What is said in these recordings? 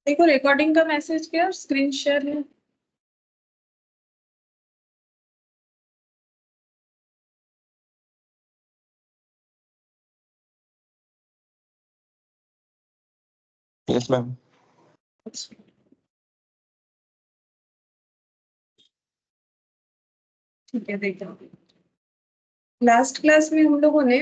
देखो रिकॉर्डिंग का मैसेज किया और स्क्रीन शेयर है। Yes ma'am. ठीक है, देखो लास्ट क्लास में हम लोगों ने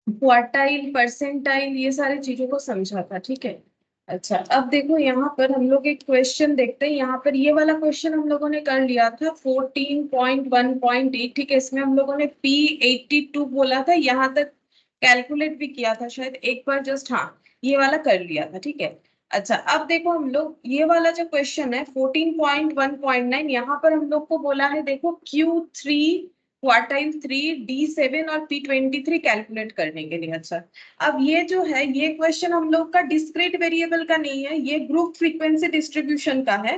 क्वार्टाइल परसेंटाइल ये सारी चीजों को समझा था, ठीक है। अच्छा, अब देखो यहाँ पर हम लोग एक क्वेश्चन देखते हैं। यहाँ पर ये वाला क्वेश्चन हम लोगों ने कर लिया था 14.1.8, ठीक है। इसमें हम लोगों ने P82 बोला था, यहाँ तक कैलकुलेट भी किया था शायद एक बार, जस्ट हाँ ये वाला कर लिया था, ठीक है। अच्छा, अब देखो हम लोग ये वाला जो क्वेश्चन है 14.1.9, यहाँ पर हम लोग को बोला है देखो Q3 क्वार्टाइल 3 D7 और P23 कैलकुलेट करने के लिए। अच्छा, अब ये जो है ये क्वेश्चन हम लोग का डिस्क्रीट वेरिएबल का नहीं है, ये ग्रुप फ्रीक्वेंसी डिस्ट्रीब्यूशन का है।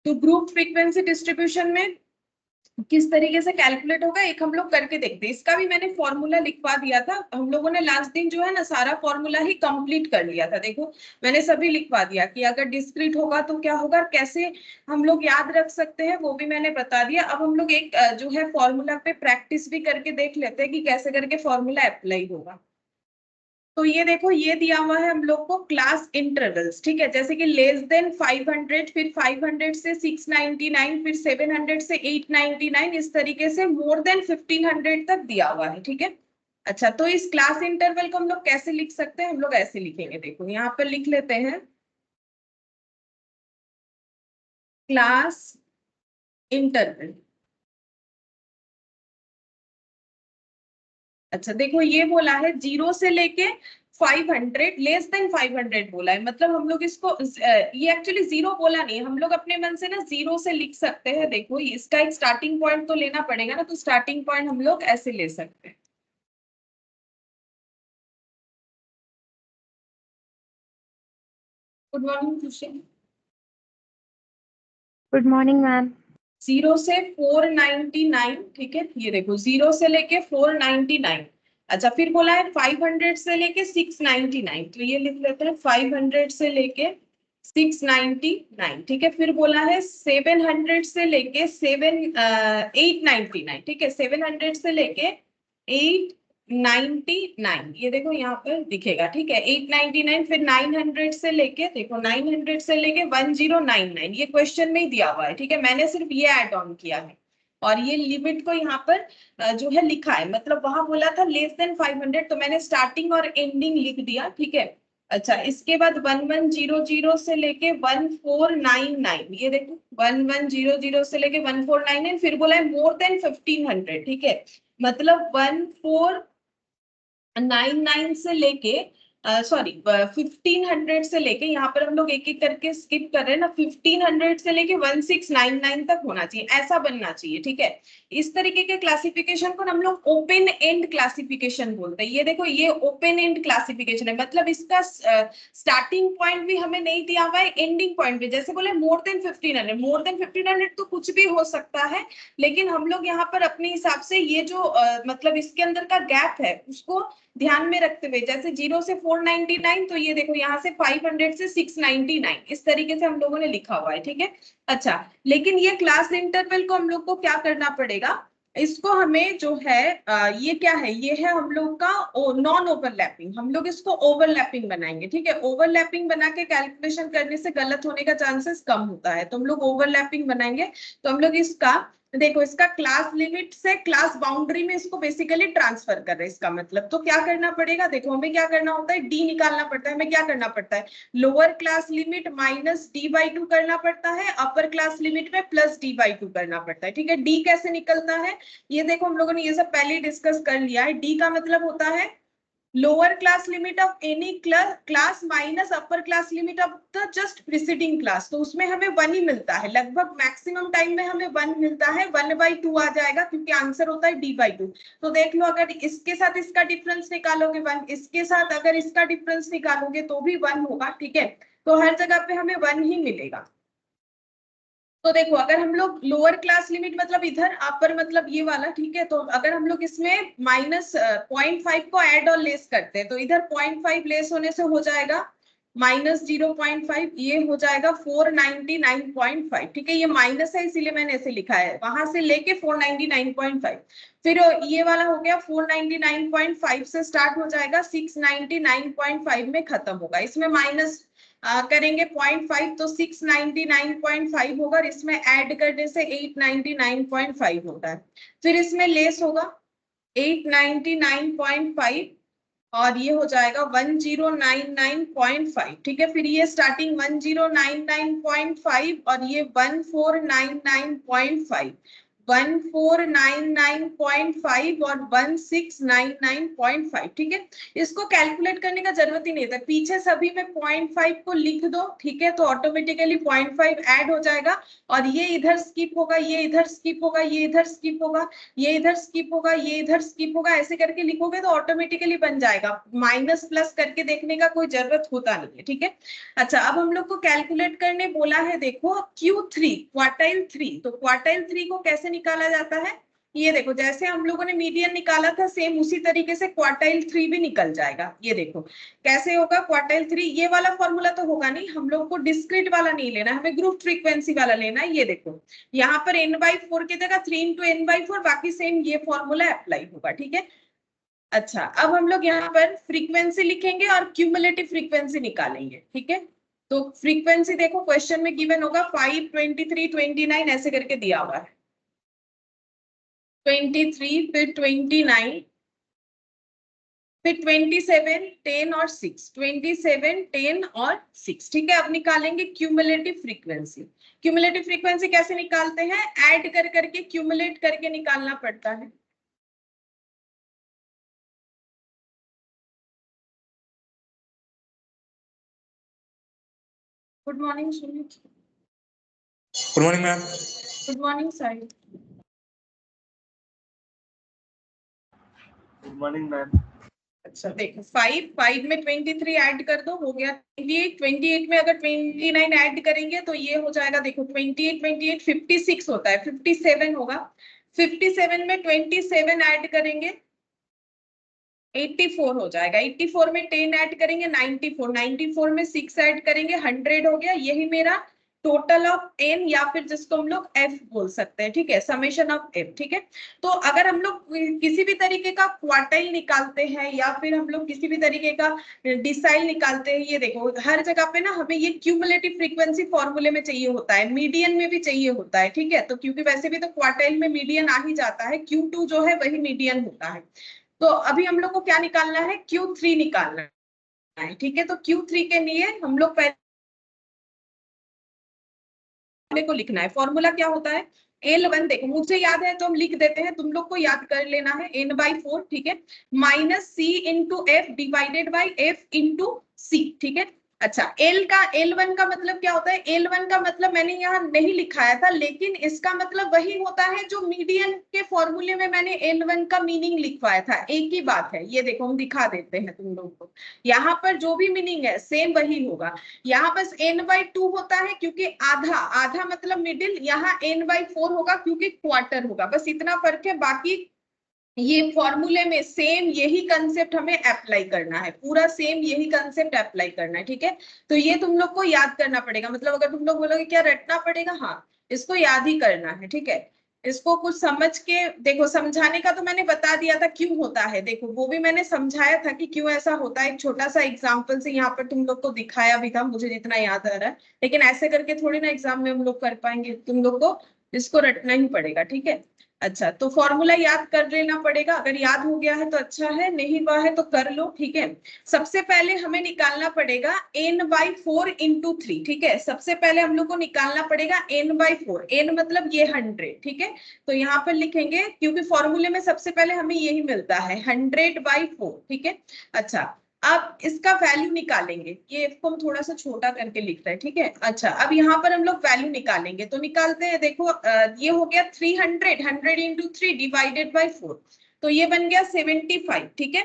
तो ग्रुप फ्रीक्वेंसी डिस्ट्रीब्यूशन में किस तरीके से कैलकुलेट होगा एक हम लोग करके देखते हैं। इसका भी मैंने फॉर्मूला लिखवा दिया था, हम लोगों ने लास्ट दिन जो है ना सारा फॉर्मूला ही कंप्लीट कर लिया था। देखो मैंने सभी लिखवा दिया कि अगर डिस्क्रीट होगा तो क्या होगा, कैसे हम लोग याद रख सकते हैं वो भी मैंने बता दिया। अब हम लोग एक जो है फॉर्मूला पे प्रैक्टिस भी करके देख लेते हैं कि कैसे करके फॉर्मूला अप्लाई होगा। तो ये देखो ये दिया हुआ है हम लोग को क्लास इंटरवल्स, ठीक है। जैसे कि लेस देन 500, फिर 500 से 699, फिर 700 से 899, इस तरीके से मोर देन 1500 तक दिया हुआ है, ठीक है। अच्छा, तो इस क्लास इंटरवल को हम लोग कैसे लिख सकते हैं, हम लोग ऐसे लिखेंगे। देखो यहाँ पर लिख लेते हैं क्लास इंटरवल। अच्छा देखो ये बोला है 0 से लेके 500, लेस देन 500 बोला है, मतलब हम लोग इसको ये एक्चुअली 0 बोला नहीं, हम लोग अपने मन से ना 0 से लिख सकते हैं। देखो इसका एक स्टार्टिंग पॉइंट तो लेना पड़ेगा ना, तो स्टार्टिंग पॉइंट हम लोग ऐसे ले सकते हैं। गुड मॉर्निंग खुशी। Good morning ma'am. 0 से 499, ठीक है। ये देखो 0 से लेके 499। अच्छा, फिर बोला है 500 से लेके 699, तो ये लिख लेते हैं 500 से लेके 699, ठीक है। फिर बोला है 700 से लेके 899, ठीक है। 700 से लेके 899, ये देखो यहाँ पर दिखेगा, ठीक है 899। फिर 900 से लेके देखो 900 से लेके 1099, ये क्वेश्चन में ही दिया हुआ है, ठीक है। मैंने सिर्फ ये ऐड ऑन किया है और ये लिमिट को यहाँ पर जो है लिखा है, मतलब वहां बोला था लेस देन 500, तो मैंने स्टार्टिंग और एंडिंग लिख दिया, ठीक है। अच्छा, इसके बाद 1100 से लेके 1499, ये देखो 1100 से लेके 1499, फिर बोला है मोर देन 1500, ठीक है। मतलब 1499 से लेके सॉरी 1500 से लेके, यहाँ पर हम लोग एक एक करके स्किप कर रहे हैं ना, 1500 से लेके 1699 तक होना चाहिए, ऐसा बनना चाहिए, ठीक है। इस तरीके के क्लासिफिकेशन को हम लोग ओपन एंड क्लासिफिकेशन बोलते हैं। ये देखो ये ओपन एंड क्लासिफिकेशन है, मतलब इसका स्टार्टिंग पॉइंट भी हमें नहीं दिया हुआ है, एंडिंग पॉइंट भी। जैसे बोले मोर देन 1500, मोर देन 1500 तो कुछ भी हो सकता है, लेकिन हम लोग यहाँ पर अपने हिसाब से ये जो मतलब इसके अंदर का गैप है उसको ध्यान में रखते हुए, जैसे 0 से 499, तो ये देखो यहाँ से 500 से 699, इस तरीके से हम लोगों ने लिखा हुआ है, ठीक है। अच्छा, लेकिन ये क्लास इंटरवल को हम लोग को क्या करना पड़ेगा, इसको हमें जो है ये क्या है, ये है हम लोग का नॉन ओवरलैपिंग, हम लोग इसको ओवरलैपिंग बनाएंगे, ठीक है। ओवरलैपिंग बना के कैलकुलेशन करने से गलत होने का चांसेस कम होता है, तो हम लोग ओवरलैपिंग बनाएंगे। तो हम लोग इसका देखो इसका क्लास लिमिट से क्लास बाउंड्री में इसको बेसिकली ट्रांसफर कर रहे हैं, इसका मतलब तो क्या करना पड़ेगा, देखो हमें क्या करना होता है, डी निकालना पड़ता है। हमें क्या करना पड़ता है, lower class limit minus D/2 करना पड़ता है, अपर क्लास लिमिट में प्लस D/2 करना पड़ता है, ठीक है। डी कैसे निकलता है, ये देखो हम लोगों ने ये सब पहले ही डिस्कस कर लिया है। डी का मतलब होता है lower class limit of any class minus upper class limit of the just preceding class, तो उसमें हमें 1 ही मिलता है, लगभग मैक्सिमम टाइम में हमें 1 मिलता है, 1/2 आ जाएगा क्योंकि आंसर होता है D/2। तो देख लो अगर इसके साथ इसका डिफरेंस निकालोगे 1, इसके साथ अगर इसका डिफरेंस निकालोगे तो भी 1 होगा, ठीक है। तो हर जगह पे हमें 1 ही मिलेगा। तो देखो अगर हम लोग लोअर क्लास लिमिट मतलब इधर, अपर मतलब ये वाला, ठीक है। तो अगर हम लोग इसमें माइनस 0.5 को ऐड और लेस करते हैं, तो इधर 0.5 लेस होने से हो जाएगा -0.5, ये हो जाएगा 499.5, ठीक है। ये माइनस है इसीलिए मैंने ऐसे लिखा है, वहां से लेके 499.5, फिर ये वाला हो गया 499.5 से स्टार्ट हो जाएगा 699.5 में खत्म होगा। इसमें माइनस करेंगे 0.5 तो 699.5 होगा, और इसमें ऐड करने से 899.5 होता है। फिर इसमें लेस होगा 899.5 और ये हो जाएगा 1099.5, ठीक है। फिर ये स्टार्टिंग 1099.5 और ये 1499.5, 1499.5 और 1699.5, ठीक है। इसको कैलकुलेट करने का जरूरत ही नहीं था, पीछे सभी में 0.5 को लिख दो, ठीक है, तो ऑटोमेटिकली 0.5 ऐड हो जाएगा, और ये इधर स्किप होगा, ये इधर स्किप होगा, ये इधर स्किप होगा, ये इधर स्किप होगा, ये इधर स्किप होगा, ऐसे करके लिखोगे तो ऑटोमेटिकली बन जाएगा। माइनस प्लस करके देखने का कोई जरूरत होता नहीं है, ठीक है। अच्छा, अब हम लोग को कैलकुलेट करने बोला है, देखो Q3 क्वार्टाइल 3, तो क्वार्टाइल 3 को कैसे निकाला जाता है, ये देखो, जैसे हम लोगों ने मीडियन निकाला था सेम उसी तरीके से क्वार्टाइल 3 भी निकल जाएगा। ये देखो कैसे होगा क्वार्टाइल 3, ये वाला फॉर्मूला तो होगा नहीं, हम लोग को डिस्क्रीट वाला नहीं लेना, हमें ग्रुप फ्रीक्वेंसी वाला लेना है। ये देखो यहाँ पर n/4 की जगह 3 × n/4, बाकी सेम ये फॉर्मूला अप्लाई होगा, ठीक है। अच्छा, अब हम लोग यहाँ पर फ्रीक्वेंसी लिखेंगे और क्यूमुलेटिव फ्रीक्वेंसी निकालेंगे, ठीक है। तो फ्रीक्वेंसी देखो क्वेश्चन में गिवन होगा 5, 23, 29 ऐसे करके दिया हुआ है। 23, फिर 29, फिर 27, 10 और 6, 27, 10 और 6, ठीक है। अब निकालेंगे क्यूमुलेटिव फ्रीक्वेंसी। क्यूमुलेटिव फ्रीक्वेंसी कैसे निकालते हैं, ऐड कर करके क्यूमुलेट करके निकालना पड़ता है। Good morning Sumit. Good morning ma'am. Good morning Sahil. Good morning ma'am. अच्छा देखो 5 में 23 ऐड कर दो, हो गया 28, 28 में अगर 29 ऐड करेंगे तो ये हो जाएगा, देखो 28 56 होता है, 57 होगा, 57 में 27 ऐड करेंगे 84 हो जाएगा, 84 में 10 ऐड करेंगे 94, 94 में 6 ऐड करेंगे 100 हो गया। यही मेरा टोटल ऑफ n, या फिर जिसको हम लोग f बोल सकते हैं, ठीक है, समेशन ऑफ f, ठीक है। तो अगर हम लोग किसी भी तरीके का क्वार्टाइल निकालते हैं या फिर हम लोग किसी भी तरीके का डिसाइल निकालते हैं, ये देखो हर जगह पे ना हमें ये क्यूमुलेटिव फ्रीक्वेंसी फॉर्मूले में चाहिए होता है, मीडियन में भी चाहिए होता है, ठीक है। तो क्योंकि वैसे भी तो क्वार्टाइल में मीडियन आ ही जाता है, Q2 जो है वही मीडियन होता है। तो अभी हम लोग को क्या निकालना है, Q3 निकालना है, ठीक है। तो Q3 के लिए हम लोग पहले को लिखना है, फॉर्मूला क्या होता है, L1, देखो मुझे याद है तो हम लिख देते हैं, तुम लोग को याद कर लेना है, n/4, ठीक है, -c × f divided by f × c, ठीक है। अच्छा, L1 का मतलब क्या होता है, L1 का मतलब मैंने यहाँ नहीं लिखाया था, लेकिन इसका मतलब वही होता है जो मीडियन के फॉर्मूले में मैंने L1 का मीनिंग लिखवाया था, एक ही बात है। ये देखो हम दिखा देते हैं तुम लोग को, यहाँ पर जो भी मीनिंग है सेम वही होगा। यहाँ बस n/2 होता है क्योंकि आधा, आधा मतलब मिडिल, यहाँ n/4 होगा क्योंकि क्वार्टर होगा, बस इतना फर्क है। बाकी ये फॉर्मूले में सेम यही कंसेप्ट हमें अप्लाई करना है, पूरा सेम यही कंसेप्ट अप्लाई करना है, ठीक है। तो ये तुम लोग को याद करना पड़ेगा, मतलब अगर तुम लोग बोलोगे क्या रटना पड़ेगा, हाँ इसको याद ही करना है, ठीक है। इसको कुछ समझ के देखो, समझाने का तो मैंने बता दिया था क्यों होता है, देखो वो भी मैंने समझाया था कि क्यों ऐसा होता है, एक छोटा सा एग्जाम्पल से यहाँ पर तुम लोग को दिखाया भी था, मुझे जितना याद आ रहा है। लेकिन ऐसे करके थोड़ी ना एग्जाम में हम लोग कर पाएंगे, तुम लोग को इसको रटना ही पड़ेगा, ठीक है। अच्छा, तो फॉर्मूला याद कर लेना पड़ेगा, अगर याद हो गया है तो अच्छा है, नहीं हुआ है तो कर लो, ठीक है। सबसे पहले हमें निकालना पड़ेगा n/4 × 3, ठीक है। सबसे पहले हम लोग को निकालना पड़ेगा n/4, n मतलब ये 100, ठीक है। तो यहाँ पर लिखेंगे, क्योंकि फॉर्मूले में सबसे पहले हमें यही मिलता है 100/4, ठीक है। अच्छा, अब इसका वैल्यू निकालेंगे, ये इसको हम थोड़ा सा छोटा करके लिख रहे हैं, ठीक है। अच्छा, अब यहाँ पर हम लोग वैल्यू निकालेंगे, तो निकालते हैं, देखो ये हो गया 300, 100 × 3 डिवाइडेड बाई 4, तो ये बन गया 75, ठीक है।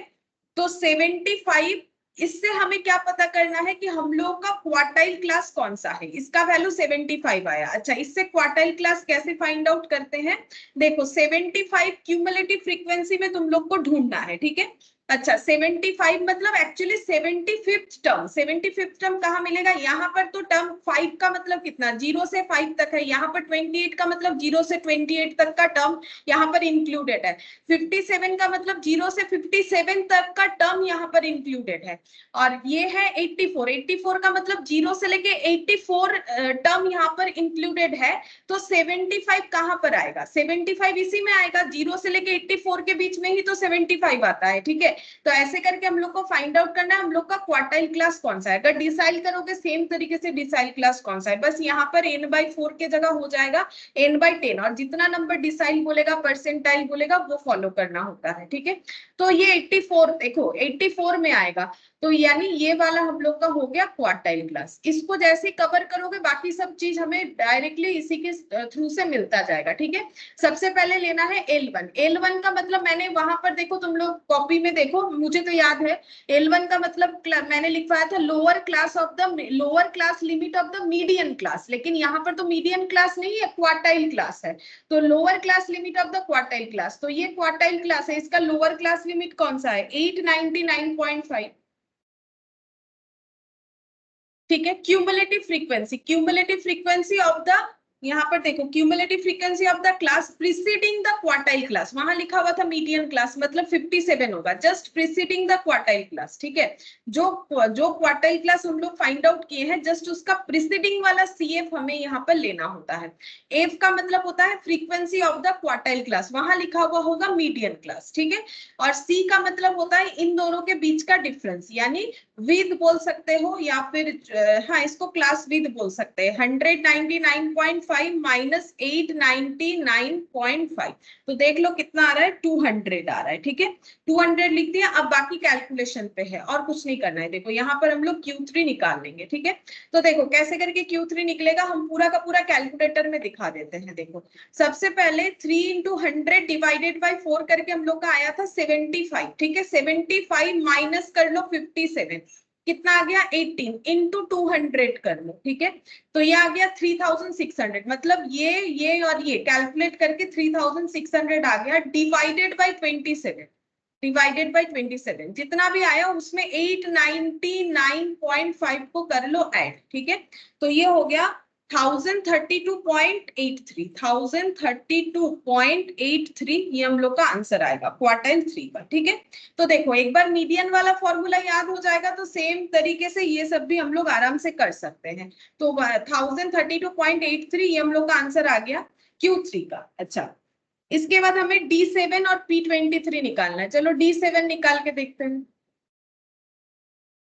तो 75, इससे हमें क्या पता करना है कि हम लोग का क्वार्टाइल क्लास कौन सा है, इसका वैल्यू 75 आया। अच्छा, इससे क्वार्टाइल क्लास कैसे फाइंड आउट करते हैं, देखो 75 क्यूमुलेटिव फ्रीक्वेंसी में तुम लोग को ढूंढना है, ठीक है। अच्छा 75 मतलब actually 75th term, 75th term कहाँ मिलेगा? यहाँ पर तो टर्म 5 का मतलब कितना, 0 से 5 तक है, यहाँ पर 28 का मतलब 0 से 28 तक का टर्म यहाँ पर इंक्लूडेड है, 57 का मतलब 0 से 57 तक का टर्म यहाँ पर इंक्लूडेड है, और ये है 84, 84 का मतलब 0 से लेके 84 टर्म यहाँ पर इंक्लूडेड है। तो 75 कहाँ पर आएगा? 75 इसी में आएगा, 0 से लेके 84 के बीच में ही तो 75 आता है, ठीक है। तो ऐसे करके हम लोग को फाइंड आउट करना है हम लोग का क्वार्टाइल क्लास कौन सा है। अगर डिसाइड करोगे सेम तरीके से डिसाइड क्लास कौन सा है, बस यहाँ पर n/4 के जगह हो जाएगा n/10, और जितना नंबर डिसाइड बोलेगा परसेंटाइल बोलेगा वो फॉलो करना होता है, ठीक है। तो ये 84 देखो 84 में आएगा, तो यानी ये वाला हम लोग का हो गया क्वार्टाइल क्लास। इसको जैसे कवर करोगे बाकी सब चीज हमें डायरेक्टली इसी के थ्रू से मिलता जाएगा, ठीक है। सबसे पहले लेना है L1, L1 का मतलब मैंने वहां पर देखो तुम लोग कॉपी में देखो, मुझे तो याद है L1 का मतलब मैंने लिखवाया था lower class limit of the median class, लेकिन यहाँ पर तो मीडियन क्लास नहीं है, क्वार्टाइल क्लास है, तो lower class limit of the quartile class, तो ये क्वार्टाइल क्लास है, इसका लोअर क्लास लिमिट कौन सा है? 899.5, ठीक है। क्यूमुलेटिव फ्रीक्वेंसी ऑफ द, यहाँ पर देखो cumulative frequency of the class preceding the quartile class, वहां लिखा हुआ था मीडियन क्लास मतलब 57 होगा, just preceding the quartile class, ठीक है। जो क्वार्टाइल क्लास हम लोग फाइंड आउट किए हैं जस्ट उसका प्रीसीडिंग वाला CF हमें यहाँ पर लेना होता है। F का मतलब होता है frequency of the quartile class, वहां लिखा हुआ होगा मीडियन क्लास, ठीक है। और C का मतलब होता है इन दोनों के बीच का डिफरेंस, यानी विद बोल सकते हो या फिर हाँ इसको क्लास विद बोल सकते हैं। 199.5 माइनस 899.5, तो देख लो कितना आ रहा है, 200 आ रहा है, ठीक है। 200 लिख दिया, अब बाकी कैलकुलेशन पे है और कुछ नहीं करना है। देखो यहाँ पर हम लोग Q3 निकाल लेंगे, ठीक है। तो देखो कैसे करके Q3 निकलेगा, हम पूरा का पूरा कैलकुलेटर में दिखा देते हैं। देखो सबसे पहले 3 into 100 डिवाइडेड बाई 4 करके हम लोग का आया था 75, ठीक है। 75 माइनस कर लो 57, कितना आ गया 18 इंटू 200 कर लो, ठीक है। तो ये आ गया 3600, मतलब ये और ये कैलकुलेट करके 3600 आ गया, डिवाइडेड बाई 27, जितना भी आया उसमें 899.5 को कर लो ऐड, ठीक है। तो ये हो गया 1032.83 ये हम लोग का आंसर आएगा क्वार्टाइल 3 का, ठीक है। तो देखो एक बार मीडियन वाला फॉर्मूला याद हो जाएगा तो सेम तरीके से ये सब भी हम लोग आराम से कर सकते हैं। तो 1032.83 ये हम लोग का आंसर आ गया Q3 का। अच्छा इसके बाद हमें D7 और P23 निकालना है, चलो D7 निकाल के देखते हैं।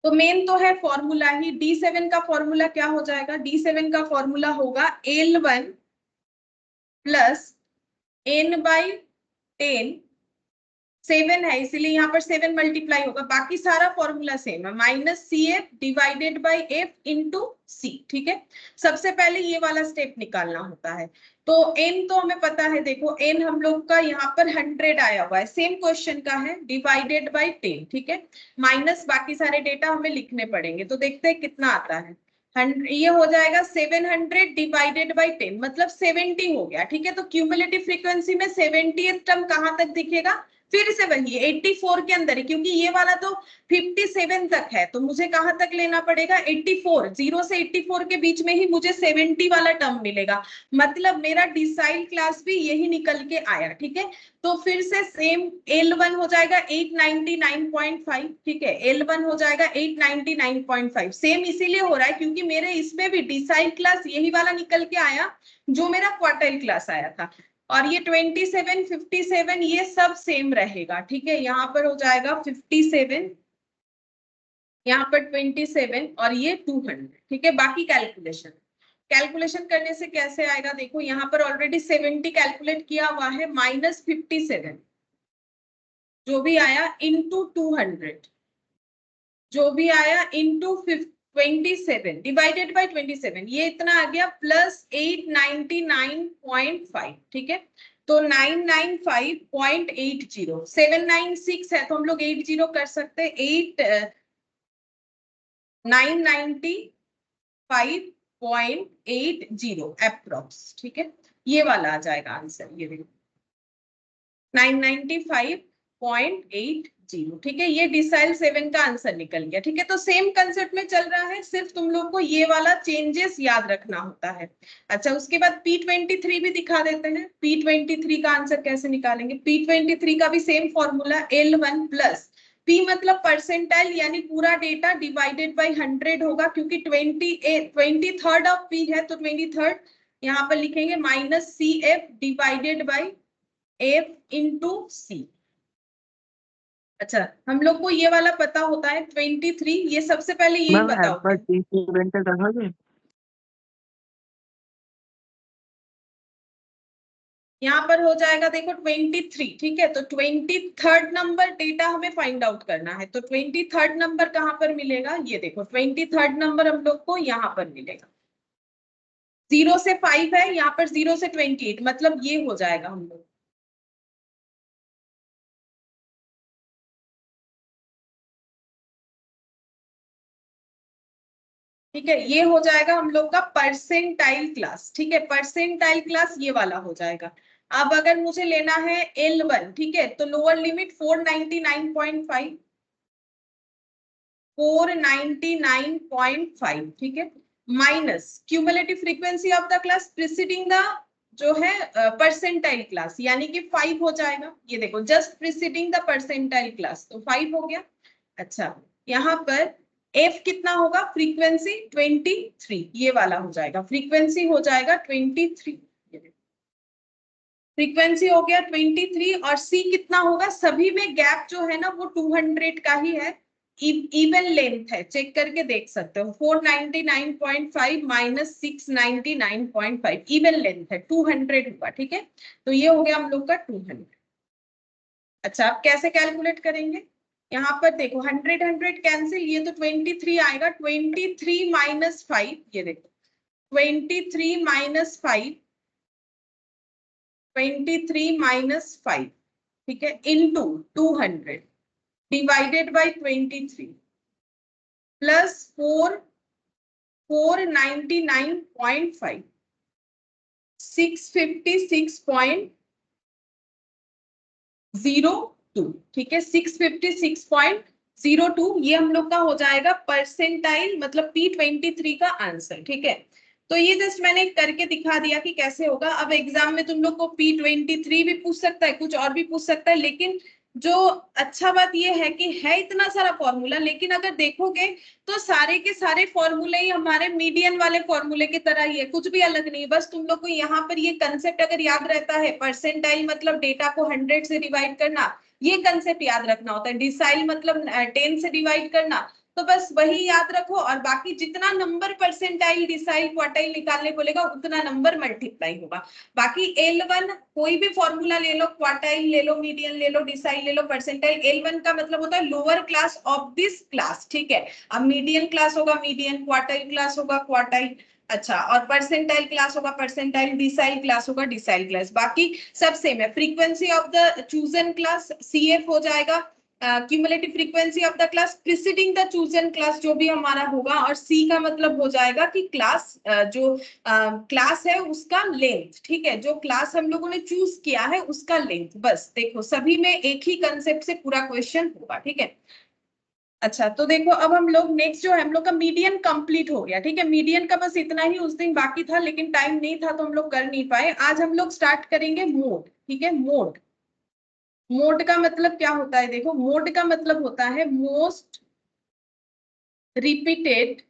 तो मेन तो है फॉर्मूला ही, D7 का फॉर्मूला क्या हो जाएगा? D7 का फॉर्मूला होगा L1 प्लस n/10, 7 है इसीलिए यहाँ पर 7 मल्टीप्लाई होगा, बाकी सारा फॉर्मूला सेम है, minus CF divided by F into C, ठीक है। सबसे पहले ये वाला स्टेप निकालना होता है। तो n तो हमें पता है, देखो n हम लोग का यहाँ पर 100 आया हुआ है, सेम क्वेश्चन का है, डिवाइडेड बाई 10, ठीक है। माइनस बाकी सारे डेटा हमें लिखने पड़ेंगे, तो देखते हैं कितना आता है। ये हो जाएगा 700 डिवाइडेड बाई 10 मतलब 70 हो गया, ठीक है। तो क्यूमुलेटिव फ्रीक्वेंसी में 70th टर्म कहां तक दिखेगा? फिर से वही 84 के अंदर है, क्योंकि ये वाला तो 57 तक है, तो मुझे कहां तक लेना पड़ेगा? 84, 0 से 84 के बीच में ही मुझे 70 वाला टर्म मिलेगा, मतलब मेरा डिसाइल क्लास भी यही निकल के आया, ठीक है। तो फिर से सेम L1 हो जाएगा 899.5, ठीक है। L1 हो जाएगा 899.5, सेम इसीलिए हो रहा है क्योंकि मेरे इसमें भी डिसाइल क्लास यही वाला निकल के आया जो मेरा क्वार्टाइल क्लास आया था, और ये 27, 57 ये सब सेम रहेगा, ठीक है। यहाँ पर हो जाएगा 57, यहाँ पर 27 और ये 200, ठीक है। बाकी कैलकुलेशन करने से कैसे आएगा? देखो यहाँ पर ऑलरेडी 70 कैलकुलेट किया हुआ है, माइनस 57 जो भी आया इंटू 200 जो भी आया इंटू 27 डिवाइडेड बाई 27 ये इतना आ गया, प्लस 899.5, ठीक है। तो 995.80, 796 है तो हम लोग 80 कर सकते हैं, 995.80 अप्रोक्स, ठीक है। ये वाला आ जाएगा आंसर, ये 995.80, 0। ठीक है, ये डिसाइल 7 का आंसर निकल गया। ठीक है, तो सेम कंसेप्ट में चल रहा है, सिर्फ तुम लोग को ये वाला चेंजेस याद रखना होता है। अच्छा, उसके बाद P23 भी दिखा देते हैं। P23 का आंसर कैसे निकालेंगे? P23 का भी same formula, L1 plus P मतलब परसेंटाइल यानी पूरा डेटा डिवाइडेड बाई 100 होगा, क्योंकि 23rd ऑफ P है तो 23rd यहाँ पर लिखेंगे minus CF divided by F into C। अच्छा, हम लोग को ये वाला पता होता है 23, ये सबसे पहले यही पता होता है। यहाँ पर हो जाएगा देखो 23। ठीक है, तो 23rd नंबर डेटा हमें फाइंड आउट करना है। तो 23rd नंबर कहाँ पर मिलेगा? ये देखो 23rd नंबर हम लोग को यहाँ पर मिलेगा। 0 से 5 है, यहाँ पर 0 से 28, मतलब ये हो जाएगा हम लोग। ठीक है, ये हो जाएगा हम लोग का परसेंटाइल क्लास। ठीक है, परसेंटाइल क्लास ये वाला हो जाएगा। अब अगर मुझे लेना है L1, ठीक है, तो लोअर लिमिट 499.5, 499.5, ठीक है, minus cumulative frequency of the class preceding the जो है परसेंटाइल क्लास, यानी कि 5 हो जाएगा। ये देखो just preceding the percentile class, तो 5 हो गया। अच्छा, यहाँ पर F कितना होगा? फ्रीक्वेंसी 23, ये वाला हो जाएगा। फ्रीक्वेंसी हो जाएगा 23, फ्रीक्वेंसी हो गया 23। और C कितना होगा? सभी में गैप जो है ना वो 200 का ही है, इवन लेंथ है, चेक करके देख सकते हो। 499.5 माइनस 699.5 इवन लेंथ है, 200 हुआ। ठीक है, तो ये हो गया हम लोग का 200। अच्छा, आप कैसे कैलकुलेट करेंगे? यहाँ पर देखो 100 100 कैंसिल, ये तो 23 आएगा। 23 माइनस 5, ये देखो 23 माइनस 5, 23 माइनस 5, ठीक है, इंटू 200 डिवाइडेड बाई 23 प्लस 499.5, 656.02, ठीक है, 656.02, ये हम लोग का हो जाएगा परसेंटाइल मतलब P23 का आंसर। ठीक है, तो ये जस्ट मैंने करके दिखा दिया कि कैसे होगा। अब एग्जाम में तुम लोग को P23 भी पूछ सकता है, कुछ और भी पूछ सकता है, लेकिन जो अच्छा बात ये है कि है इतना सारा फॉर्मूला, लेकिन अगर देखोगे तो सारे के सारे फॉर्मूले ही हमारे मीडियन वाले फॉर्मूले की तरह ही है, कुछ भी अलग नहीं। बस तुम लोग को यहाँ पर ये कंसेप्ट अगर याद रहता है, परसेंटाइल मतलब डेटा को 100 से डिवाइड करना, ये कंसेप्ट याद रखना होता है। डिसाइल मतलब 10 से डिवाइड करना, तो बस वही याद रखो। और बाकी जितना नंबर परसेंटाइल डिसाइल क्वार्टाइल निकालने बोलेगा उतना नंबर मल्टीप्लाई होगा। बाकी L1 कोई भी फॉर्मूला ले लो, क्वार्टाइल ले लो, मीडियन ले लो, डिसाइल ले लो, परसेंटाइल, L1 का मतलब होता है lower class of this class. ठीक है, अब मीडियन क्लास होगा मीडियन, क्वार्टाइल क्लास होगा क्वार्टाइल, अच्छा, और परसेंटाइल क्लास होगा परसेंटाइल, डिसाइल क्लास होगा डिसाइल क्लास, बाकी सब सेम है। Frequency of the chosen class CF हो जाएगा, cumulative frequency of the class preceding the chosen class जो भी हमारा होगा, और C का मतलब हो जाएगा कि क्लास जो क्लास है उसका लेंथ। ठीक है, जो क्लास हम लोगों ने चूज किया है उसका लेंथ। बस देखो सभी में एक ही कंसेप्ट से पूरा क्वेश्चन होगा। ठीक है, अच्छा, तो देखो अब हम लोग नेक्स्ट जो है हम लोग का मीडियन कंप्लीट हो गया। ठीक है, मीडियन का बस इतना ही उस दिन बाकी था, लेकिन टाइम नहीं था तो हम लोग कर नहीं पाए। आज हम लोग स्टार्ट करेंगे मोड। ठीक है, मोड, मोड का मतलब क्या होता है? देखो, मोड का मतलब होता है मोस्ट रिपीटेड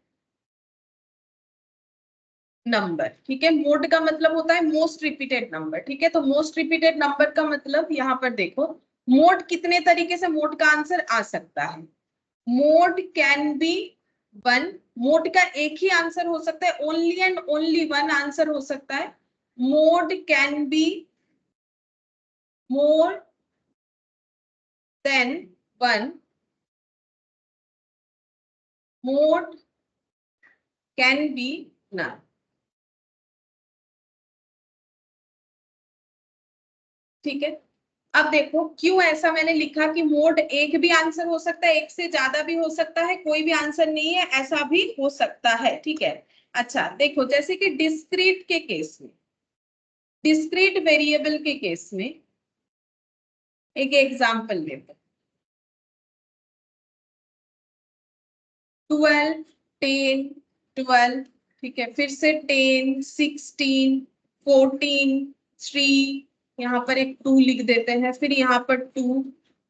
नंबर। ठीक है, मोड का मतलब होता है मोस्ट रिपीटेड नंबर। ठीक है, तो मोस्ट रिपीटेड नंबर का मतलब यहाँ पर देखो, मोड कितने तरीके से मोड का आंसर आ सकता है। Mode can be one, mode का एक ही आंसर हो सकता है, only and only one answer हो सकता है। Mode can be more than one, mode can be none. ठीक है, अब देखो क्यों ऐसा मैंने लिखा कि मोड एक भी आंसर हो सकता है, एक से ज्यादा भी हो सकता है, कोई भी आंसर नहीं है, ऐसा भी हो सकता है। ठीक है, अच्छा देखो, जैसे कि डिस्क्रीट के केस में, डिस्क्रीट वेरिएबल के केस में एक एग्जांपल लेते हैं। 12, 10, 12, ठीक है, फिर से 10, 16, 14, 3, यहाँ पर एक 2 लिख देते हैं, फिर यहाँ पर 2,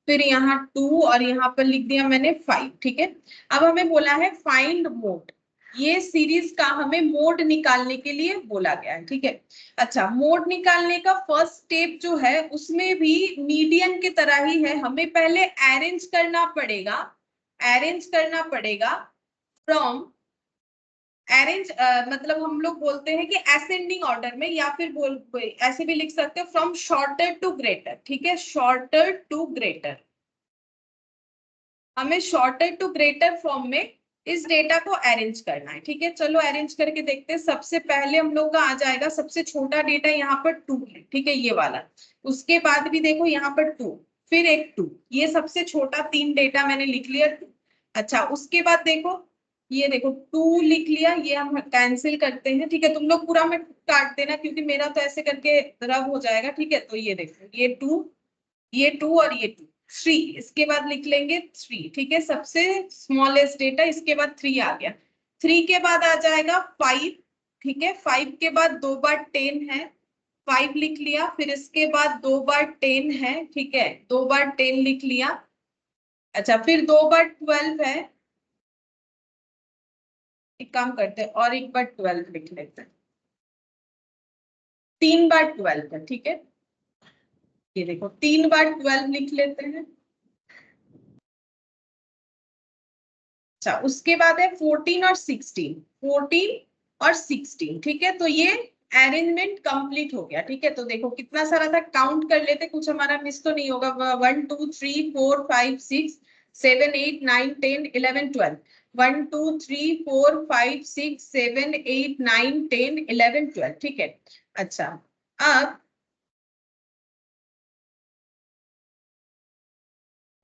फिर यहाँ 2 और यहाँ पर लिख दिया मैंने 5, ठीक है। अब हमें बोला है फाइंड मोड, ये सीरीज का हमें मोड निकालने के लिए बोला गया है, ठीक है। अच्छा, मोड निकालने का फर्स्ट स्टेप जो है उसमें भी मीडियन की तरह ही है, हमें पहले अरेंज करना पड़ेगा, अरेंज करना पड़ेगा फ्रॉम, अरेंज मतलब हम लोग बोलते हैं कि असेंडिंग ऑर्डर में, या फिर ऐसे भी लिख सकते हो फ्रॉम शॉर्टर टू ग्रेटर, ठीक है, शॉर्टर टू ग्रेटर, हमें शॉर्टर टू ग्रेटर फॉर्म में इस डेटा को अरेंज करना है, ठीक है। चलो अरेंज करके देखते हैं। सबसे पहले हम लोग का आ जाएगा सबसे छोटा डेटा यहाँ पर 2 है, ठीक है, ये वाला। उसके बाद भी देखो यहाँ पर 2, फिर एक 2, ये सबसे छोटा 3 डेटा मैंने लिख लिया। अच्छा, उसके बाद देखो, ये देखो 2 लिख लिया, ये हम कैंसिल करते हैं, ठीक है। तुम लोग पूरा में काट देना क्योंकि मेरा तो ऐसे करके रब हो जाएगा, ठीक है। तो ये देखो, ये 2, ये 2 और ये 2, 3, इसके बाद लिख लेंगे 3, ठीक है, सबसे स्मॉलेस्ट डेटा। इसके बाद 3 आ गया, 3 के बाद आ जाएगा 5, ठीक है, 5 के बाद 2 बार 10 है, 5 लिख लिया, फिर इसके बाद 2 बार 10 है, ठीक है, 2 बार 10 लिख लिया। अच्छा, फिर 2 बार 12 है, एक काम करते हैं और एक बार 12 लिख लेते हैं, 3 बार 12 है, ठीक है, ये देखो 3 बार 12 लिख लेते हैं। अच्छा, उसके बाद है 14 और 16, 14 और 16, ठीक है। तो ये अरेंजमेंट कंप्लीट हो गया, ठीक है। तो देखो कितना सारा था, काउंट कर लेते, कुछ हमारा मिस तो नहीं होगा। 1 2 3 4 5 6 7 8 9 10 11 12, 1 2 3 4 5 6 7 8 9 10 11 12, ठीक है। अच्छा, अब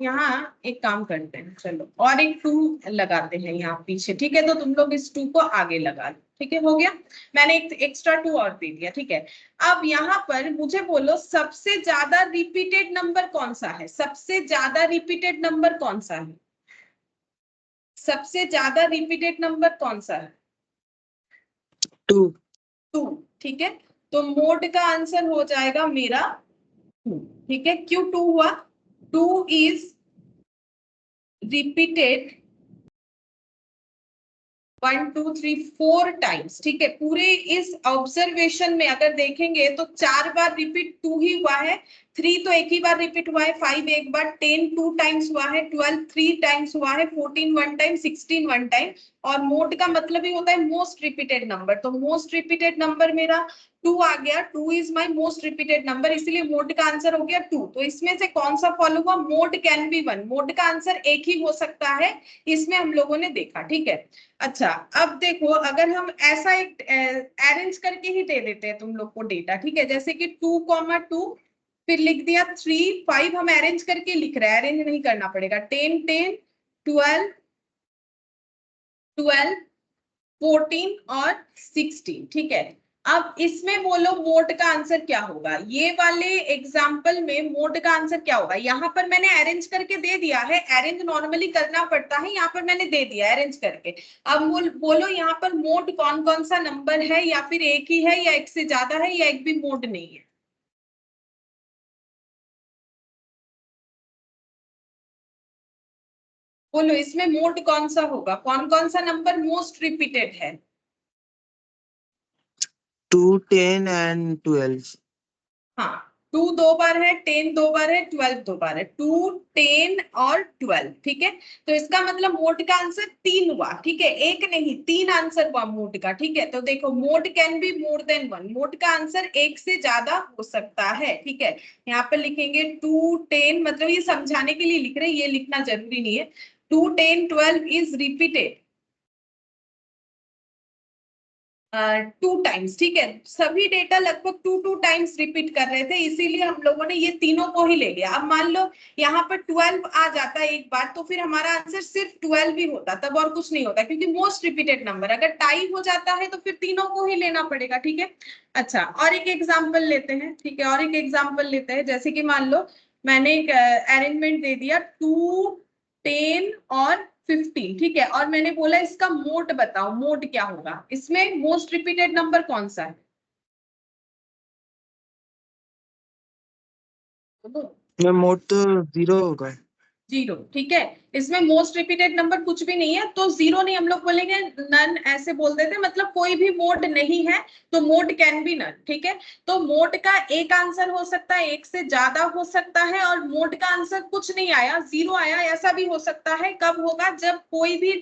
यहाँ एक काम करते हैं, चलो और एक 2 लगाते हैं यहाँ पीछे, ठीक है। तो तुम लोग इस 2 को आगे लगा लो, ठीक है, हो गया। मैंने एक एक्स्ट्रा 2 और दे दिया, ठीक है। अब यहाँ पर मुझे बोलो सबसे ज्यादा रिपीटेड नंबर कौन सा है, सबसे ज्यादा रिपीटेड नंबर कौन सा है, सबसे ज्यादा रिपीटेड नंबर कौन सा है? 2, 2, ठीक है। तो मोड का आंसर हो जाएगा मेरा 2, ठीक है। क्यों 2 हुआ? 2 इज रिपीटेड 1 2 3 4 टाइम्स, ठीक है। पूरे इस ऑब्जर्वेशन में अगर देखेंगे तो 4 बार रिपीट 2 ही हुआ है, 3 तो एक ही बार रिपीट हुआ है, 5 एक बार, 10 2 टाइम्स हुआ है, 12 3 टाइम्स हुआ है, 14 1 टाइम, 16 1 टाइम। और मोड का मतलब ही होता है मोस्ट रिपीटेड नंबर, तो मोस्ट रिपीटेड नंबर मेरा 2 आ गया, 2 is my most repeated number, इसलिए मोड का आंसर हो गया 2। तो इसमें से कौन सा फॉलो हुआ? मोड कैन बी 1, मोड का आंसर एक ही हो सकता है, इसमें हम लोगों ने देखा, ठीक है। अच्छा, अब देखो अगर हम ऐसा एक अरेंज करके ही दे देते हैं तुम लोग को डेटा, ठीक है, जैसे कि 2,2 फिर लिख दिया 3 5, हम अरेंज करके लिख रहे हैं, अरेंज नहीं करना पड़ेगा, 10 10 12 12 14 और 16, ठीक है। अब इसमें बोलो मोड का आंसर क्या होगा? ये वाले एग्जाम्पल में मोड का आंसर क्या होगा? यहाँ पर मैंने अरेंज करके दे दिया है, अरेंज नॉर्मली करना पड़ता है, यहाँ पर मैंने दे दिया अरेंज करके। अब बोलो यहाँ पर मोड कौन कौन सा नंबर है, या फिर एक ही है, या एक से ज्यादा है, या एक भी मोड नहीं है? बोलो इसमें मोड कौन सा होगा, कौन कौन सा नंबर मोस्ट रिपीटेड है? 2 10 and 12. हाँ, 2 2 बार है, 10 2 बार है, 12 2 बार है, 2 10 और 12, ठीक है। तो इसका मतलब मोड का आंसर 3 हुआ, ठीक है, एक नहीं 3 आंसर हुआ मोड का, ठीक है। तो देखो mode can be more then 1, mode का आंसर एक से ज्यादा हो सकता है, ठीक है। यहाँ पर लिखेंगे 2 10, मतलब ये समझाने के लिए लिख रहे हैं, ये लिखना जरूरी नहीं है। 2 10 12 इज रिपीटेड 2 टाइम्स, ठीक है। सभी डेटा लगभग 2 टाइम्स रिपीट कर रहे थे, इसीलिए हम लोगों ने ये तीनों को ही ले लिया। अब मान लो यहाँ पर 12 आ जाता है एक बार, तो फिर हमारा आंसर सिर्फ 12 ही होता, तब और कुछ नहीं होता, क्योंकि मोस्ट रिपीटेड नंबर। अगर टाई हो जाता है तो फिर तीनों को ही लेना पड़ेगा, ठीक है। अच्छा, और एक एग्जाम्पल लेते हैं, ठीक है, और एक एग्जाम्पल लेते हैं। जैसे कि मान लो मैंने एक अरेंजमेंट दे दिया 2 10 और 15, ठीक है। और मैंने बोला इसका मोड बताओ, मोड क्या होगा, इसमें मोस्ट रिपीटेड नंबर कौन सा है? मैं मोड तो 0 होगा। 0, ठीक है। इसमें मोस्ट रिपीटेड नंबर कुछ भी नहीं है, तो 0 नहीं, हम लोग बोलेंगे नन, ऐसे बोल देते, मतलब कोई भी मोड नहीं है तो मोड कैन बी नन, ठीक है। तो मोड का एक आंसर हो सकता है, एक से ज्यादा हो सकता है, और मोड का आंसर कुछ नहीं आया, 0 आया, ऐसा भी हो सकता है। कब होगा? जब कोई भी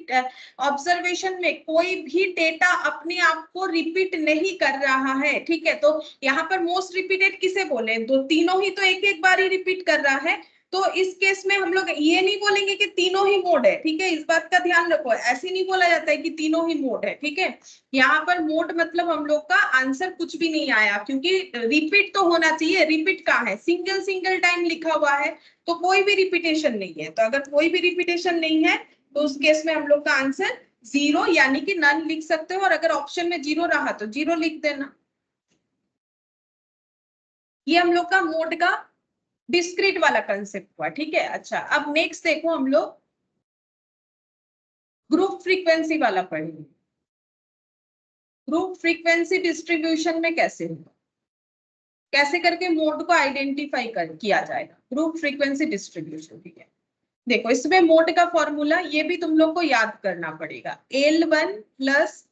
ऑब्जर्वेशन में कोई भी डेटा अपने आप को रिपीट नहीं कर रहा है, ठीक है। तो यहाँ पर मोस्ट रिपीटेड किसे बोले? दो, तीनों ही तो एक एक बार ही रिपीट कर रहा है। तो इस केस में हम लोग ये नहीं बोलेंगे कि तीनों ही मोड है, ठीक है, इस बात का ध्यान रखो, ऐसे नहीं बोला जाता है कि तीनों ही मोड है, ठीक है। यहाँ पर मोड मतलब हम लोग का आंसर कुछ भी नहीं आया, क्योंकि रिपीट तो होना चाहिए, रिपीट कहाँ है? सिंगल सिंगल टाइम लिखा हुआ है, तो कोई भी रिपीटेशन नहीं है। तो अगर कोई भी रिपीटेशन नहीं है तो उस केस में हम लोग का आंसर 0 यानी कि नन लिख सकते हो, और अगर ऑप्शन में 0 रहा तो 0 लिख देना। ये हम लोग का मोड का डिस्क्रीट वाला कंसेप्ट हुआ, ठीक है। अच्छा, अब नेक्स्ट देखो, हम लोग ग्रुप फ्रीक्वेंसी वाला पढ़ेंगे। ग्रुप फ्रीक्वेंसी डिस्ट्रीब्यूशन में कैसे होगा, कैसे करके मोड को आइडेंटिफाई किया जाएगा, ग्रुप फ्रीक्वेंसी डिस्ट्रीब्यूशन, ठीक है। देखो, इसमें मोड का फॉर्मूला ये भी तुम लोग को याद करना पड़ेगा, L1 plus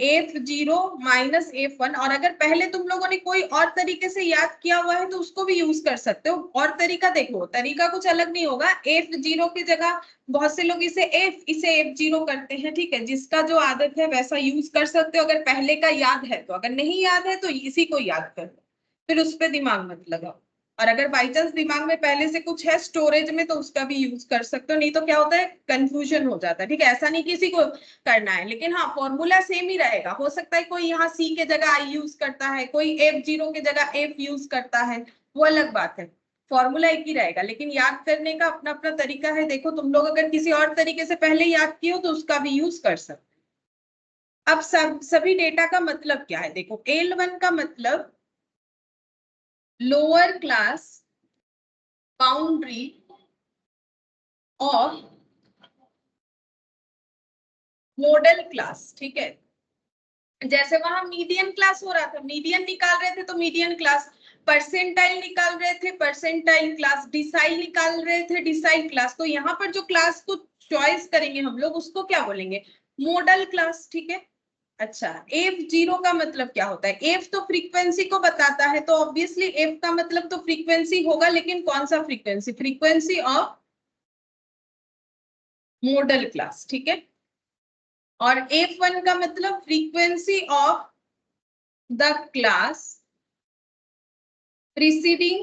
F0 minus F1। और अगर पहले तुम लोगों ने कोई और तरीके से याद किया हुआ है तो उसको भी यूज कर सकते हो। और तरीका देखो, तरीका कुछ अलग नहीं होगा, F0 की जगह बहुत से लोग इसे F0 करते हैं, ठीक है। जिसका जो आदत है वैसा यूज कर सकते हो, अगर पहले का याद है तो, अगर नहीं याद है तो इसी को याद कर लो, फिर उस पर दिमाग मत लगाओ। और अगर बाई चांस दिमाग में पहले से कुछ है स्टोरेज में तो उसका भी यूज कर सकते हो, नहीं तो क्या होता है, कंफ्यूजन हो जाता है, ठीक है। ऐसा नहीं किसी को करना है, लेकिन हाँ फॉर्मूला सेम ही रहेगा। हो सकता है कोई यहाँ C के जगह I यूज करता है, कोई F0 के जगह F यूज करता है, वो अलग बात है। फॉर्मूला एक ही रहेगा, लेकिन याद करने का अपना अपना तरीका है। देखो, तुम लोग अगर किसी और तरीके से पहले याद किए हो तो उसका भी यूज कर सकते। अब सभी डेटा का मतलब क्या है? देखो, L1 का मतलब lower class boundary of model class, ठीक है। जैसे वहां मीडियन क्लास हो रहा था, मीडियन निकाल रहे थे तो मीडियन क्लास, परसेंटाइल निकाल रहे थे परसेंटाइल क्लास, डिसाइल निकाल रहे थे डिसाइल क्लास। तो यहाँ पर जो क्लास को चॉइस करेंगे हम लोग उसको क्या बोलेंगे? मॉडल क्लास, ठीक है। अच्छा, F0 का मतलब क्या होता है? F तो फ्रीक्वेंसी को बताता है, तो ऑब्वियसली F का मतलब तो फ्रीक्वेंसी होगा, लेकिन कौन सा frequency? Frequency of model class, ठीक है। और F1 का मतलब frequency of the class preceding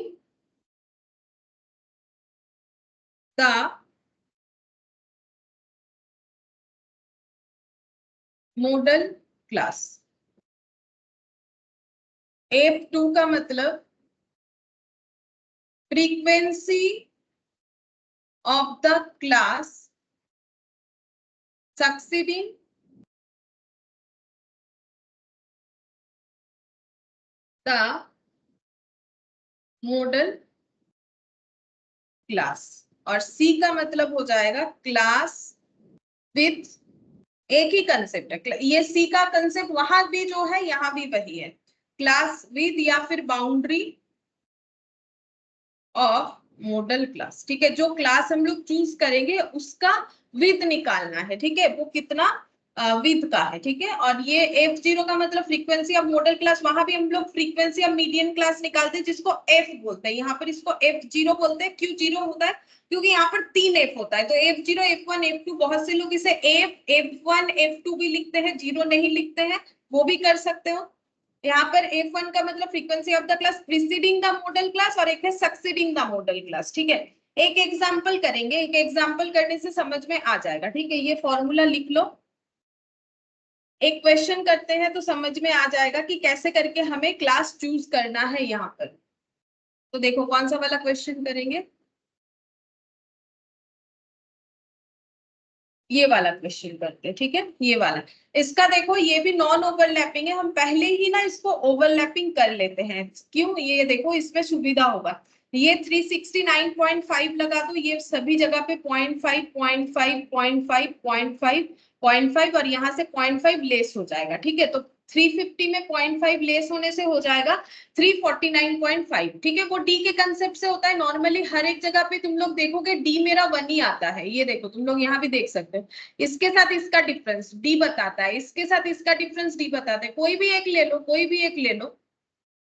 the model class. F2 का मतलब frequency of the class succeeding the modal class. और C का मतलब हो जाएगा क्लास विथ, एक ही कंसेप्ट है ये, C का कंसेप्ट वहां भी जो है यहाँ भी वही है, क्लास विद या फिर बाउंड्री ऑफ मॉडल क्लास, ठीक है। जो क्लास हम लोग चूज करेंगे उसका विद निकालना है, ठीक है, वो कितना विद का है, ठीक है। और ये F0 का मतलब फ्रीक्वेंसी ऑफ मॉडल क्लास, वहां भी हम लोग फ्रीक्वेंसी ऑफ मीडियन क्लास निकालते हैं जिसको F बोलते हैं, यहाँ पर इसको F0 बोलते हैं। क्यों 0 होता है? क्योंकि यहाँ पर 3 F होता है, तो F0 F1 F2, बहुत से लोग इसे F1 F2 भी लिखते हैं, 0 नहीं लिखते हैं, वो भी कर सकते हो। यहाँ पर F1 का मतलब frequency of the class preceding the modal class, और एक है सक्सीडिंग द मॉडल क्लास, ठीक है। एक एग्जांपल करेंगे, एक एग्जांपल करने से समझ में आ जाएगा, ठीक है। ये फॉर्मूला लिख लो, एक क्वेश्चन करते हैं तो समझ में आ जाएगा कि कैसे करके हमें क्लास चूज करना है यहाँ पर। तो देखो, कौन सा वाला क्वेश्चन करेंगे? ये वाला क्वेश्चन करते हैं, ठीक है, ये वाला। इसका देखो, ये भी नॉन ओवरलैपिंग है, हम पहले ही ना इसको ओवरलैपिंग कर लेते हैं। क्यों? ये देखो, इसमें सुविधा होगा। ये 369.5 लगा दो, ये सभी जगह पे 0.5 0.5 0.5 0.5 0.5 और यहाँ से 0.5 लेस हो जाएगा, ठीक है। तो 350 में 0.5 लेस होने से हो जाएगा 349.5, ठीक है। वो डी के कंसेप्ट से होता है। नॉर्मली हर एक जगह पे तुम लोग देखोगे डी मेरा 1 ही आता है, ये देखो तुम लोग यहाँ भी देख सकते हो। इसके साथ इसका डिफरेंस डी बताता है, इसके साथ इसका डिफरेंस डी बताता है। कोई भी एक ले लो, कोई भी एक ले लो,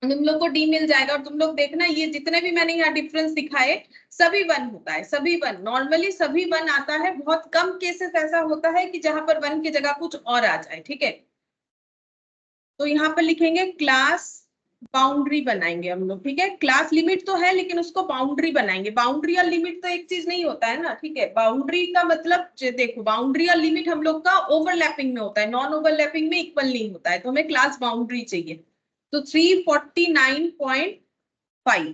तुम लोग को डी मिल जाएगा। और तुम लोग देखना ये जितने भी मैंने यहाँ डिफरेंस दिखाए सभी 1 होता है, सभी 1, नॉर्मली सभी 1 आता है। बहुत कम केसेस ऐसा होता है कि जहां पर 1 की जगह कुछ और आ जाए, ठीक है। तो यहाँ पर लिखेंगे क्लास बाउंड्री बनाएंगे हम लोग, ठीक है। क्लास लिमिट तो है लेकिन उसको बाउंड्री बनाएंगे। बाउंड्री और लिमिट तो एक चीज नहीं होता है ना, ठीक है। बाउंड्री का मतलब देखो, बाउंड्री और लिमिट हम लोग का ओवरलैपिंग में होता है, नॉन ओवरलैपिंग में इक्वल नहीं होता है। तो हमें क्लास बाउंड्री चाहिए। तो 349.5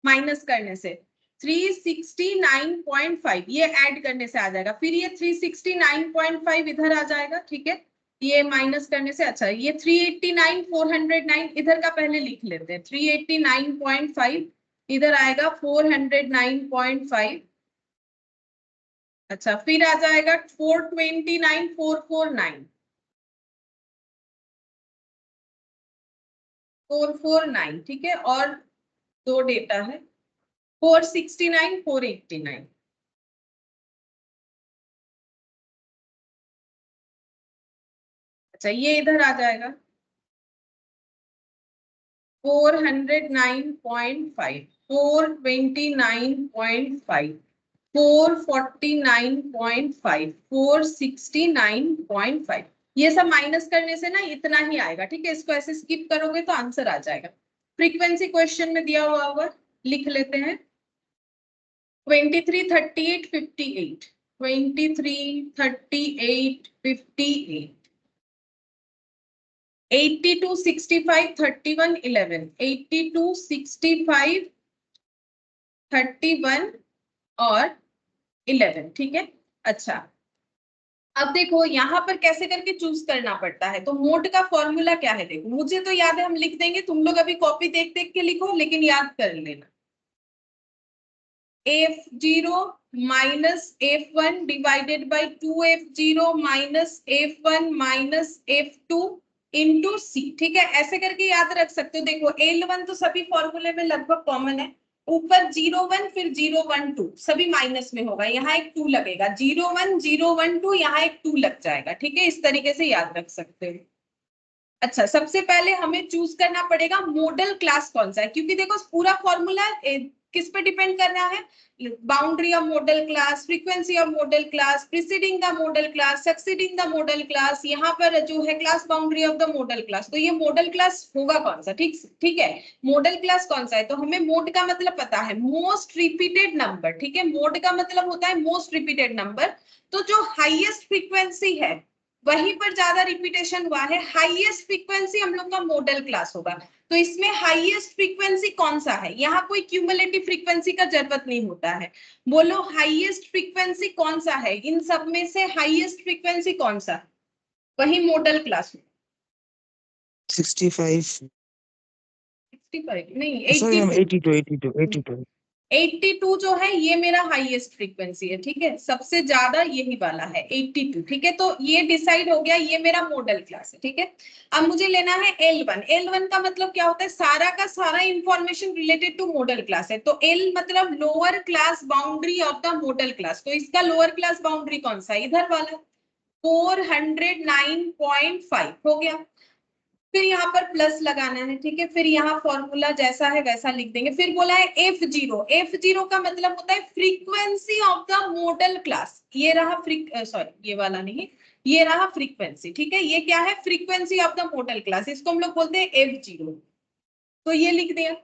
माइनस करने से 369.5 ये ऐड करने से आ जाएगा। फिर ये 369.5 इधर आ जाएगा, ठीक है। ये माइनस करने से, अच्छा ये 389 409 इधर का पहले लिख लेते हैं। 389.5 इधर आएगा 409.5, अच्छा फिर आ जाएगा 429 449 449, ठीक है। और दो डेटा है 469 489, अच्छा ये इधर आ जाएगा 409.5 429.5 449.5 469.5, ये सब माइनस करने से ना इतना ही आएगा, ठीक है। इसको ऐसे स्किप करोगे तो आंसर आ जाएगा। फ्रीक्वेंसी क्वेश्चन में दिया हुआ होगा, लिख लेते हैं 23 38 58 23 38 58 82 65 31 11 82 65 31 और 11, ठीक है। अच्छा अब देखो यहाँ पर कैसे करके चूज करना पड़ता है। तो मोड का फॉर्मूला क्या है, देखो मुझे तो याद है, हम लिख देंगे, तुम लोग अभी कॉपी देख देख के लिखो लेकिन याद कर लेना। F0 minus F1 divided by 2F0 minus F1 minus F2 into c, ठीक है। ऐसे करके याद रख सकते हो। देखो L1 तो सभी फॉर्मूले में लगभग कॉमन है, ऊपर 0 1 फिर 0 1 2 सभी माइनस में होगा, यहाँ एक 2 लगेगा, 0 1 0 1 2 यहाँ एक 2 लग जाएगा, ठीक है। इस तरीके से याद रख सकते हो। अच्छा सबसे पहले हमें चूज करना पड़ेगा मॉडल क्लास कौन सा है, क्योंकि देखो पूरा फॉर्मूला किस पे डिपेंड कर रहा है, boundary of model class, frequency of model class, preceding the modal class, succeeding the modal class, यहाँ पर जो है class boundary of the modal class. तो ये मॉडल क्लास होगा कौन सा, ठीक ठीक है। मॉडल क्लास कौन सा है, तो हमें मोड का मतलब पता है, मोस्ट रिपीटेड नंबर, ठीक है। मोड का मतलब होता है मोस्ट रिपीटेड नंबर। तो जो हाईएस्ट फ्रीक्वेंसी है वहीं पर ज्यादा रिपीटेशन हुआ है, हाईएस्ट फ्रीक्वेंसी हम लोग का मॉडल क्लास होगा। तो इसमें हाईएस्ट फ्रीक्वेंसी कौन सा है, यहाँ कोई क्यूमुलेटिव फ्रीक्वेंसी का जरूरत नहीं होता है। बोलो हाईएस्ट फ्रीक्वेंसी कौन सा है, इन सब में से हाईएस्ट फ्रीक्वेंसी कौन सा है, वही मॉडल क्लास में 65 65 नहीं 82 82 जो है ये मेरा हाईएस्ट फ्रीक्वेंसी है, ठीक है। सबसे ज्यादा यही वाला है 82, ठीक है। तो ये डिसाइड हो गया, ये मेरा मॉडल क्लास है, ठीक है। अब मुझे लेना है L1। L1 का मतलब क्या होता है, सारा का सारा information related to modal class है। तो L मतलब lower class boundary of the modal class. तो इसका लोअर क्लास बाउंड्री कौन सा है, इधर वाला 409.5 हो गया। फिर यहाँ पर प्लस लगाना है, ठीक है। फिर यहाँ फॉर्मूला जैसा है वैसा लिख देंगे। फिर बोला है F0। F0 का मतलब होता है frequency of the modal class. ये रहा सॉरी ये वाला नहीं, ये रहा फ्रीक्वेंसी, ठीक है। ये क्या है, frequency of the modal class, इसको हम लोग बोलते हैं F0। तो ये लिख दिया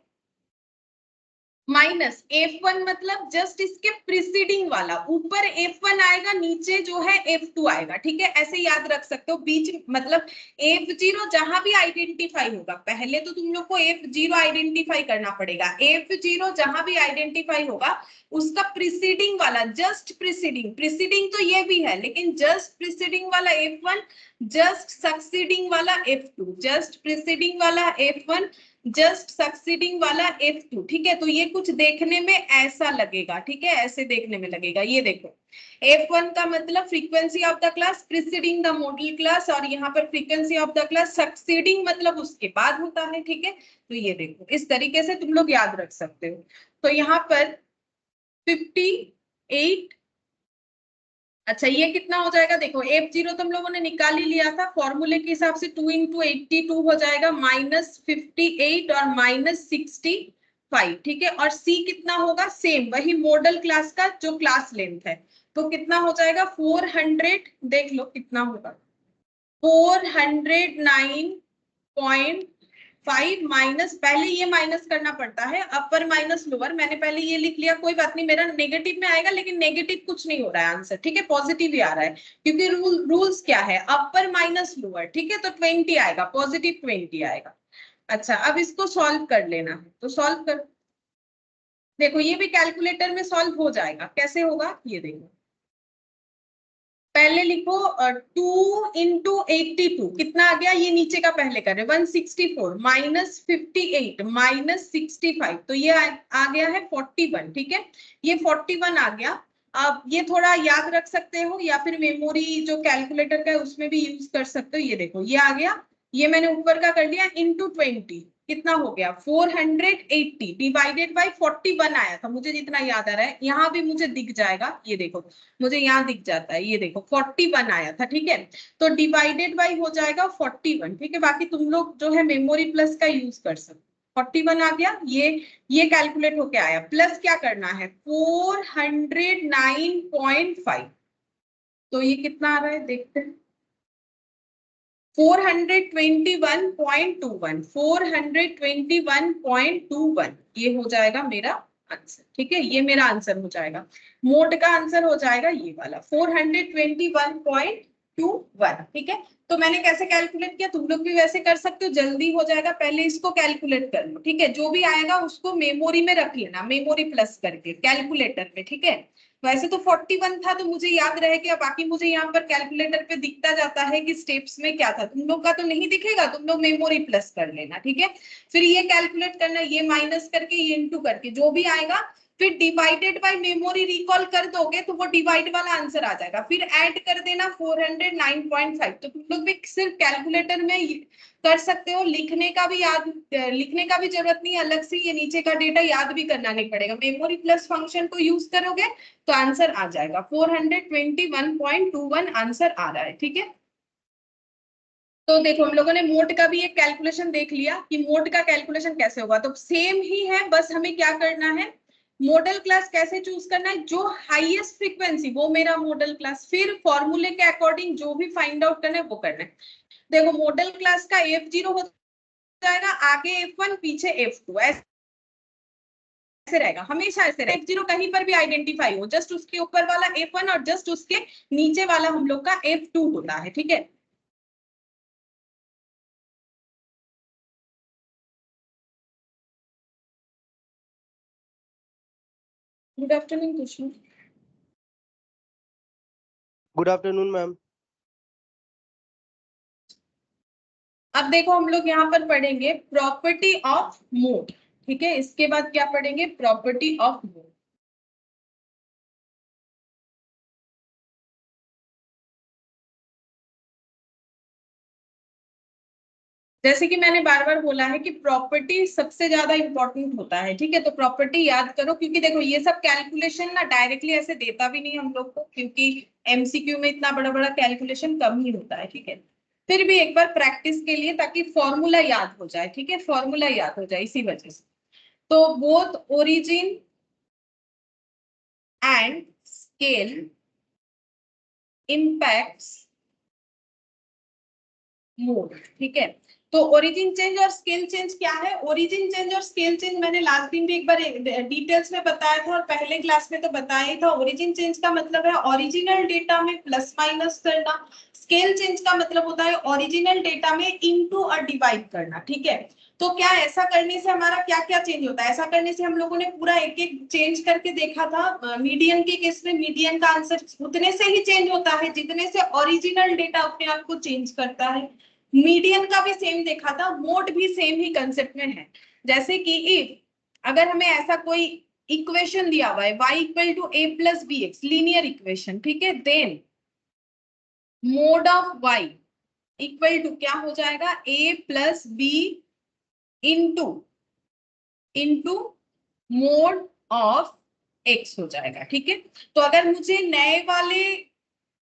माइनस F1 मतलब जस्ट इसके प्रीसीडिंग वाला, ऊपर F1 आएगा नीचे जो है F2 आएगा, ठीक है। ऐसे याद रख सकते हो, बीच मतलब F0 जहां भी आइडेंटिफाई होगा, पहले तो तुम लोग को F0 आइडेंटिफाई करना पड़ेगा। F0 जहां भी आइडेंटिफाई होगा उसका प्रीसीडिंग वाला, जस्ट प्रीसीडिंग, प्रीसीडिंग तो ये भी है लेकिन जस्ट प्रीसीडिंग वाला F1 जस्ट सक्सीडिंग वाला F2, जस्ट प्रिसीडिंग वाला F1, जस्ट सक्सीडिंग वाला F2, ठीक है। तो ये कुछ देखने में ऐसा लगेगा, ठीक है, ऐसे देखने में लगेगा। ये देखो F1 का मतलब frequency of the class preceding the modal class, और यहाँ पर frequency of the class succeeding मतलब उसके बाद होता है, ठीक है। तो ये देखो इस तरीके से तुम लोग याद रख सकते हो। तो यहाँ पर 58, अच्छा ये कितना हो जाएगा, देखो F0 तुम लोगों ने निकाल ही लिया था फॉर्मूले के हिसाब से, 2 × 82 हो जाएगा -58 और -65, ठीक है। और C कितना होगा, सेम वही मॉडल क्लास का जो क्लास लेंथ है, तो कितना हो जाएगा 400, देख लो कितना होगा 409.5 माइनस, पहले ये माइनस करना पड़ता है अपर माइनस लोअर, मैंने पहले ये लिख लिया, कोई बात नहीं, मेरा नेगेटिव में आएगा लेकिन नेगेटिव कुछ नहीं हो रहा है आंसर, ठीक है, पॉजिटिव ही आ रहा है, क्योंकि रूल्स क्या है, अपर माइनस लोअर, ठीक है। तो 20 आएगा, पॉजिटिव 20 आएगा। अच्छा अब इसको सॉल्व कर लेना है, तो सॉल्व कर, देखो ये भी कैलकुलेटर में सॉल्व हो जाएगा, कैसे होगा ये देखो, पहले लिखो 2 × 82 कितना आ गया, ये नीचे का पहले कर रहे 164 -58 -65, तो ये आ गया है 41, ठीक है, ये 41 आ गया। अब ये थोड़ा याद रख सकते हो या फिर मेमोरी जो कैलकुलेटर का है उसमें भी यूज कर सकते हो। ये देखो ये आ गया, ये मैंने ऊपर का कर लिया × 20, कितना हो गया 480 डिवाइडेड बाय 41 आया था, मुझे जितना याद आ रहा है, यहाँ भी मुझे दिख जाएगा, ये देखो मुझे यहाँ दिख जाता है, ये देखो 41 आया था, ठीक है। तो डिवाइडेड बाय हो जाएगा 41, ठीक है। बाकी तुम लोग जो है मेमोरी प्लस का यूज कर सकते, 41 आ गया, ये कैलकुलेट होके आया, प्लस क्या करना है 409.5, तो ये कितना आ रहा है देखते हैं, 421.21, 421.21 ये हो जाएगा मेरा आंसर, ठीक है, ये मेरा आंसर हो जाएगा, मोड का आंसर हो जाएगा ये वाला 421.21, ठीक है। तो मैंने कैसे कैलकुलेट किया, तुम लोग भी वैसे कर सकते हो, जल्दी हो जाएगा, पहले इसको कैलकुलेट कर लो, ठीक है, जो भी आएगा उसको मेमोरी में रख लेना, मेमोरी प्लस करके कैलकुलेटर में, ठीक है। वैसे तो 41 था तो मुझे याद रह गया, बाकी मुझे यहाँ पर कैलकुलेटर पे दिखता जाता है कि स्टेप्स में क्या था, तुम लोग का तो नहीं दिखेगा, तुम लोग मेमोरी प्लस कर लेना, ठीक है। फिर ये कैलकुलेट करना, ये माइनस करके ये इंटू करके जो भी आएगा, फिर डिवाइडेड बाय मेमोरी रिकॉल कर दोगे तो वो डिवाइड वाला आंसर आ जाएगा, फिर ऐड कर देना 409.5, तो तुम लोग भी सिर्फ कैलकुलेटर में कर सकते हो, लिखने का भी याद, लिखने का भी जरूरत नहीं, अलग से ये नीचे का डेटा याद भी करना नहीं पड़ेगा, मेमोरी प्लस फंक्शन को यूज करोगे तो आंसर आ जाएगा 421.21 आंसर आ रहा है, ठीक है। तो देखो हम लोगों ने मोड का भी एक कैलकुलेशन देख लिया कि मोड का कैलकुलेशन कैसे होगा, तो सेम ही है, बस हमें क्या करना है, मॉडल क्लास कैसे चूज करना है, जो हाईएस्ट फ्रीक्वेंसी वो मेरा मॉडल क्लास, फिर फॉर्मूले के अकॉर्डिंग जो भी फाइंड आउट करना है वो करना है। देखो मॉडल क्लास का F0 हो जाएगा, आगे F1 पीछे F2, ऐसे रहेगा, हमेशा ऐसे रहेगा, F0 कहीं पर भी आइडेंटिफाई हो, जस्ट उसके ऊपर वाला F1 और जस्ट उसके नीचे वाला हम लोग का F2 होता है, ठीक है। Good afternoon Krishna. Good afternoon ma'am. अब देखो हम लोग यहाँ पर पढ़ेंगे प्रॉपर्टी ऑफ मोड, ठीक है, इसके बाद क्या पढ़ेंगे, प्रॉपर्टी ऑफ मोड। जैसे कि मैंने बार बार बोला है कि प्रॉपर्टी सबसे ज्यादा इंपॉर्टेंट होता है, ठीक है, तो प्रॉपर्टी याद करो, क्योंकि देखो ये सब कैलकुलेशन ना डायरेक्टली ऐसे देता भी नहीं हम लोग को, क्योंकि एमसीक्यू में इतना बड़ा बड़ा कैलकुलेशन कम ही होता है, ठीक है। फिर भी एक बार प्रैक्टिस के लिए, ताकि फॉर्मूला याद हो जाए, ठीक है, फॉर्मूला याद हो जाए इसी वजह से। तो both origin and scale impacts mode, ठीक है। तो ओरिजिन चेंज और स्केल चेंज क्या है? ओरिजिन चेंज और स्केल चेंज मैंने लास्ट दिन भी एक बार डिटेल्स में बताया था और पहले क्लास में तो बताया ही था। ओरिजिन चेंज का मतलब है ओरिजिनल डेटा में प्लस माइनस करना। स्केल चेंज का मतलब होता है ओरिजिनल डेटा में इनटू और डिवाइड करना, ठीक है। तो क्या ऐसा करने से हमारा क्या क्या चेंज होता है? ऐसा करने से हम लोगों ने पूरा एक एक चेंज करके देखा था। मीडियन के केस में मीडियन का आंसर उतने से ही चेंज होता है जितने से ओरिजिनल डेटा अपने आप को चेंज करता है। मीडियन का भी सेम देखा था, मोड भी सेम ही कंसेप्ट में है। जैसे कि इफ अगर हमें ऐसा कोई इक्वेशन दिया हुआ है y equal to a plus b x, linear equation, ठीक है, then mode of y equal to क्या हो जाएगा? a plus b into into mode of x हो जाएगा, ठीक है। तो अगर मुझे नए वाले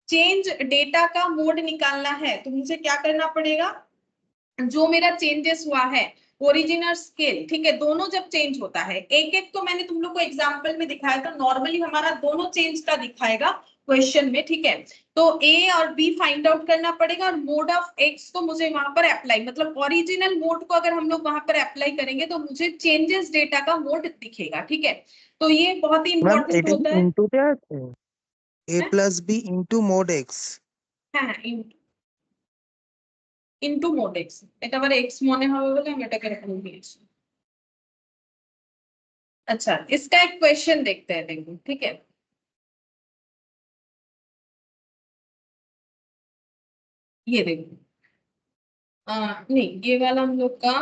चेंज डेटा का मोड निकालना है तो मुझे क्या करना पड़ेगा? जो मेरा चेंजेस हुआ है ओरिजिन और स्केल, ठीक है, दोनों जब चेंज होता है, एक एक तो मैंने तुम लोग को एग्जांपल में दिखाया था, नॉर्मली हमारा दोनों चेंज का दिखाएगा क्वेश्चन में, ठीक है। तो ए और बी फाइंड आउट करना पड़ेगा और मोड ऑफ एक्स को मुझे वहां पर अप्लाई, मतलब ओरिजिनल मोड को अगर हम लोग वहां पर अप्लाई करेंगे तो मुझे चेंजेस डेटा का मोड दिखेगा, ठीक है। तो ये बहुत ही ম্যাম इंपॉर्टेंट এটা কি होता है। ইনটুতে আছে a plus b into mode x হ্যাঁ, ইনটু মোড এক্স, এটা আবার এক্স মনে হবে বলে আমি এটাকে এরকম দিয়েছি। अच्छा, इसका एक क्वेश्चन देखते हैं, देखो, ठीक है। ये देखो, नहीं, ये वाला हम लोग का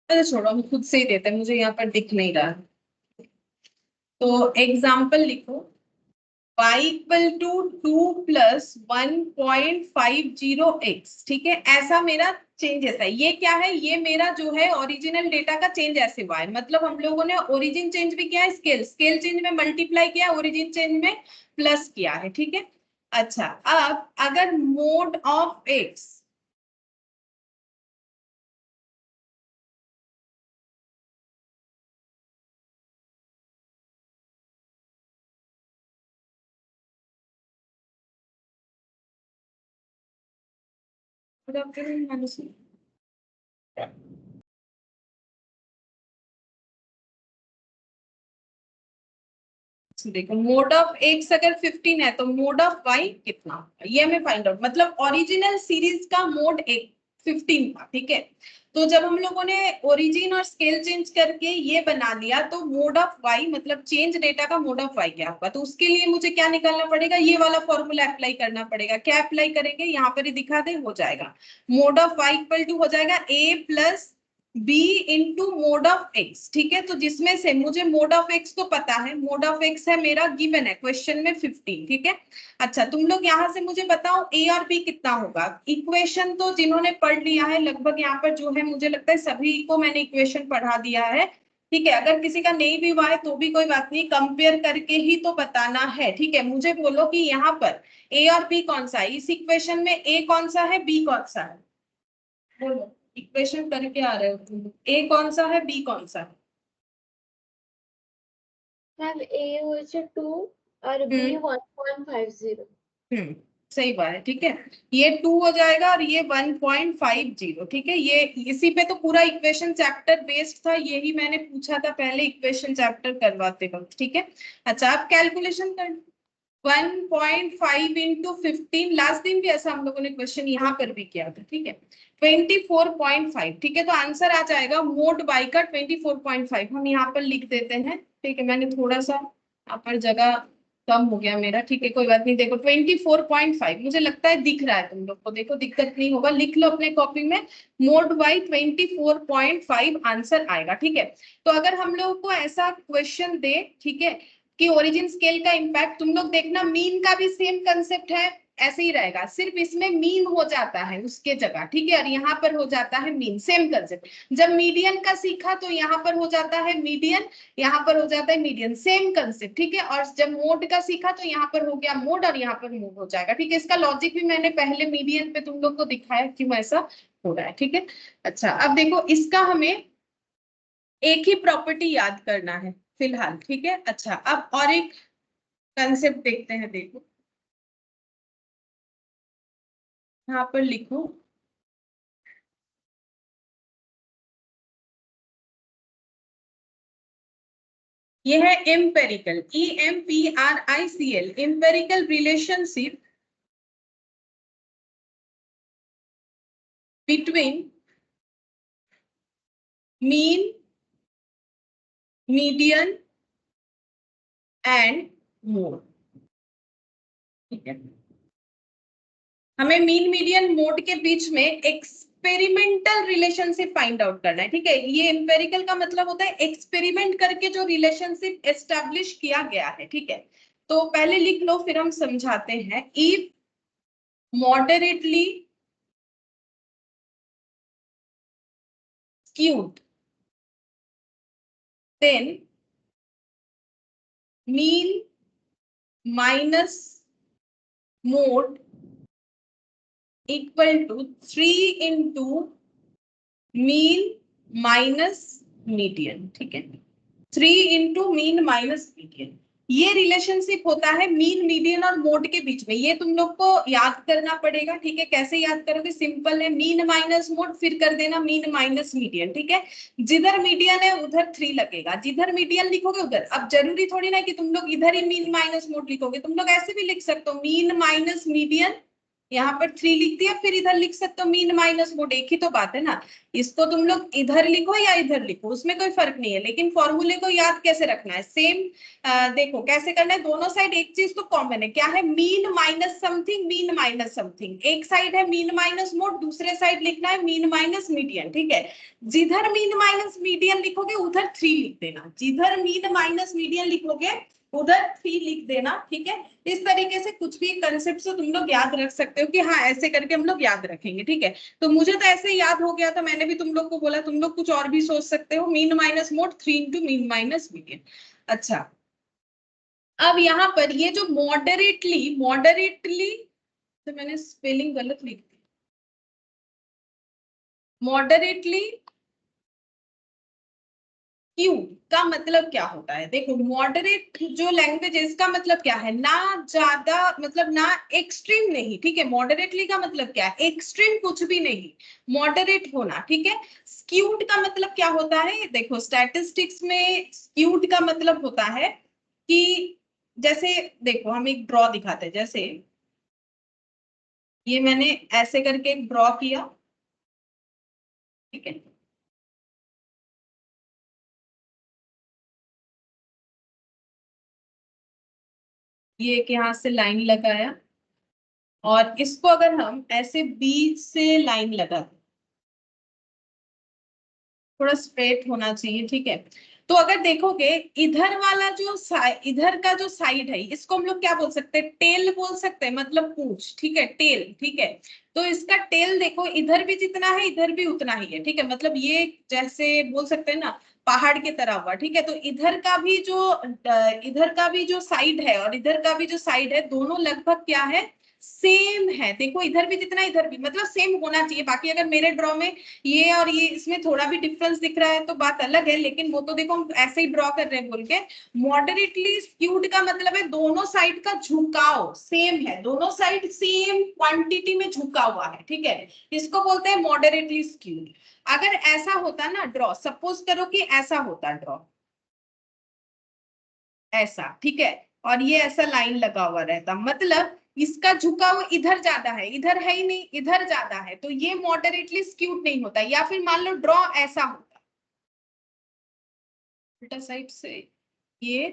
अरे छोड़ो, हम खुद से ही देते हैं, मुझे यहाँ पर दिख नहीं रहा। तो एग्जाम्पल लिखो, y equal to 2 plus 1.50x, ठीक है, ऐसा मेरा चेंजेस है। ये क्या है? ये मेरा जो है ओरिजिनल डेटा का चेंज ऐसे हुआ है, मतलब हम लोगों ने ओरिजिन चेंज भी किया है, स्केल स्केल चेंज में मल्टीप्लाई किया है, ओरिजिन चेंज में प्लस किया है, ठीक है। अच्छा, अब अगर मोड ऑफ एक्स, देखो, मोड ऑफ एक्स अगर 15 है तो मोड ऑफ वाई कितना होगा ये हमें फाइंड आउट, मतलब ओरिजिनल सीरीज का मोड एक 15 था, ठीक है। तो जब हम लोगों ने ओरिजिन और स्केल चेंज करके ये बना लिया तो मोड ऑफ वाई, मतलब चेंज डेटा का मोड ऑफ वाई क्या होगा? तो उसके लिए मुझे क्या निकालना पड़ेगा? ये वाला फॉर्मूला अप्लाई करना पड़ेगा। क्या अप्लाई करेंगे? यहाँ पर ही दिखा दे, हो जाएगा mod of y equal to हो जाएगा a plus b into mode of x, ठीक है। तो जिसमें से मुझे मोड ऑफ एक्स तो पता है, मोड ऑफ एक्स है मेरा गिवन है क्वेश्चन में 15, ठीक है। अच्छा, तुम लोग यहाँ से मुझे बताओ ए और बी कितना होगा? इक्वेशन तो जिन्होंने पढ़ लिया है लगभग यहाँ पर जो है, मुझे लगता है सभी को मैंने इक्वेशन पढ़ा दिया है, ठीक है। अगर किसी का नहीं भी हुआ है तो भी कोई बात नहीं, कंपेयर करके ही तो बताना है, ठीक है। मुझे बोलो कि यहाँ पर ए और बी कौन सा है, इस इक्वेशन में ए कौन सा है, बी कौन सा है? बोलो, इक्वेशन करके आ रहे हो तुम, ए कौन सा है, बी कौन सा है? मैम ए হচ্ছে 2 और बी 1.50। सही बात है, ठीक है। ये 2 हो जाएगा और ये 1.50, ठीक है। ये इसी पे तो पूरा इक्वेशन चैप्टर बेस्ड था, यही मैंने पूछा था पहले इक्वेशन चैप्टर करवाते वक्त, ठीक है। अच्छा, आप कैलकुलेशन कर 1.5 इंटू 15, लास्ट दिन भी ऐसा हम लोगों ने क्वेश्चन यहाँ पर भी किया था, ठीक है। 24.5, ठीक है। तो आंसर आ जाएगा मोड बाई का 24.5, हम यहाँ पर लिख देते हैं, ठीक है। मैंने थोड़ा सा यहाँ पर जगह कम हो गया मेरा, ठीक है, कोई बात नहीं। देखो 24.5 मुझे लगता है दिख रहा है तुम लोग को, देखो दिक्कत नहीं होगा, लिख लो अपने कॉपी में, मोड बाई 24.5 आंसर आएगा, ठीक है। तो अगर हम लोगों को ऐसा क्वेश्चन दे, ठीक है, कि ओरिजिन स्केल का इंपैक्ट, तुम लोग देखना मीन का भी सेम कंसेप्ट है, ऐसे ही रहेगा, सिर्फ इसमें मीन हो जाता है उसके जगह, ठीक है, और यहाँ पर हो जाता है मीन, सेम कंसेप्ट। जब मीडियन का सीखा तो यहाँ पर हो जाता है मीडियन, यहाँ पर हो जाता है मीडियन, सेम कंसेप्ट, ठीक है। और जब मोड का सीखा तो यहाँ पर हो गया मोड और यहाँ पर मोड हो जाएगा, ठीक है। इसका लॉजिक भी मैंने पहले मीडियन पे तुम लोग को दिखाया क्यों ऐसा हो रहा है, ठीक है। अच्छा, अब देखो इसका हमें एक ही प्रॉपर्टी याद करना है फिलहाल, ठीक है। अच्छा, अब और एक कंसेप्ट देखते हैं। देखो यहाँ पर लिखो, ये है empirical, EMPRICL, empirical relationship between mean, median and mode, ठीक है। हमें मीन मीडियन मोड के बीच में एक्सपेरिमेंटल रिलेशनशिप फाइंड आउट करना है, ठीक है। ये एम्पेरिकल का मतलब होता है एक्सपेरिमेंट करके जो रिलेशनशिप एस्टेब्लिश किया गया है, ठीक है। तो पहले लिख लो, फिर हम समझाते हैं। If moderately skewed, then mean minus mode equal to 3 into mean minus median, ठीक है। 3 into mean minus median, ये रिलेशनशिप होता है मीन, मीडियन और मोड के बीच में। ये तुम लोग को याद करना पड़ेगा, ठीक है। कैसे याद करोगे? सिंपल है, मीन माइनस मोड, फिर कर देना मीन माइनस मीडियन, ठीक है। जिधर मीडियन है उधर 3 लगेगा, जिधर मीडियन लिखोगे उधर। अब जरूरी थोड़ी ना कि तुम लोग इधर ही मीन माइनस मोड लिखोगे, तुम लोग ऐसे भी लिख सकते हो, मीन माइनस मीडियन, यहाँ पर 3 लिख दिया, फिर इधर लिख सकते हो मीन माइनस मोड, एक ही तो बात है ना। इसको तुम लोग इधर लिखो या इधर लिखो, उसमें कोई फर्क नहीं है, लेकिन फॉर्मूले को याद कैसे रखना है, सेम। देखो कैसे करना है, दोनों साइड एक चीज तो कॉमन है, क्या है? Mean minus something, mean minus something. एक साइड है मीन माइनस मोड, दूसरे साइड लिखना है मीन माइनस मीडियन, ठीक है। जिधर मीन माइनस मीडियन लिखोगे उधर 3 लिख देना, जिधर मीन माइनस मीडियन लिखोगे उधर 3 लिख देना, ठीक है। इस तरीके से कुछ भी कंसेप्ट से तुम लोग याद रख सकते हो कि हाँ ऐसे करके हम लोग याद रखेंगे, ठीक है। तो मुझे तो ऐसे याद हो गया था, मैंने भी तुम लोग को बोला, तुम लोग कुछ और भी सोच सकते हो। Mean minus mode 3 into mean minus median. अच्छा, अब यहाँ पर ये जो मॉडरेटली, मॉडरेटली तो मैंने स्पेलिंग गलत लिख दी, मॉडरेटली क्यू का मतलब क्या होता है? देखो मॉडरेट जो लैंग्वेज है इसका मतलब क्या है? ना ज्यादा, मतलब ना एक्सट्रीम नहीं, ठीक है। मॉडरेटली का मतलब क्या है? एक्सट्रीम कुछ भी नहीं, मॉडरेट होना, ठीक है। स्क्यूड का मतलब क्या होता है? देखो स्टैटिस्टिक्स में स्क्यूड का मतलब होता है कि जैसे देखो हम एक ड्रॉ दिखाते हैं, जैसे ये मैंने ऐसे करके एक ड्रॉ किया, ठीक है। ये एक यहाँ से लाइन लगाया, और इसको अगर हम ऐसे बीच से लाइन लगा दें, थोड़ा स्ट्रेट होना चाहिए, ठीक है। तो अगर देखोगे इधर वाला जो इधर का जो साइड है, इसको हम लोग क्या बोल सकते हैं? टेल बोल सकते हैं, मतलब पूंछ, ठीक है, टेल, ठीक है। तो इसका टेल देखो, इधर भी जितना है इधर भी उतना ही है, ठीक है। मतलब ये जैसे बोल सकते हैं ना पहाड़ की तरह हुआ, ठीक है। तो इधर का भी जो साइड है और इधर का भी जो साइड है, दोनों लगभग क्या है? सेम है। देखो इधर भी जितना इधर भी, मतलब सेम होना चाहिए। बाकी अगर मेरे ड्रॉ में ये और ये इसमें थोड़ा भी डिफरेंस दिख रहा है तो बात अलग है, लेकिन वो तो देखो हम ऐसे ही ड्रॉ कर रहे हैं बोल के। मॉडरेटली स्क्यूड का मतलब है दोनों साइड का झुकाव सेम है, दोनों साइड सेम क्वांटिटी में झुका हुआ है, ठीक है। इसको बोलते हैं मॉडरेटली स्क्यूड। अगर ऐसा होता ना ड्रॉ, सपोज करो कि ऐसा होता ड्रॉ, ऐसा, ठीक है, और ये ऐसा लाइन लगा हुआ रहता, मतलब इसका झुकाव इधर ज्यादा है, इधर है ही नहीं, इधर ज्यादा है, तो ये मॉडरेटली स्क्यूड नहीं होता। या फिर मान लो ड्रॉ ऐसा होता, उल्टा साइड से, ये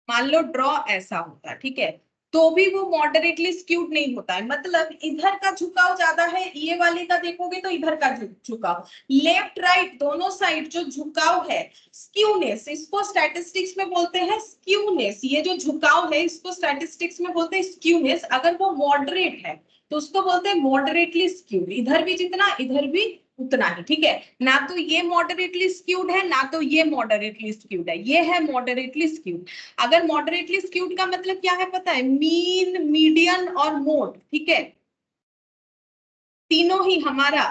मान लो ड्रॉ ऐसा होता, ठीक है, तो भी वो मॉडरेटली स्क्यूड नहीं होता है। मतलब इधर का झुकाव ज्यादा है, ये वाले का देखोगे तो इधर का झुकाव, लेफ्ट राइट दोनों साइड जो झुकाव है, स्क्यूनेस, इसको स्टैटिस्टिक्स में बोलते हैं स्क्यूनेस। ये जो झुकाव है इसको स्टैटिस्टिक्स में बोलते हैं स्क्यूनेस। अगर वो मॉडरेट है तो उसको बोलते हैं मॉडरेटली स्क्यूड, इधर भी जितना इधर भी उतना ही, ठीक है। ना तो ये मॉडरेटली स्क्यूड है, ना तो ये मॉडरेटली स्क्यूड है, ये है मॉडरेटली स्क्यूड। अगर मॉडरेटली स्क्यूड का मतलब क्या है पता है? मीन, मीडियन और मोड, ठीक है, तीनों ही हमारा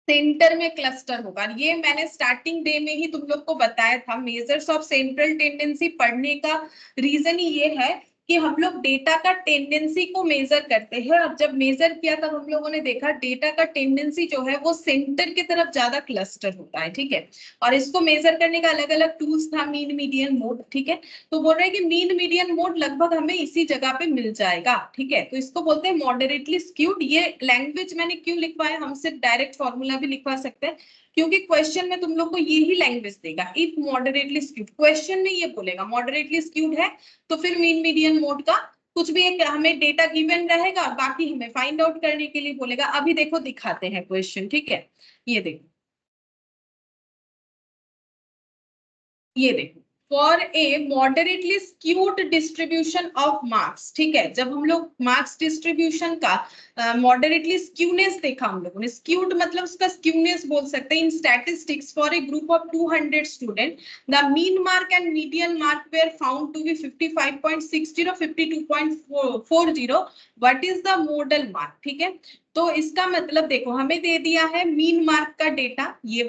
सेंटर में क्लस्टर होगा। ये मैंने स्टार्टिंग डे में ही तुम लोग को बताया था। मेजर्स ऑफ सेंट्रल टेंडेंसी पढ़ने का रीजन ही ये है कि हम लोग डेटा का टेंडेंसी को मेजर करते हैं। अब जब मेजर किया तब हम लोगों ने देखा डेटा का टेंडेंसी जो है वो सेंटर की तरफ ज्यादा क्लस्टर होता है, ठीक है। और इसको मेजर करने का अलग अलग टूल्स था, मीन मीडियन मोड, ठीक है। तो बोल रहे हैं कि मीन मीडियन मोड लगभग हमें इसी जगह पे मिल जाएगा, ठीक है। तो इसको बोलते हैं मॉडरेटली स्क्यूड। ये लैंग्वेज मैंने क्यों लिखवाया, हम सिर्फ डायरेक्ट फॉर्मूला भी लिखवा सकते हैं, क्योंकि क्वेश्चन में तुम लोग को यही लैंग्वेज देगा, इफ मॉडरेटली स्क्यूड। क्वेश्चन में ये बोलेगा मॉडरेटली स्क्यूड है तो फिर मीन मीडियन मोड का कुछ भी एक हमें डेटा गिवन रहेगा, बाकी हमें फाइंड आउट करने के लिए बोलेगा। अभी देखो दिखाते हैं क्वेश्चन, ठीक है। ये देखो, ये देखो, for a moderately skewed distribution of marks, ठीक है। जब हम लोग मार्क्स डिस्ट्रीब्यूशन का मॉडरेटली स्क्यूनेस देखा हम लोगों ने, स्क्यूड मतलब उसका स्क्यूनेस बोल सकते हैं। In statistics for a group of 200 student the mean mark and median mark were found to be 55.60 52.40, what is the modal mark, ठीक है। तो इसका मतलब देखो, हमें दे दिया है मीन मार्क का डेटा, ये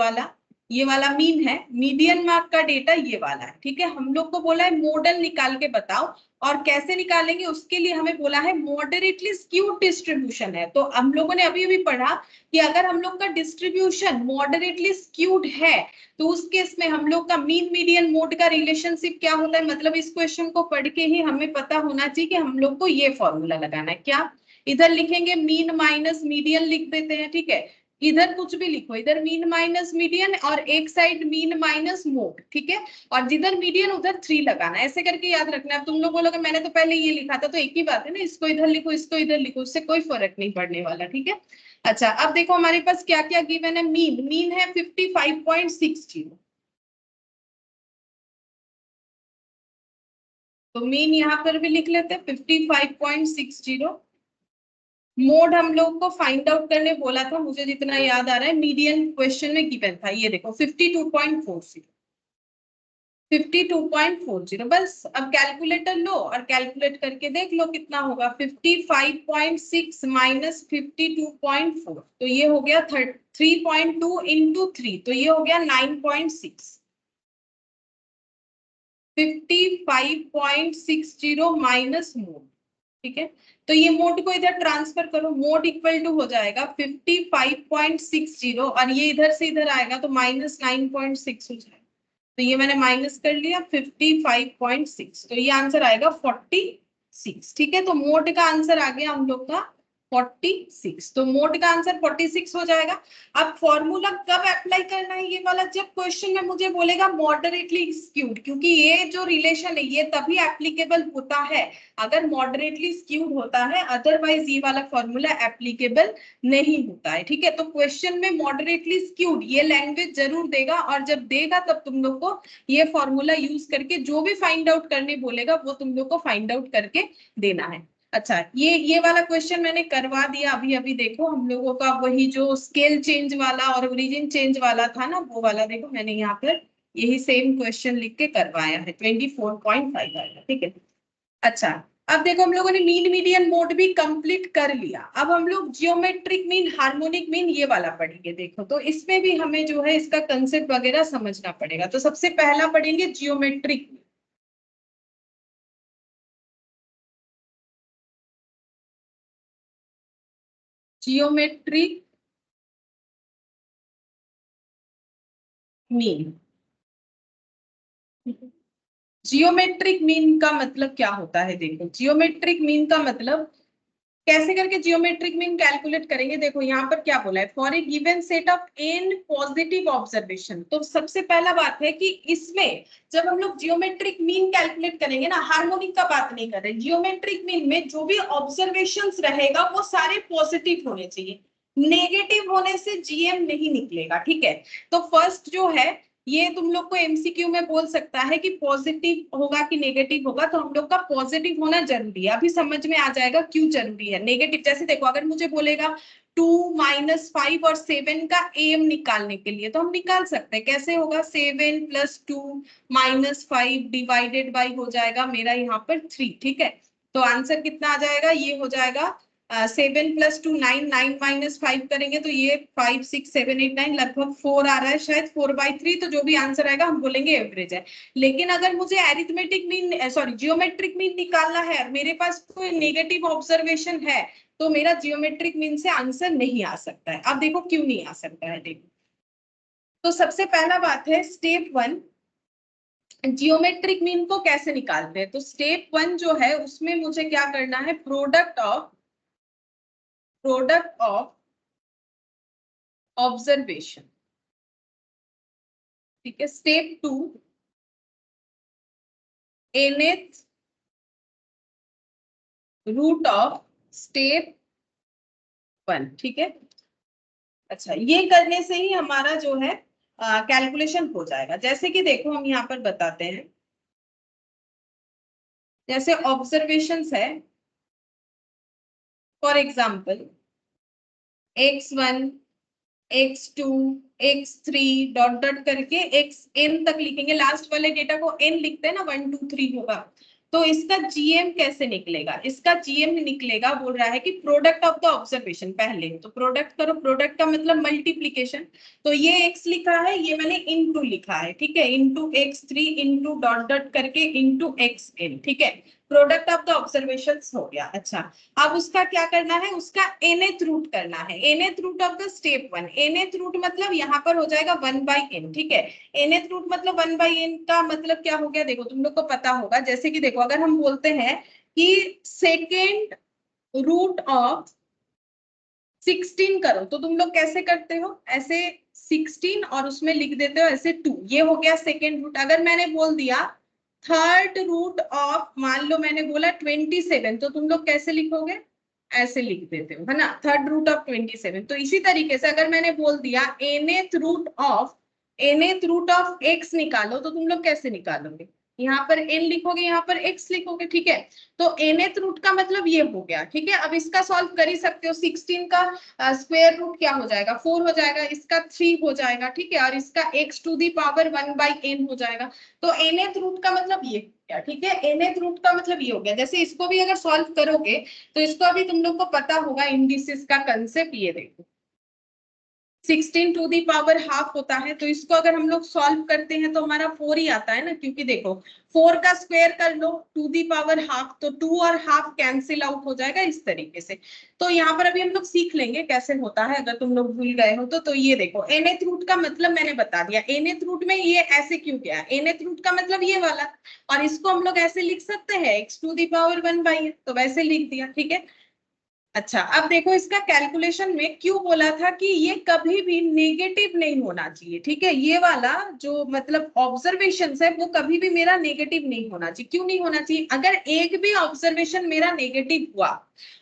वाला मीन है, मीडियन मार्क का डेटा ये वाला है, ठीक है। हम लोग को बोला है मॉडल निकाल के बताओ, और कैसे निकालेंगे उसके लिए हमें बोला है मॉडरेटली स्क्यूड डिस्ट्रीब्यूशन है। तो हम लोगों ने अभी अभी पढ़ा कि अगर हम लोग का डिस्ट्रीब्यूशन मॉडरेटली स्क्यूड है तो उस केस में हम लोग का मीन मीडियन मोड का रिलेशनशिप क्या होता है। मतलब इस क्वेश्चन को पढ़ के ही हमें पता होना चाहिए कि हम लोग को ये फॉर्मूला लगाना है। क्या इधर लिखेंगे, मीन माइनस मीडियन लिख देते हैं, ठीक है। इधर कुछ भी लिखो, इधर मीन माइनस मीडियन और एक साइड मीन माइनस मोड, ठीक है। और जिधर मीडियन उधर 3 लगाना, ऐसे करके याद रखना है। तुम लोग बोलोगे मैंने तो पहले ये लिखा था, तो एक ही बात है ना, इसको इधर लिखो इसको इधर लिखो, उससे कोई फर्क नहीं पड़ने वाला, ठीक है। अच्छा, अब देखो हमारे पास क्या क्या गिवन है। मीन है 55.60, तो मीन यहाँ पर भी लिख लेते हैं 55.60। मोड हम लोग को फाइंड आउट करने बोला था, मुझे जितना याद आ रहा है मीडियन क्वेश्चन में गिवन था। ये देखो 52.40, 52.40। बस अब कैलकुलेटर लो और कैलकुलेट करके देख लो कितना होगा। 55.6 माइनस 52.4, तो ये हो गया 3.2 इंटू 3, तो ये हो गया 9.6। 55.60 माइनस मोड, ठीक है। तो ये मोड को इधर ट्रांसफर करो, मोड इक्वल टू हो जाएगा 55.60 और ये इधर से इधर आएगा तो माइनस 9.6 हो जाएगा। तो ये मैंने माइनस कर लिया 55.6, तो ये आंसर आएगा 46, ठीक है। तो मोड का आंसर आ गया हम लोग का 46, तो मोड का आंसर 46 हो जाएगा। अब फॉर्मूला कब अप्लाई करना है ये वाला, जब क्वेश्चन में मुझे बोलेगा मॉडरेटली स्क्यूड, क्योंकि ये जो रिलेशन है ये तभी एप्लीकेबल होता है अगर मॉडरेटली स्क्यूड होता है, अदरवाइज ये वाला फॉर्मूला एप्लीकेबल नहीं होता है, ठीक है। तो क्वेश्चन में मॉडरेटली स्क्यूड ये लैंग्वेज जरूर देगा, और जब देगा तब तुम लोग को ये फॉर्मूला यूज करके जो भी फाइंड आउट करने बोलेगा वो तुम लोग को फाइंड आउट करके देना है। अच्छा, ये वाला क्वेश्चन मैंने करवा दिया अभी अभी। देखो हम लोगों का वही जो स्केल चेंज वाला और ओरिजिन चेंज वाला था ना, वो वाला देखो मैंने यहाँ पर यही सेम क्वेश्चन लिख के करवाया है। 24.5 आएगा, ठीक है। अच्छा, अब देखो हम लोगों ने मीन मीडियन मोड भी कंप्लीट कर लिया। अब हम लोग जियोमेट्रिक मीन, हार्मोनिक मीन ये वाला पढ़ेंगे। देखो तो इसमें भी हमें जो है इसका कंसेप्ट वगैरह समझना पड़ेगा। तो सबसे पहला पढ़ेंगे geometric. Geometric mean, geometric mean का मतलब क्या होता है। देखो जियोमेट्रिक मीन का मतलब कैसे करके जियोमेट्रिक मीन कैलकुलेट करेंगे। देखो यहाँ पर क्या बोला है, for a given set of n positive observation. तो सबसे पहला बात है कि इसमें जब हम लोग जियोमेट्रिक मीन कैलकुलेट करेंगे ना, हार्मोनिक का बात नहीं कर रहे, जियोमेट्रिक मीन में जो भी ऑब्जर्वेशंस रहेगा वो सारे पॉजिटिव होने चाहिए, नेगेटिव होने से जीएम नहीं निकलेगा, ठीक है। तो फर्स्ट जो है ये तुम लोग को एमसीक्यू में बोल सकता है कि पॉजिटिव होगा कि नेगेटिव होगा, तो हम लोग का पॉजिटिव होना जरूरी है। अभी समझ में आ जाएगा क्यों जरूरी है। नेगेटिव जैसे देखो अगर मुझे बोलेगा 2 - 5 और 7 का एम निकालने के लिए, तो हम निकाल सकते हैं। कैसे होगा, 7 + 2 - 5 डिवाइडेड बाई हो जाएगा मेरा यहाँ पर 3, ठीक है। तो आंसर कितना आ जाएगा, ये हो जाएगा 7 + 2 9, 9 - 5 करेंगे तो ये 5 6 7 8 9 लगभग 4 आ रहा है, शायद 4/3। तो जो भी आंसर आएगा हम बोलेंगे एवरेज है। लेकिन अगर मुझे arithmetic mean sorry geometric mean निकालना है और मेरे पास कोई नेगेटिव ऑब्जर्वेशन है तो मेरा जियोमेट्रिक मीन से आंसर नहीं आ सकता है। अब देखो क्यों नहीं आ सकता है, देखो। तो सबसे पहला बात है स्टेप 1, जियोमेट्रिक मीन को कैसे निकालते हैं। तो स्टेप 1 जो है उसमें मुझे क्या करना है, प्रोडक्ट ऑफ ऑब्जर्वेशन, ठीक है। Step 2, nth root of step 1, ठीक है। अच्छा, ये करने से ही हमारा जो है कैलकुलेशन हो जाएगा। जैसे कि देखो हम यहाँ पर बताते हैं, जैसे ऑब्जर्वेशंस है, for example x1 x2 x3 dot dot करके xn तक लिखेंगे। लास्ट वाले डेटा को n लिखते हैं ना, 1 2 3 होगा। तो इसका जीएम कैसे निकलेगा, इसका जीएम निकलेगा, बोल रहा है कि प्रोडक्ट ऑफ द ऑब्जर्वेशन। पहले तो प्रोडक्ट करो, प्रोडक्ट का मतलब मल्टीप्लीकेशन। तो ये x लिखा है, ये मैंने इनटू लिखा है, ठीक है, into x3 into dot dot करके इनटू xn, ठीक है। प्रोडक्ट ऑफ द ऑब्जर्वेशंस हो गया। अच्छा, अब उसका क्या करना है, उसका nth रूट करना है, nth root of the step 1। nth root मतलब यहाँ पर हो जाएगा 1/n, ठीक है। nth रूट मतलब 1/n का मतलब क्या हो गया, देखो तुम लोग को पता होगा। जैसे कि देखो अगर हम बोलते हैं कि सेकेंड रूट ऑफ 16 करो तो तुम लोग कैसे करते हो, ऐसे 16 और उसमें लिख देते हो ऐसे 2, ये हो गया सेकेंड रूट। अगर मैंने बोल दिया थर्ड रूट ऑफ, मान लो मैंने बोला 27, तो तुम लोग कैसे लिखोगे, ऐसे लिख देते हो, है ना, थर्ड रूट ऑफ 27। तो इसी तरीके से अगर मैंने बोल दिया nth रूट ऑफ x निकालो तो तुम लोग कैसे निकालोगे, यहाँ पर n लिखोगे, यहाँ पर x लिखोगे, ठीक है। तो nth रूट का मतलब ये हो गया, ठीक है। अब इसका सॉल्व कर ही सकते हो, 16 का स्क्वायर रूट क्या हो जाएगा, 4 हो जाएगा, इसका 3 हो जाएगा, ठीक है, और इसका x to the power 1/n हो जाएगा। तो nth रूट का मतलब ये हो गया, ठीक है। nth रूट का मतलब ये हो गया। जैसे इसको भी अगर सॉल्व करोगे तो इसको अभी तुम लोग को पता होगा इंडिसेस का कंसेप्ट, ये देखो 16 टू दी पावर हाफ होता है। तो इसको अगर हम लोग सॉल्व करते हैं तो हमारा 4 ही आता है ना, क्योंकि देखो 4 का स्क्वायर कर लो टू दी पावर हाफ, तो 2 और हाफ कैंसिल आउट हो जाएगा इस तरीके से। तो यहाँ पर अभी हम लोग सीख लेंगे कैसे होता है, अगर तुम लोग भूल गए हो तो ये देखो nth रूट का मतलब मैंने बता दिया। nth रूट में ये ऐसे क्यों गया, nth रूट का मतलब ये वाला, और इसको हम लोग ऐसे लिख सकते हैं x to the power 1/n, तो वैसे लिख दिया, ठीक है। अच्छा, अब देखो इसका कैलकुलेशन में क्यों बोला था कि ये कभी भी नेगेटिव नहीं होना चाहिए, ठीक है। ये वाला जो मतलब ऑब्जर्वेशन है वो कभी भी मेरा नेगेटिव नहीं होना चाहिए। क्यों नहीं होना चाहिए, अगर एक भी ऑब्जर्वेशन मेरा नेगेटिव हुआ,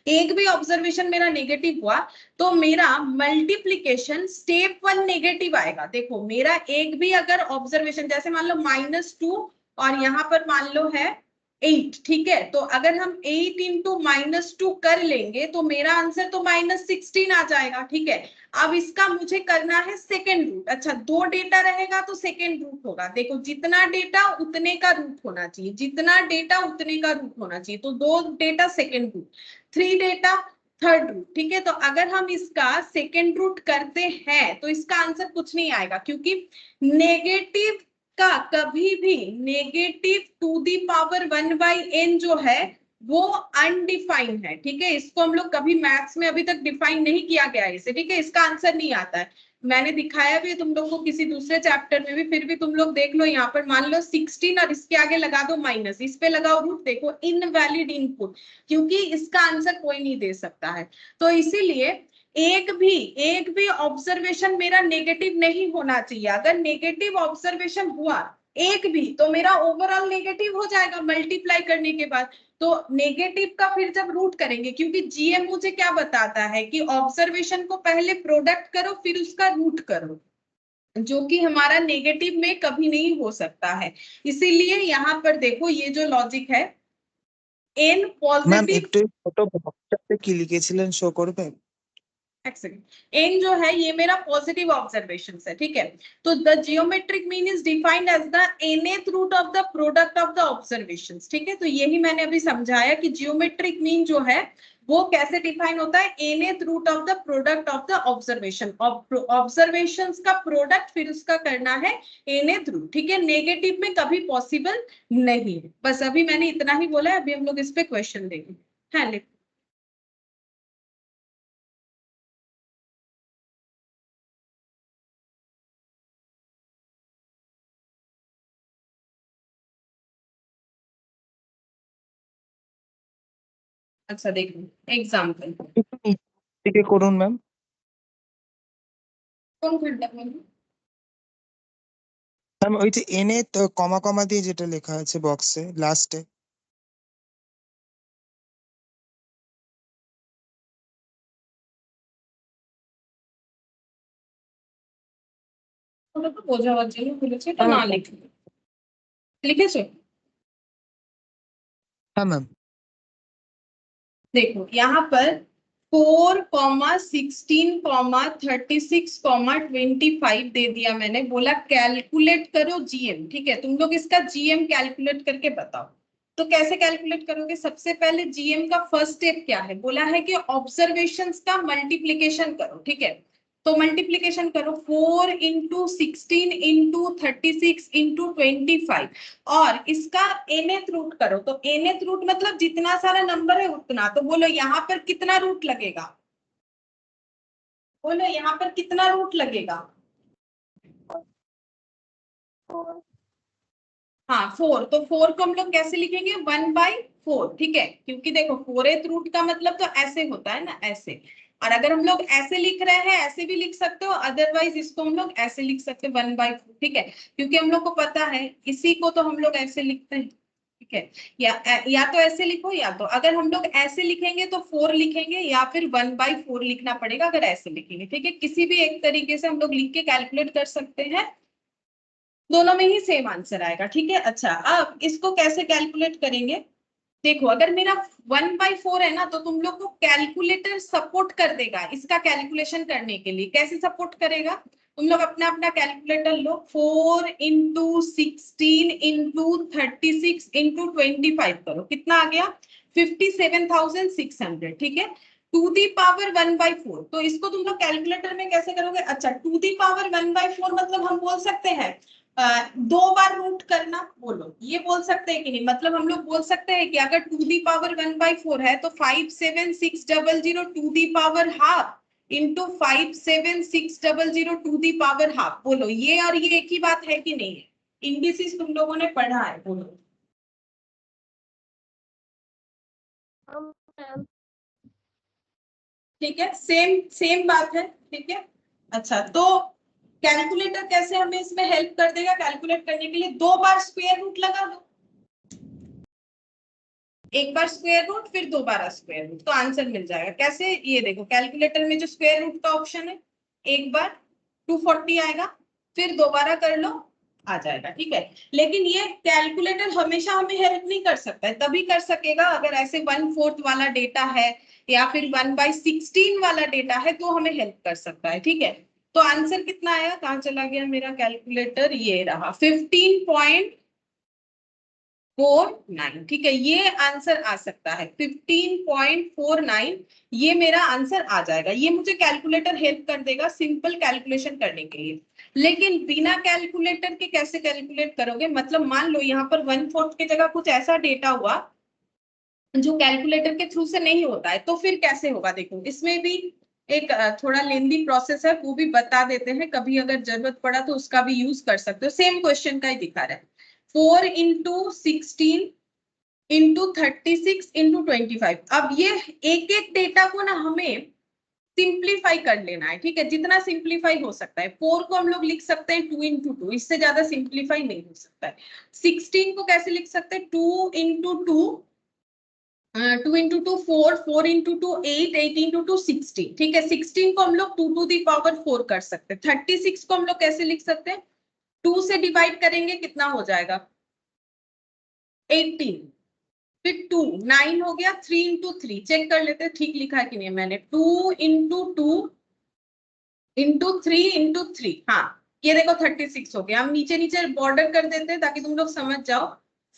एक भी ऑब्जर्वेशन मेरा नेगेटिव हुआ तो मेरा मल्टीप्लीकेशन स्टेप 1 नेगेटिव आएगा। देखो मेरा एक भी अगर ऑब्जर्वेशन, जैसे मान लो -2 और यहाँ पर मान लो है 8, ठीक है। तो अगर हम 8 इंटू -2 कर लेंगे तो मेरा आंसर तो -16 आ जाएगा, ठीक है। अब इसका मुझे करना है सेकेंड रूट। अच्छा, 2 डेटा रहेगा तो सेकेंड रूट होगा। देखो जितना डेटा उतने का रूट होना चाहिए, जितना डेटा उतने का रूट होना चाहिए। तो 2 data second root, 3 data third root, ठीक है। तो अगर हम इसका सेकेंड रूट करते हैं तो इसका आंसर कुछ नहीं आएगा, क्योंकि नेगेटिव का कभी भी negative to the power 1/n जो है वो अनडिफाइंड है, ठीक है। इसको हम लोग कभी मैथ्स में अभी तक डिफाइन नहीं किया गया है इसे, ठीक है। इसका आंसर नहीं आता है, मैंने दिखाया भी तुम लोग को किसी दूसरे चैप्टर में भी, फिर भी तुम लोग देख लो। यहाँ पर मान लो 16 और इसके आगे लगा दो माइनस, इस पे लगाओ रूट, देखो इनवैलिड इनपुट, क्योंकि इसका आंसर कोई नहीं दे सकता है। तो इसीलिए एक भी ऑब्जर्वेशन मेरा नेगेटिव नहीं होना चाहिए। अगर नेगेटिव ऑब्जर्वेशन हुआ एक भी तो मेरा ओवरऑल नेगेटिव हो जाएगा मल्टीप्लाई करने के बाद। तो नेगेटिव का फिर जब रूट करेंगे, क्योंकि जीएम मुझे क्या बताता है कि ऑब्जर्वेशन को पहले प्रोडक्ट करो फिर उसका रूट करो, जो कि हमारा नेगेटिव में कभी नहीं हो सकता है। इसीलिए यहाँ पर देखो ये जो लॉजिक है, एन ম্যাম पॉजिटिव, একটু ছোট বক্সটাতে কি লিখেছিলেন शो করবে? एन जो है ये मेरा पॉजिटिव ऑब्जर्वेशन है, ठीक है। तो the geometric mean is defined as the nth root of the product of the observations, ठीक है। तो यही मैंने अभी समझाया कि जियोमेट्रिक मीन जो है वो कैसे डिफाइन होता है, nth root of the product of the observation, observations का प्रोडक्ट फिर उसका करना है nth रूट, ठीक है। नेगेटिव में कभी पॉसिबल नहीं है। बस अभी मैंने इतना ही बोला है, अभी हम लोग इस पे क्वेश्चन देंगे। हाँ लिखो। अच्छा देखो एग्जाम्पल থেকে করুন ম্যাম। कौन खंडक में ম্যাম ওই যে এনে তো কমা কমা দিয়ে যেটা লেখা আছে বক্সে লাস্টে। ওটা তো বোঝাবার জন্য বলেছে, এটা না লিখে লিখেছো। হ্যাঁ ম্যাম। देखो यहाँ पर 4,16,36,25 दे दिया मैंने, बोला कैलकुलेट करो जीएम, ठीक है। तुम लोग इसका जीएम कैलकुलेट करके बताओ। तो कैसे कैलकुलेट करोगे, सबसे पहले जीएम का फर्स्ट स्टेप क्या है, बोला है कि ऑब्जर्वेशंस का मल्टीप्लीकेशन करो, ठीक है। तो मल्टीप्लीकेशन करो 4 इंटू 16 इंटू 36 इंटू 25 और इसका nth रूट करो। तो nth रूट मतलब जितना सारा नंबर है उतना। तो बोलो यहाँ पर कितना रूट लगेगा, बोलो यहाँ पर कितना रूट लगेगा। हाँ 4, तो 4 को हम लोग कैसे लिखेंगे 1/4, ठीक है। क्योंकि देखो 4th रूट का मतलब तो ऐसे होता है ना, ऐसे। और अगर हम लोग ऐसे लिख रहे हैं ऐसे भी लिख सकते हो, अदरवाइज इसको हम लोग ऐसे लिख सकते हैं 1/4, ठीक है। क्योंकि हम लोग को पता है इसी को तो हम लोग ऐसे लिखते हैं, ठीक है। या तो ऐसे लिखो, या तो अगर हम लोग ऐसे लिखेंगे तो 4 लिखेंगे, या फिर 1/4 लिखना पड़ेगा अगर ऐसे लिखेंगे, ठीक है। किसी भी एक तरीके से हम लोग लिख के कैलकुलेट कर सकते हैं, दोनों में ही सेम आंसर आएगा, ठीक है। अच्छा अब इसको कैसे कैलकुलेट करेंगे, देखो अगर मेरा 1/4 है ना, तो तुम लोग को कैलकुलेटर सपोर्ट कर देगा इसका कैलकुलेशन करने के लिए। कैसे सपोर्ट करेगा, तुम लोग अपना अपना कैलकुलेटर लो, 4 इंटू 16 इंटू 36 इंटू 25 करो, कितना आ गया 57,600, ठीक है। टू दी पावर 1/4, तो इसको तुम लोग कैलकुलेटर में कैसे करोगे, अच्छा टू दी पावर 1/4 मतलब हम बोल सकते हैं 2 बार रूट करना, बोलो ये बोल सकते हैं कि नहीं। मतलब हम लोग बोल सकते हैं कि अगर टू दी पावर 1/4 है तो 57,600 to the power half into 57,600 to the power half. बोलो ये और ये एक ही बात है कि नहीं है, इंडिसेस तुम लोगों ने पढ़ा है, बोलो। ठीक है, सेम सेम बात है, ठीक है। अच्छा तो कैलकुलेटर कैसे हमें इसमें हेल्प कर देगा कैलकुलेट करने के लिए, 2 बार स्क्वायर रूट लगा दो, एक बार स्क्वायर रूट फिर 2 बार स्क्वायर रूट, तो आंसर मिल जाएगा। कैसे, ये देखो कैलकुलेटर में जो स्क्वायर रूट का ऑप्शन है, एक बार 240 आएगा, फिर दोबारा कर लो आ जाएगा, ठीक है। लेकिन ये कैलकुलेटर हमेशा हमें हेल्प नहीं कर सकता है, तभी कर सकेगा अगर ऐसे 1/4 वाला डेटा है या फिर 1/16 वाला डेटा है, तो हमें हेल्प कर सकता है, ठीक है। तो आंसर कितना आया, कहाँ चला गया मेरा कैलकुलेटर, ये रहा 15.49, ठीक है। ये आंसर आ सकता है 15.49, ये मेरा आंसर आ जाएगा। ये मुझे कैलकुलेटर हेल्प कर देगा सिंपल कैलकुलेशन करने के लिए। लेकिन बिना कैलकुलेटर के कैसे कैलकुलेट करोगे, मतलब मान लो यहाँ पर 1/4 की जगह कुछ ऐसा डेटा हुआ जो कैलकुलेटर के थ्रू से नहीं होता है, तो फिर कैसे होगा। देखो इसमें भी एक थोड़ा लेंदी प्रोसेस है, वो भी बता देते हैं, कभी अगर जरूरत पड़ा तो उसका भी यूज कर सकते हो। सेम क्वेश्चन का ही दिखा रहा है, 4 इंटू 16 इंटू 36 इंटू 25। अब ये एक एक डेटा को ना हमें सिंप्लीफाई कर लेना है, ठीक है, जितना सिंप्लीफाई हो सकता है। 4 को हम लोग लिख सकते हैं 2 इंटू 2, इससे ज्यादा सिंप्लीफाई नहीं हो सकता है। 16 को कैसे लिख सकते हैं 2 इंटू 2, 2 इंटू 2 4, 4 इंटू 2 8, 8 इंटू 2 16, ठीक है। 16 को हम लोग 2 टू दी पावर 4 कर सकते हैं। 36 को हम लोग कैसे लिख सकते हैं, 2 से डिवाइड करेंगे कितना हो जाएगा 18, फिर 2 9 हो गया, 3 इंटू 3 चेक कर लेते हैं ठीक लिखा है कि नहीं मैंने, 2 इंटू 2 इंटू 3 इंटू 3, हाँ ये देखो 36 हो गया। हम नीचे नीचे बॉर्डर कर देते हैं ताकि तुम लोग समझ जाओ।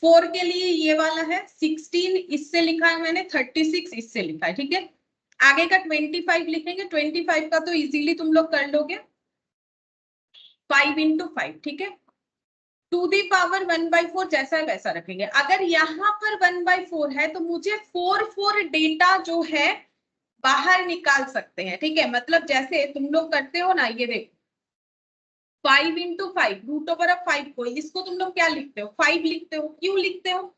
4 के लिए ये वाला है, 16 इससे लिखा है मैंने, 36 इससे लिखा है, ठीक है। आगे का 25 लिखेंगे, 25 का तो इजीली तुम लोग कर लोगे, 5 into 5, ठीक है। टू दी पावर 1/4 जैसा है वैसा रखेंगे। अगर यहाँ पर 1/4 है तो मुझे 4 डेटा जो है बाहर निकाल सकते हैं, ठीक है। मतलब जैसे तुम लोग करते हो ना, ये देखो 5 into 5 √5 को, इसको तुम लोग क्या लिखते हो, 5 लिखते हो। क्यों लिखते हो,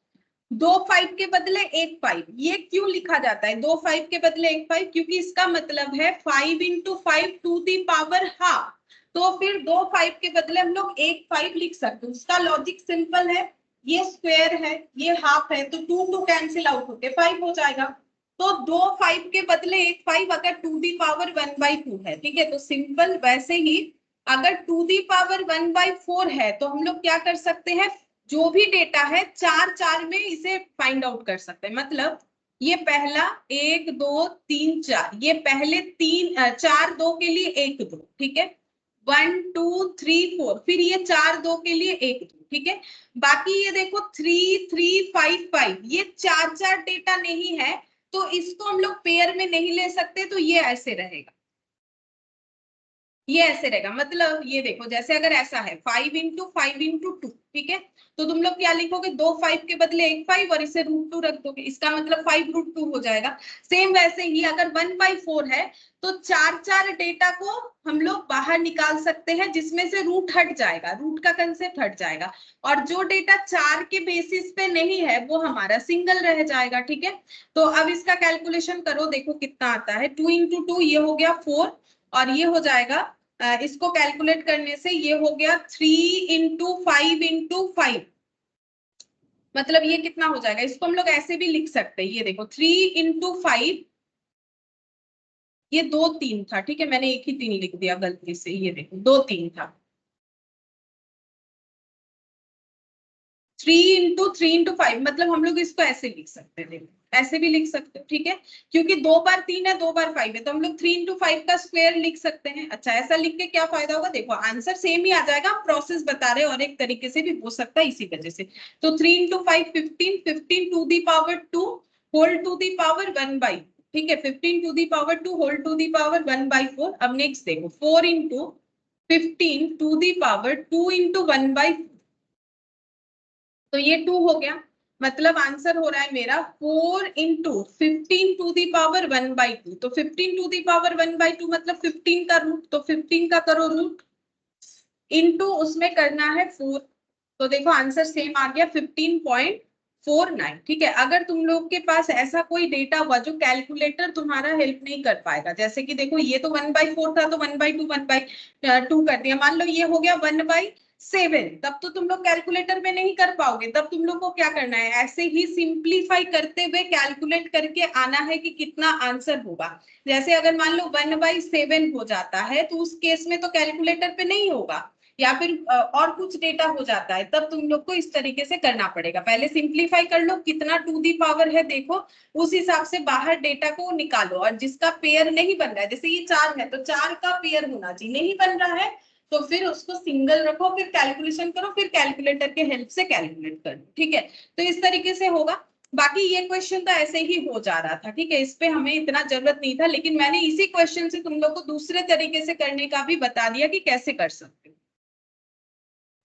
2 5 के बदले 1 5, ये क्यों लिखा जाता है 2 5 के बदले 1 5? क्योंकि इसका मतलब है 5 into 5 to the power half, तो फिर 2 5 के बदले हम लोग 1 5 लिख सकते हैं। उसका लॉजिक सिंपल है, ये स्क्वायर है, ये हाफ है, तो 2 कैंसिल आउट होके 5 हो जाएगा। तो 2 5 के बदले 1 5 अगर टू दी पावर 1/2 है, ठीक है। तो सिंपल वैसे ही अगर टू दी पावर 1/4 है तो हम लोग क्या कर सकते हैं, जो भी डेटा है 4 में इसे फाइंड आउट कर सकते हैं। मतलब ये पहला 1 2 3 4, ये पहले 4 2 के लिए 1 2, ठीक है। 1 2 3 4, फिर ये 4 2 के लिए 1 2, ठीक है। बाकी ये देखो 3 3 5 5, ये 4 डेटा नहीं है, तो इसको हम लोग पेयर में नहीं ले सकते, तो ये ऐसे रहेगा, ये ऐसे रहेगा। मतलब ये देखो जैसे अगर ऐसा है 5 into 5 into 2, ठीक है। तो तुम लोग क्या लिखोगे, 2 5 के बदले 1 5 और इसे √2 रख दोगे, इसका मतलब 5 √2 हो जाएगा। सेम वैसे ही अगर 1/4 है तो 4 डेटा को हम लोग बाहर निकाल सकते हैं, जिसमें से रूट हट जाएगा, रूट का कंसेप्ट हट जाएगा, और जो डेटा 4 के बेसिस पे नहीं है वो हमारा सिंगल रह जाएगा, ठीक है। तो अब इसका कैलकुलेशन करो, देखो कितना आता है। 2 into 2 ये हो गया 4, और ये हो जाएगा इसको कैलकुलेट करने से ये हो गया 3 into 5 into 5, मतलब ये कितना हो जाएगा। इसको हम लोग ऐसे भी लिख सकते हैं, ये देखो 3 into 5, ये 2 3 था, ठीक है। मैंने एक ही 3 लिख दिया गलती से, ये देखो 2 3 था। 3 into 5 मतलब हम लोग इसको ऐसे लिख सकते थे, ऐसे भी लिख सकते हो, ठीक है। क्योंकि 2 बार 3 है, 2 बार 5 है, तो हम लोग 3 into 5 का स्क्वायर लिख सकते हैं। अच्छा, ऐसा लिख के क्या फायदा होगा, देखो आंसर सेम ही आ जाएगा, प्रोसेस बता रहे और एक तरीके से भी हो सकता है इसी वजह से। तो 3 into 5 15, 15 to the power 2 whole to the power 1/, ठीक है। 15 to the power 2 whole to the power 1/4। अब नेक्स्ट देखो 4 into 15 to the power 2 into 1/4, तो ये 2 हो गया। मतलब आंसर हो रहा है मेरा 4 into 15 टू दी पावर 1/2। तो 15 टू दी पावर 1/2 मतलब 15 का रूट, तो 15 का करो रूट, इनटू उसमें करना है 4, तो देखो आंसर सेम आ गया 15.49, ठीक है। अगर तुम लोग के पास ऐसा कोई डेटा हुआ जो कैलकुलेटर तुम्हारा हेल्प नहीं कर पाएगा, जैसे कि देखो ये तो 1/4 था, तो 1/2 कर दिया, मान लो ये हो गया 1/7, तब तो तुम लोग कैलकुलेटर में नहीं कर पाओगे। तब तुम लोग को क्या करना है, ऐसे ही सिंप्लीफाई करते हुए कैलकुलेट करके आना है कि कितना आंसर होगा। जैसे अगर मान लो 1/7 हो जाता है, तो उस केस में तो कैलकुलेटर पे नहीं होगा, या फिर और कुछ डेटा हो जाता है, तब तुम लोग को इस तरीके से करना पड़ेगा। पहले सिंप्लीफाई कर लो, कितना टू दी पावर है देखो, उस हिसाब से बाहर डेटा को निकालो, और जिसका पेयर नहीं बन रहा है, जैसे ये 4 है तो 4 का पेयर होना चाहिए, नहीं बन रहा है तो फिर उसको सिंगल रखो, फिर कैलकुलेशन करो, फिर कैलकुलेटर के हेल्प से कैलकुलेट करो, ठीक है। तो इस तरीके से होगा। बाकी ये क्वेश्चन तो ऐसे ही हो जा रहा था, ठीक है, इस पे हमें इतना जरूरत नहीं था, लेकिन मैंने इसी क्वेश्चन से तुम लोग को दूसरे तरीके से करने का भी बता दिया कि कैसे कर सकते हो।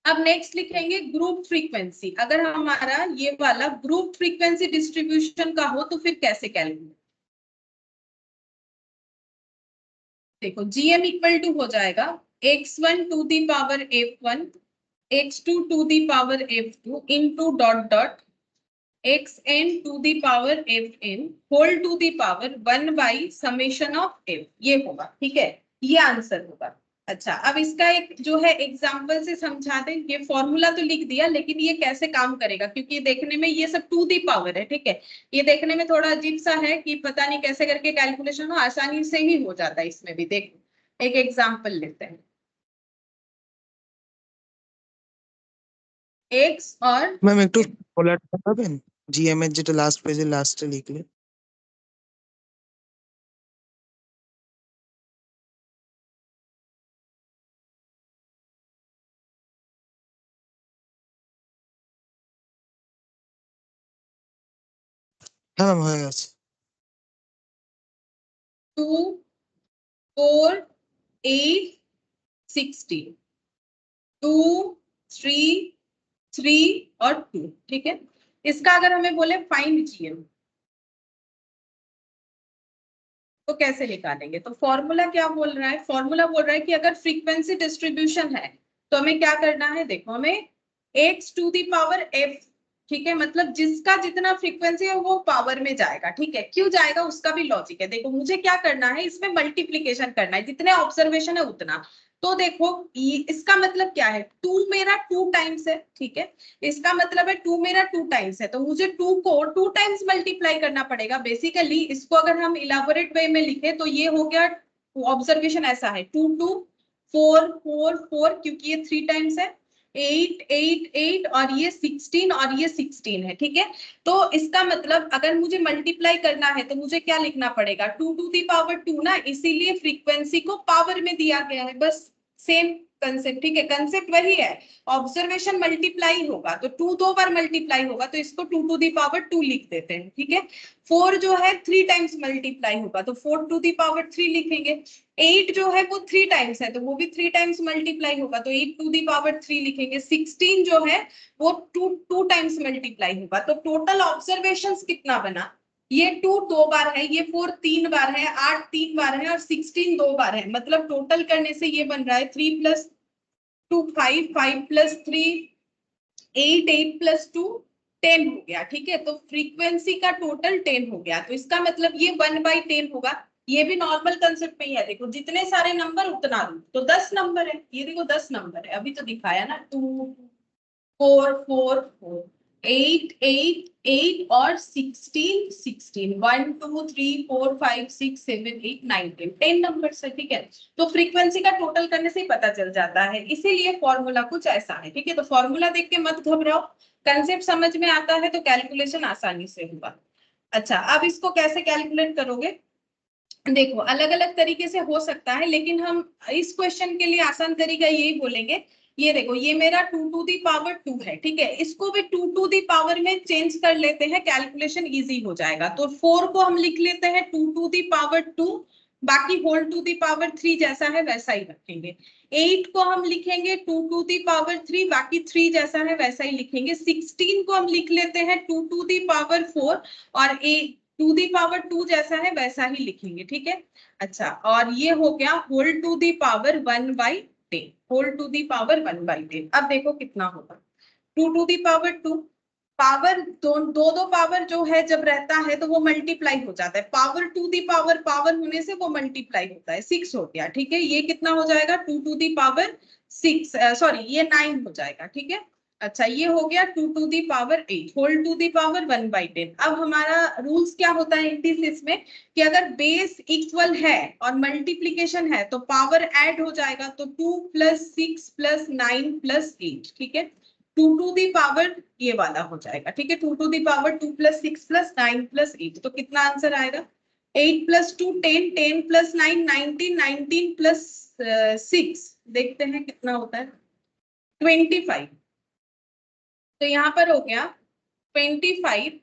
अब नेक्स्ट लिखेंगे ग्रुप फ्रीक्वेंसी। अगर हमारा ये वाला ग्रुप फ्रीक्वेंसी डिस्ट्रीब्यूशन का हो तो फिर कैसे कैलकुलेट, देखो जीएम इक्वल टू हो जाएगा x1 to the power f1, x2 to the power f2 into dot dot xn to the power fn whole to the power 1/समेशन ऑफ f, ये होगा, ठीक है, ये आंसर होगा। अच्छा, अब इसका एक जो है एग्जांपल से समझा दें। ये फॉर्मूला तो लिख दिया, लेकिन ये कैसे काम करेगा, क्योंकि ये देखने में ये सब टू दी पावर है, ठीक है। ये देखने में थोड़ा अजीब सा है कि पता नहीं कैसे करके कैलकुलेशन हो, आसानी से ही हो जाता है इसमें भी। देखो एक एग्जाम्पल लेते हैं, x और ম্যাম একটু ফলাটা পাবেন, জিএম এর যেটা লাস্ট পেজে লাস্টে লিখলে। হ্যাঁ ম্যাম হয়ে গেছে। 2 4 8 16 2 3 3 और 2, ठीक है। इसका अगर हमें बोले फाइंड जीएम तो कैसे निकालेंगे? तो फॉर्मूला क्या बोल रहा है? फॉर्मूला बोल रहा है कि अगर फ्रीक्वेंसी डिस्ट्रीब्यूशन है तो हमें क्या करना है, देखो हमें x to the power f, ठीक है, मतलब जिसका जितना फ्रीक्वेंसी है वो पावर में जाएगा, ठीक है। क्यों जाएगा उसका भी लॉजिक है। देखो मुझे क्या करना है, इसमें मल्टीप्लीकेशन करना है, जितने ऑब्जर्वेशन है उतना। तो देखो इसका मतलब क्या है, 2 मेरा 2 टाइम्स है, ठीक है। इसका मतलब है 2 मेरा 2 टाइम्स है, तो मुझे 2 को 2 टाइम्स मल्टीप्लाई करना पड़ेगा। बेसिकली इसको अगर हम इलाबोरेट वे में लिखे तो ये हो गया, ऑब्जर्वेशन ऐसा है 2 2 4 4 4, क्योंकि ये 3 टाइम्स है, 8 8 8 और ये 16 और ये 16 है, ठीक है। तो इसका मतलब अगर मुझे मल्टीप्लाई करना है तो मुझे क्या लिखना पड़ेगा, 2 टू दी पावर 2 ना, इसीलिए फ्रीक्वेंसी को पावर में दिया गया है, बस सेम कंसेप्ट, ठीक है। कंसेप्ट वही है, ऑब्जर्वेशन मल्टीप्लाई होगा तो 2 दो बार मल्टीप्लाई होगा तो इसको 2 टू दी पावर 2 लिख देते हैं, ठीक है। 4 जो है 3 टाइम्स मल्टीप्लाई होगा तो 4 टू दी पावर 3 लिखेंगे। 8 जो है वो 3 टाइम्स है तो वो भी 3 टाइम्स मल्टीप्लाई होगा तो 8 टू दी पावर 3 लिखेंगे। 16 जो है वो 2 टाइम्स मल्टीप्लाई होगा। तो टोटल ऑब्जर्वेशंस कितना बना, ये 2 दो बार है, ये 4 3 बार है, 8 3 बार है और 16 2 बार है, मतलब टोटल करने से ये बन रहा है 3 प्लस 2 5 5 प्लस 3 8 8 प्लस 2 10 हो गया, ठीक है। तो फ्रीक्वेंसी का टोटल 10 हो गया, तो इसका मतलब ये 1/10 होगा। ये भी नॉर्मल कंसेप्ट में ही है, देखो जितने सारे नंबर उतना रूट, तो 10 नंबर है, ये देखो 10 नंबर है, अभी तो दिखाया ना 2 4 4 4 8 8 8 और 16 16 1 2 3 4 5 6 7 8 9 10 नंबर है, ठीक है। तो फ्रीक्वेंसी का टोटल करने से ही पता चल जाता है, इसीलिए फॉर्मूला कुछ ऐसा है, ठीक है। तो फॉर्मूला देख के मत घबराओ, कंसेप्ट समझ में आता है तो कैलकुलेशन आसानी से होगा। अच्छा, अब इसको कैसे कैलकुलेट करोगे, देखो अलग अलग तरीके से हो सकता है, लेकिन हम इस क्वेश्चन के लिए आसान तरीका यही बोलेंगे। ये देखो ये मेरा 2 टू दी पावर 2 है, ठीक है, इसको भी 2 टू दी पावर में चेंज कर लेते हैं, कैलकुलेशन इजी हो जाएगा। तो 4 को हम लिख लेते हैं 2 टू दी पावर 2, बाकी होल टू दी पावर 3 जैसा है वैसा ही रखेंगे। 8 को हम लिखेंगे 2 टू दी पावर 3, बाकी 3 जैसा है वैसा ही लिखेंगे। 16 को हम लिख लेते हैं 2 टू दी पावर 4 और 2 दी पावर 2 जैसा है वैसा ही लिखेंगे, ठीक है। अच्छा, और ये हो गया whole to the power 1/10, whole to the power 1/10। अब देखो कितना होगा, 2 टू दी पावर 2, पावर दो पावर जो है जब रहता है तो वो मल्टीप्लाई हो जाता है, power to the power power होने से वो मल्टीप्लाई होता है, 6 हो गया, ठीक है। ये कितना हो जाएगा 2 टू दी पावर 6, सॉरी ये 9 हो जाएगा, ठीक है। अच्छा, ये हो गया 2 to the power 8, whole to the power 1/10। अब हमारा रूल्स क्या होता है इंटीजर्स में, कि अगर बेस इक्वल है और मल्टीप्लीकेशन है तो पावर ऐड हो जाएगा, तो 2 + 6 + 9 + 8, ठीक है। 2 टू दी पावर ये वाला हो जाएगा, ठीक है। 2 टू दी पावर 2 + 6 + 9 + 8, तो कितना आंसर आएगा, 8 + 2 10 10 + 9 19 19 + 6, देखते हैं कितना होता है 25। तो यहाँ पर हो गया 25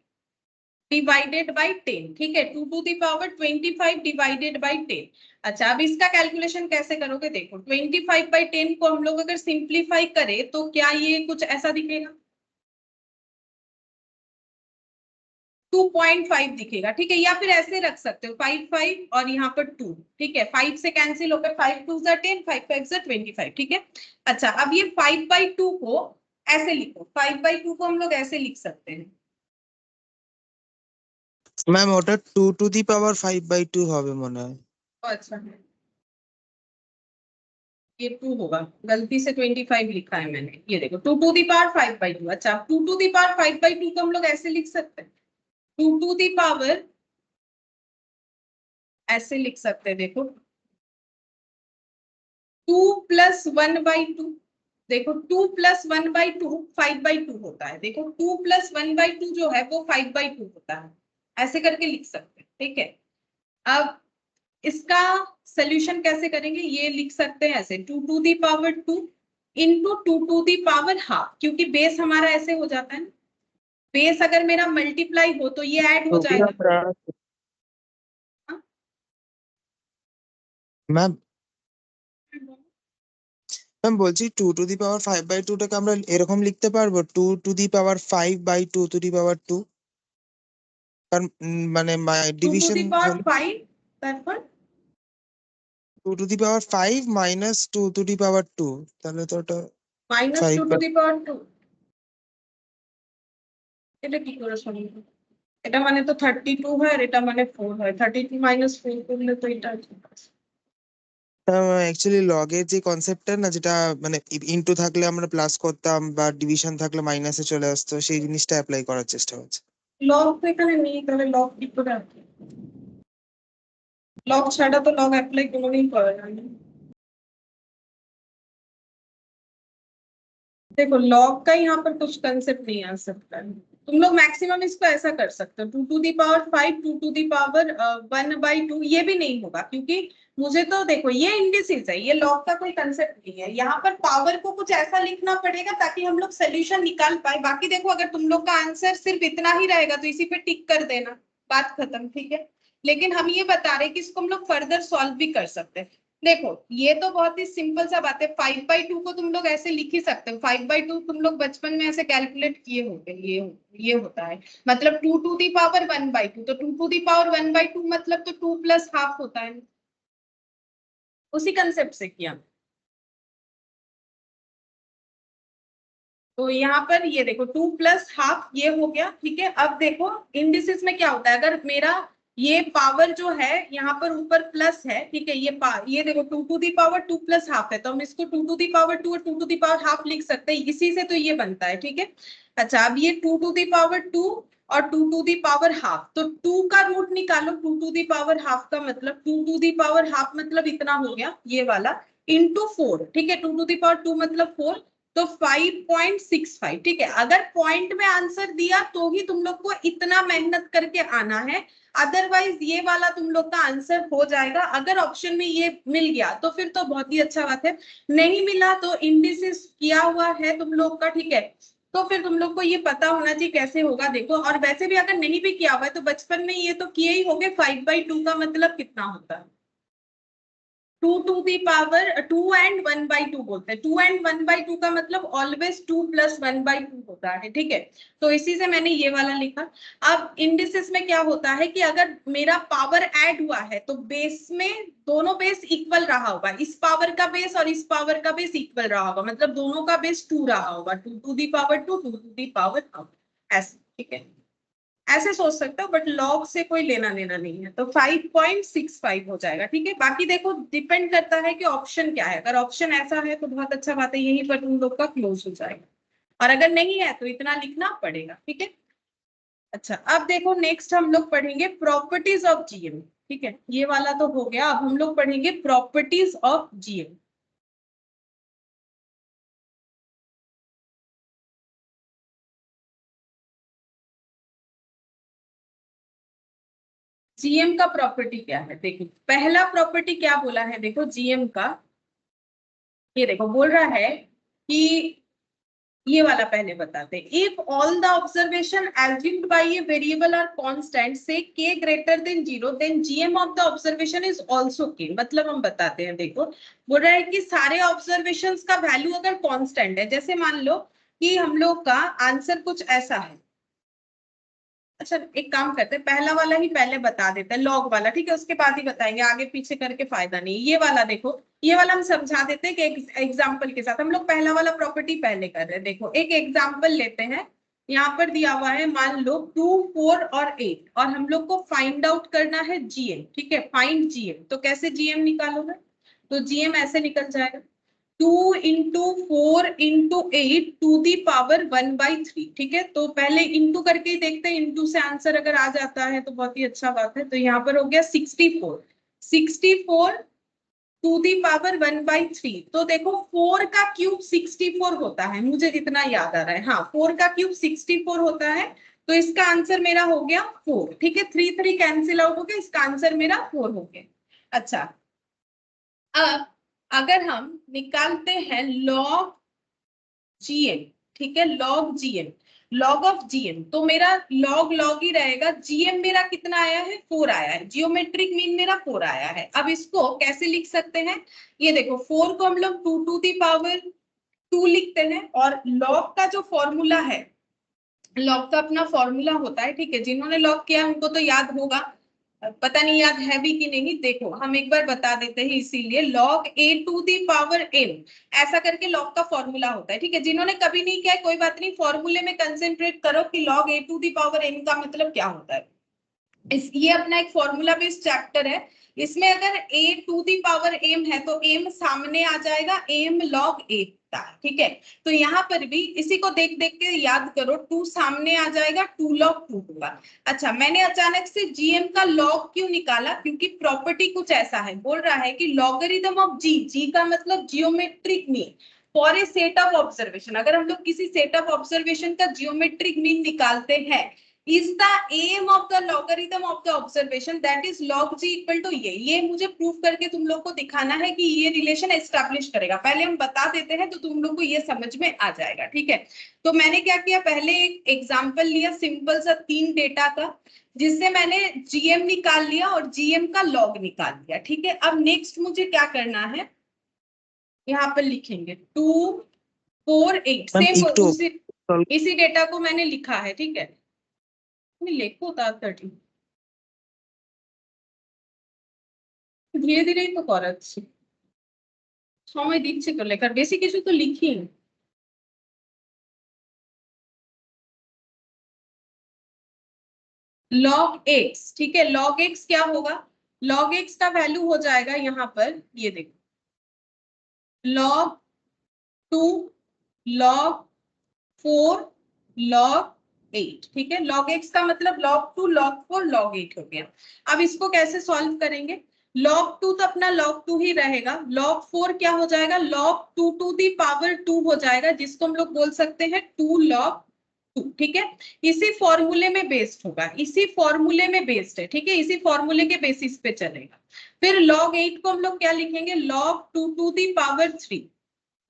डिवाइडेड बाई 10, ठीक है, 2 to the power 25 divided by 10। अच्छा, अब इसका कैलकुलेशन कैसे करोगे, देखो 25/10 को हम लोग अगर सिंप्लीफाई करें तो क्या ये कुछ ऐसा दिखेगा, 2.5 दिखेगा, ठीक है। या फिर ऐसे रख सकते हो 5 5 और यहाँ पर 2, ठीक है, 5 से कैंसिल होकर 5 2 = 10 5 5 = 25, ठीक है। अच्छा, अब ये 5/2 को ऐसे लिखो, 5/2 को हम लोग ऐसे लिख सकते हैं, ম্যাম ওটা 2 টু দি পাওয়ার 5/2 হবে মনে হয়। अच्छा ये 2 होगा, गलती से 25 लिखा है मैंने, ये देखो 2 टू दी पावर 5/2। अच्छा, 2 टू दी पावर 5/2 को हम लोग ऐसे लिख सकते हैं, 2 टू दी पावर ऐसे लिख सकते हैं, देखो 2 + 1/2, देखो 2 + 1/2 5/2 होता है, देखो 2 + 1/2 जो है वो 5/2 होता है, ऐसे करके लिख सकते हैं, ठीक है। अब इसका सोल्यूशन कैसे करेंगे, ये लिख सकते हैं ऐसे 2 to the power 2 into 2 to the power half, क्योंकि बेस हमारा ऐसे हो जाता है ना, बेस अगर मेरा मल्टीप्लाई हो तो ये ऐड हो जाएगा। ম্যাম ম্যাম বলছি 2 টু দি পাওয়ার 5/2 টাকে আমরা এরকম লিখতে পারবো 2 to the power 5/2 two the power 2, কারণ মানে 2 to ডিভিশন the power 5 তারপর 2 to the power 5 minus 2 to the power 2, তাহলে তো ওটা minus 2 to 5/, the power 2 এটা কি করে সম্ভব? এটা মানে তো 32 হয় আর এটা মানে 4 হয়, 32 minus 4 করলে তো এটা অ্যাকচুয়ালি লগের যে কনসেপ্টটা না, যেটা মানে ইনটু থাকলে আমরা প্লাস করতাম বা ডিভিশন থাকলে মাইনাসে চলে আসতো, সেই জিনিসটা অ্যাপ্লাই করার চেষ্টা হচ্ছে। লগ তো এখানে নেই, তাহলে লগ কি করে আসবে? लॉग छाड़ा तो लॉग अप्लाई कोনোদিন করা যায় না। देखो लॉग का यहाँ पर कुछ कंसेप्ट नहीं आ सकता है। तुम लोग मैक्सिमम इसको ऐसा कर सकते हो 2 to the power 5 2 to the power 1/2, ये भी नहीं होगा क्योंकि मुझे तो देखो ये इंडिसेस है, ये लॉग का कोई कंसेप्ट नहीं है। यहाँ पर पावर को कुछ ऐसा लिखना पड़ेगा ताकि हम लोग सोल्यूशन निकाल पाए। बाकी देखो अगर तुम लोग का आंसर सिर्फ इतना ही रहेगा तो इसी पे टिक कर देना, बात खत्म, ठीक है। लेकिन हम ये बता रहे कि इसको हम लोग फर्दर सॉल्व भी कर सकते हैं। देखो ये तो बहुत ही सिंपल सा बात है, 5/2 को तुम लोग ऐसे लिख ही सकते हो। 5/2 तुम लोग बचपन में ऐसे कैलकुलेट किए होंगे, ये होता है मतलब 2 to the power 1/2, तो 2 to the power 1/2 मतलब तो 2 plus half होता है, उसी कंसेप्ट से किया। तो यहाँ पर ये देखो 2 plus half ये हो गया, ठीक है। अब देखो इंडिसेस में क्या होता है, अगर मेरा ये पावर जो है यहाँ पर ऊपर प्लस है, ठीक है, ये देखो 2 to the power 2 plus half है, तो हम इसको 2 to the power 2 और 2 to the power half लिख सकते हैं, इसी से तो ये बनता है, ठीक है। अच्छा अब ये 2 to the power 2 और 2 to the power half, तो 2 का रूट निकालो, 2 to the power half का मतलब 2 to the power half मतलब इतना हो गया ये वाला इंटू 4, ठीक है। 2 to the power 2 मतलब 4, तो 5.65, ठीक है। अगर पॉइंट में आंसर दिया तो ही तुम लोग को इतना मेहनत करके आना है, अदरवाइज ये वाला तुम लोग का आंसर हो जाएगा। अगर ऑप्शन में ये मिल गया तो फिर तो बहुत ही अच्छा बात है, नहीं मिला तो इंडिसेस किया हुआ है तुम लोग का, ठीक है, तो फिर तुम लोग को ये पता होना चाहिए कैसे होगा। देखो और वैसे भी अगर नहीं भी किया हुआ है तो बचपन में ये तो किए ही होंगे, 5/2 का मतलब कितना होता है 2 to the power 2 and 1/2 बोलते हैं। 2 and 1/2 का मतलब ऑलवेज 2 plus 1/2 होता है, ठीक है। तो इसी से मैंने ये वाला लिखा। अब इंडिसेस में क्या होता है कि अगर मेरा पावर ऐड हुआ है तो बेस में दोनों बेस इक्वल रहा होगा, इस पावर का बेस और इस पावर का बेस इक्वल रहा होगा, मतलब दोनों का बेस 2 रहा होगा, 2 to the power 2 2 to the power half, ऐसे, ठीक है। ऐसे सोच सकते हो, बट लॉग से कोई लेना देना नहीं है, तो 5.65 हो जाएगा, ठीक है। बाकी देखो डिपेंड करता है कि ऑप्शन क्या है, अगर ऑप्शन ऐसा है तो बहुत अच्छा बात है, यहीं पर तुम लोग का क्लोज हो जाएगा, और अगर नहीं है तो इतना लिखना पड़ेगा, ठीक है। अच्छा अब देखो नेक्स्ट हम लोग पढ़ेंगे प्रॉपर्टीज ऑफ जीएम, ठीक है, ये वाला तो हो गया। अब हम लोग पढ़ेंगे प्रॉपर्टीज ऑफ जीएम। जीएम का प्रॉपर्टी क्या है, देखो पहला प्रॉपर्टी क्या बोला है, देखो जीएम का ये देखो बोल रहा है कि ये वाला पहले बताते हैं, if all the observation assumed by a variable are constant से k greater than 0 then GM of the observation is also k। मतलब हम बताते हैं, देखो बोल रहा है कि सारे ऑब्जर्वेशंस का वैल्यू अगर कांस्टेंट है, जैसे मान लो कि हम लोग का आंसर कुछ ऐसा है। अच्छा एक काम करते हैं, पहला वाला ही पहले बता देते हैं, लॉग वाला, ठीक है, उसके बाद ही बताएंगे, आगे पीछे करके फायदा नहीं। ये वाला देखो, ये वाला हम समझा देते हैं कि एग्जाम्पल के साथ। हम लोग पहला वाला प्रॉपर्टी पहले कर रहे हैं। देखो एक एग्जाम्पल लेते हैं, यहाँ पर दिया हुआ है मान लो 2 4 और 8, और हम लोग को फाइंड आउट करना है जीएम, ठीक है, फाइंड जीएम। तो कैसे जीएम निकालोगे, तो जीएम ऐसे निकल जाएगा 2 into 4 into 8 to the power 1/3, ठीक है। तो पहले इंटू करके ही देखते हैं, इंटू से आंसर अगर आ जाता है तो बहुत ही अच्छा बात है। तो यहाँ पर हो गया 64 टू दी पावर 1/3। तो देखो 4 का क्यूब 64 होता है, मुझे जितना याद आ रहा है, हाँ 4 का क्यूब 64 होता है, तो इसका आंसर मेरा हो गया 4, ठीक है। 3 3 कैंसिल आउट हो गया, इसका आंसर मेरा 4 हो गया। अच्छा अब अगर हम निकालते हैं लॉग जीएम, ठीक है, log GM. Log of GM, तो मेरा लॉग लॉग ही रहेगा। जीएम मेरा कितना आया है, 4 आया है, जियोमेट्रिक मीन मेरा 4 आया है। अब इसको कैसे लिख सकते हैं, ये देखो 4 को हम लोग 2 टू दी पावर 2 लिखते हैं, और लॉग का जो फॉर्मूला है, लॉग का अपना फॉर्मूला होता है, ठीक है, जिन्होंने लॉग किया उनको तो याद होगा, पता नहीं याद है भी कि नहीं, देखो हम एक बार बता देते हैं, इसीलिए log a to the power m, ऐसा करके लॉग का फॉर्मूला होता है, ठीक है। जिन्होंने कभी नहीं किया कोई बात नहीं, फॉर्मूले में कंसेंट्रेट करो कि log a to the power m का मतलब क्या होता है। ये अपना एक फॉर्मूला बेस्ड चैप्टर है, इसमें अगर a to the power m है तो m सामने आ जाएगा, m log a, ठीक है। तो यहाँ पर भी इसी को देख देख के याद करो, 2 सामने आ जाएगा, 2 log 2 होगा। अच्छा, मैंने अचानक से जीएम का लॉग क्यों निकाला, क्योंकि प्रॉपर्टी कुछ ऐसा है, बोल रहा है कि लॉगरिथम ऑफ जी, जी का मतलब geometric mean for a set of observation. अगर हम लोग किसी सेट ऑफ ऑब्जर्वेशन का जियोमेट्रिक मीन निकालते हैं, is the aim of the logarithm of the observation that is log g equal to ये मुझे प्रूफ करके तुम लोग को दिखाना है कि ये रिलेशन एस्टैब्लिश करेगा। पहले हम बता देते हैं तो तुम लोग को ये समझ में आ जाएगा, ठीक है। तो मैंने क्या किया, पहले एक एग्जांपल लिया सिंपल सा 3 डेटा का, जिससे मैंने जीएम निकाल लिया और जीएम का लॉग निकाल लिया, ठीक है। अब नेक्स्ट मुझे क्या करना है, यहाँ पर लिखेंगे 2 4 8, सेम इसी डेटा को मैंने लिखा है, ठीक है। লেখো তাড়াতাড়ি, ধীরে ধীরেই তো করাচ্ছি, সময় দিচ্ছি তো লেখার, বেশি কিছু তো লিখি। log x, ठीक है, log x क्या होगा, log x का वैल्यू हो जाएगा यहाँ पर, ये देखो log 2 log 4 log 8, ठीक है। log x का मतलब log 2 log 4 log 8 हो गया। अब इसको कैसे सॉल्व करेंगे, log 2 तो अपना log 2 ही रहेगा, log 4 क्या हो जाएगा, log 2 टू दी पावर 2 हो जाएगा, जिसको हम लोग बोल सकते हैं 2 log 2, ठीक है। इसी फॉर्मूले में बेस्ड होगा, इसी फॉर्मूले में बेस्ड है, ठीक है, इसी फॉर्मूले के बेसिस पे चलेगा। फिर log 8 को हम लोग क्या लिखेंगे, log 2 टू दी पावर 3,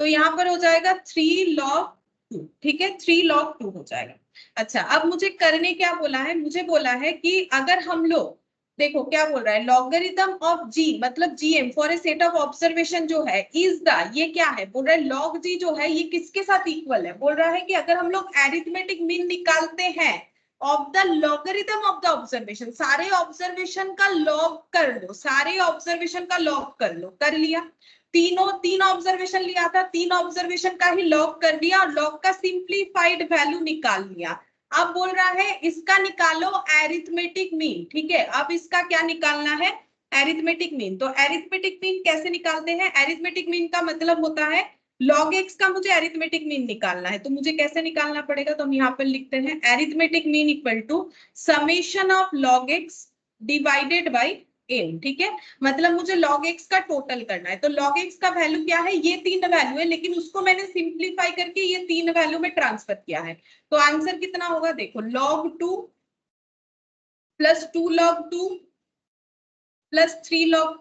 तो यहाँ पर हो जाएगा 3 log 2, ठीक है, 3 log 2 हो जाएगा। अच्छा, अब मुझे करने क्या बोला है, मुझे बोला है कि अगर हम लोग, देखो क्या बोल रहा है, लॉगरिथम ऑफ जी मतलब GM for a set of observation जो है इज द, ये क्या है, बोल रहा है लॉग जी जो है ये किसके साथ इक्वल है, बोल रहा है कि अगर हम लोग एरिथमेटिक मीन निकालते हैं of the logarithm of the observation, सारे ऑब्जर्वेशन का लॉग कर लो, सारे ऑब्जर्वेशन का लॉग कर लो, कर लिया, तीन ऑब्जर्वेशन लिया था, 3 ऑब्जर्वेशन का ही लॉग कर दिया और लॉग का सिंप्लीफाइड वैल्यू निकाल लिया। अब बोल रहा है इसका निकालो एरिथमेटिक मीन, ठीक है। अब इसका क्या निकालना है, एरिथमेटिक मीन। तो एरिथमेटिक मीन कैसे निकालते हैं, एरिथमेटिक मीन का मतलब होता है log x का मुझे एरिथमेटिक मीन निकालना है, तो मुझे कैसे निकालना पड़ेगा, तो हम यहाँ पर लिखते हैं arithmetic mean equal to summation of log x divided by m, ठीक है। मतलब मुझे log x का टोटल करना है, तो log x का वैल्यू क्या है, ये 3 वैल्यू है, लेकिन उसको मैंने सिंप्लीफाई करके ये 3 वैल्यू में ट्रांसफर किया है। तो आंसर कितना होगा, देखो log 2 plus 2 log 2 plus 3 log,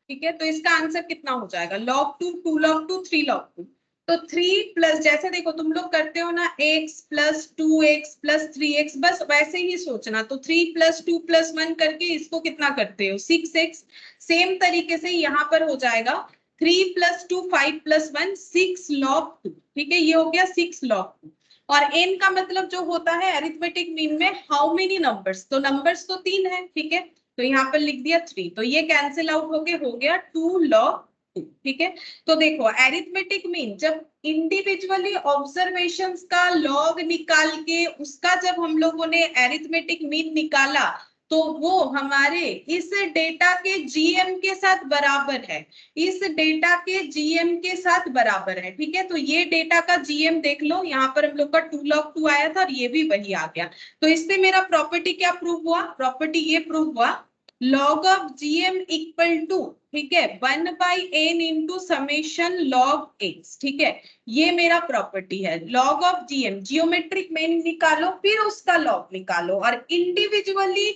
ठीक है। तो इसका आंसर कितना हो जाएगा, log 2 2 log 2 3 log 2, तो 3 प्लस, जैसे देखो तुम लोग करते हो ना x plus 2x plus 3x, बस वैसे ही सोचना, तो 3 प्लस 2 प्लस 1 करके इसको कितना करते हो 6x, सेम तरीके से यहाँ पर हो जाएगा 3 प्लस 2 5 प्लस 1 6 log 2, ठीक है, ये हो गया 6 log 2। और n का मतलब जो होता है अरिथमेटिक मीन में हाउ मेनी नंबर्स, तो नंबर्स तो 3 है, ठीक है, तो यहाँ पर लिख दिया 3, तो ये कैंसिल आउट हो गया 2 log 2, ठीक है। तो देखो एरिथमेटिक मीन जब इंडिविजुअली ऑब्जर्वेशंस का लॉग निकाल के उसका जब हम लोगों ने एरिथमेटिक मीन निकाला तो वो हमारे इस डेटा के जीएम के साथ बराबर है, इस डेटा के जीएम के साथ बराबर है, ठीक है। तो ये डेटा का जीएम देख लो, यहाँ पर हम लोग का 2 log 2 आया था और ये भी वही आ गया। तो इससे मेरा प्रॉपर्टी क्या प्रूव हुआ, प्रॉपर्टी ये प्रूव हुआ log of GM equal to, ठीक है, 1/n into summation log x, ठीक है, ये मेरा प्रॉपर्टी है। log of GM geometric mean निकालो फिर उसका log निकालो और इंडिविजुअली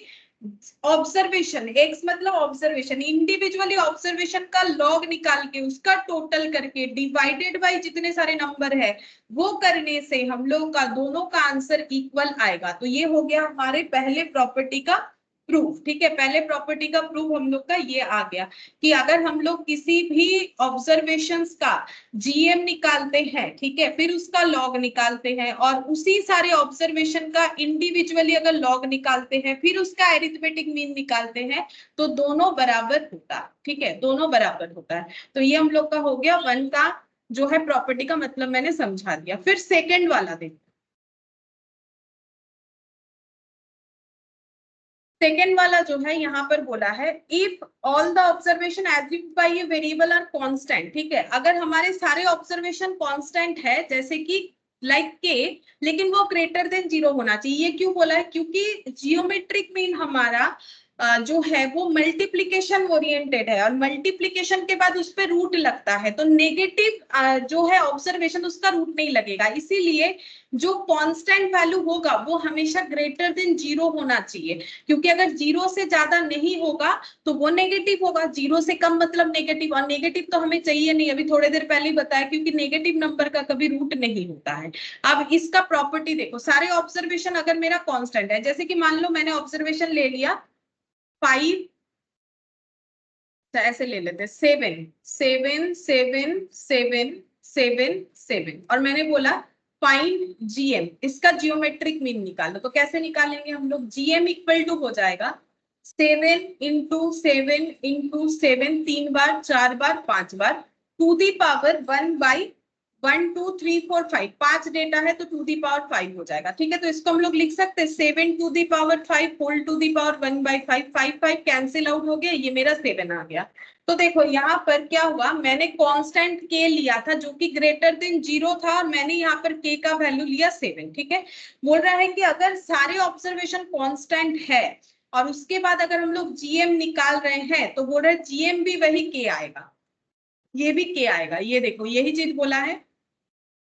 ऑब्जर्वेशन, एक्स मतलब ऑब्जर्वेशन, इंडिविजुअली ऑब्जर्वेशन का लॉग निकाल के उसका टोटल करके डिवाइडेड बाय जितने सारे नंबर है वो करने से हम लोग का दोनों का आंसर इक्वल आएगा। तो ये हो गया हमारे पहले प्रॉपर्टी का प्रूफ। ठीक है, पहले प्रॉपर्टी का प्रूफ हम लोग का ये आ गया कि अगर हम लोग किसी भी ऑब्जर्वेशंस का जीएम निकालते हैं, ठीक है, फिर उसका लॉग निकालते हैं और उसी सारे ऑब्जर्वेशन का इंडिविजुअली अगर लॉग निकालते हैं फिर उसका एरिथमेटिक मीन निकालते हैं तो दोनों बराबर होता है। ठीक है, दोनों बराबर होता है। तो ये हम लोग का हो गया वन का जो है प्रॉपर्टी का मतलब मैंने समझा दिया। फिर सेकेंड वाला देखो, सेकेंड वाला जो है यहाँ पर बोला है if all the observation assumed by a variable are constant. ठीक है, अगर हमारे सारे ऑब्जर्वेशन कांस्टेंट है जैसे कि लाइक के, लेकिन वो ग्रेटर देन 0 होना चाहिए। ये क्यों बोला है? क्योंकि जियोमेट्रिक मीन हमारा जो है वो मल्टीप्लीकेशन ओरिएंटेड है और मल्टीप्लीकेशन के बाद उस पर रूट लगता है, तो नेगेटिव जो है ऑब्जर्वेशन उसका रूट नहीं लगेगा। इसीलिए जो कांस्टेंट वैल्यू होगा वो हमेशा ग्रेटर देन 0 होना चाहिए, क्योंकि अगर 0 से ज्यादा नहीं होगा तो वो नेगेटिव होगा, 0 से कम मतलब नेगेटिव, और नेगेटिव तो हमें चाहिए नहीं, अभी थोड़ी देर पहले ही बताया, क्योंकि नेगेटिव नंबर का कभी रूट नहीं होता है। अब इसका प्रॉपर्टी देखो, सारे ऑब्जर्वेशन अगर मेरा कांस्टेंट है, जैसे कि मान लो मैंने ऑब्जर्वेशन ले लिया 5, ऐसे ले लेते 7 7 7 7 7 7 और मैंने बोला फाइंड जीएम, इसका जियोमेट्रिक मीन निकालो। तो कैसे निकालेंगे हम लोग? जीएम इक्वल टू हो जाएगा 7 इंटू 7 इंटू 7, 3 बार 4 बार 5 बार to the power 1 by 1 2 3 4 5, 5 data है तो टू दी पावर 5 हो जाएगा। ठीक है, तो इसको हम लोग लिख सकते हैं 7 to the power 5 whole to the power 1 by 5, 5 5 cancel out हो गया, ये मेरा 7 आ गया। तो देखो यहाँ पर क्या हुआ, मैंने कांस्टेंट के लिया था जो कि ग्रेटर देन 0 था और मैंने यहाँ पर के का वैल्यू लिया 7। ठीक है, बोल रहा है कि अगर सारे ऑब्जर्वेशन कांस्टेंट है और उसके बाद अगर हम लोग जीएम निकाल रहे हैं तो बोल रहे हैं जीएम भी वही के आएगा, ये भी के आएगा। ये देखो यही चीज बोला है,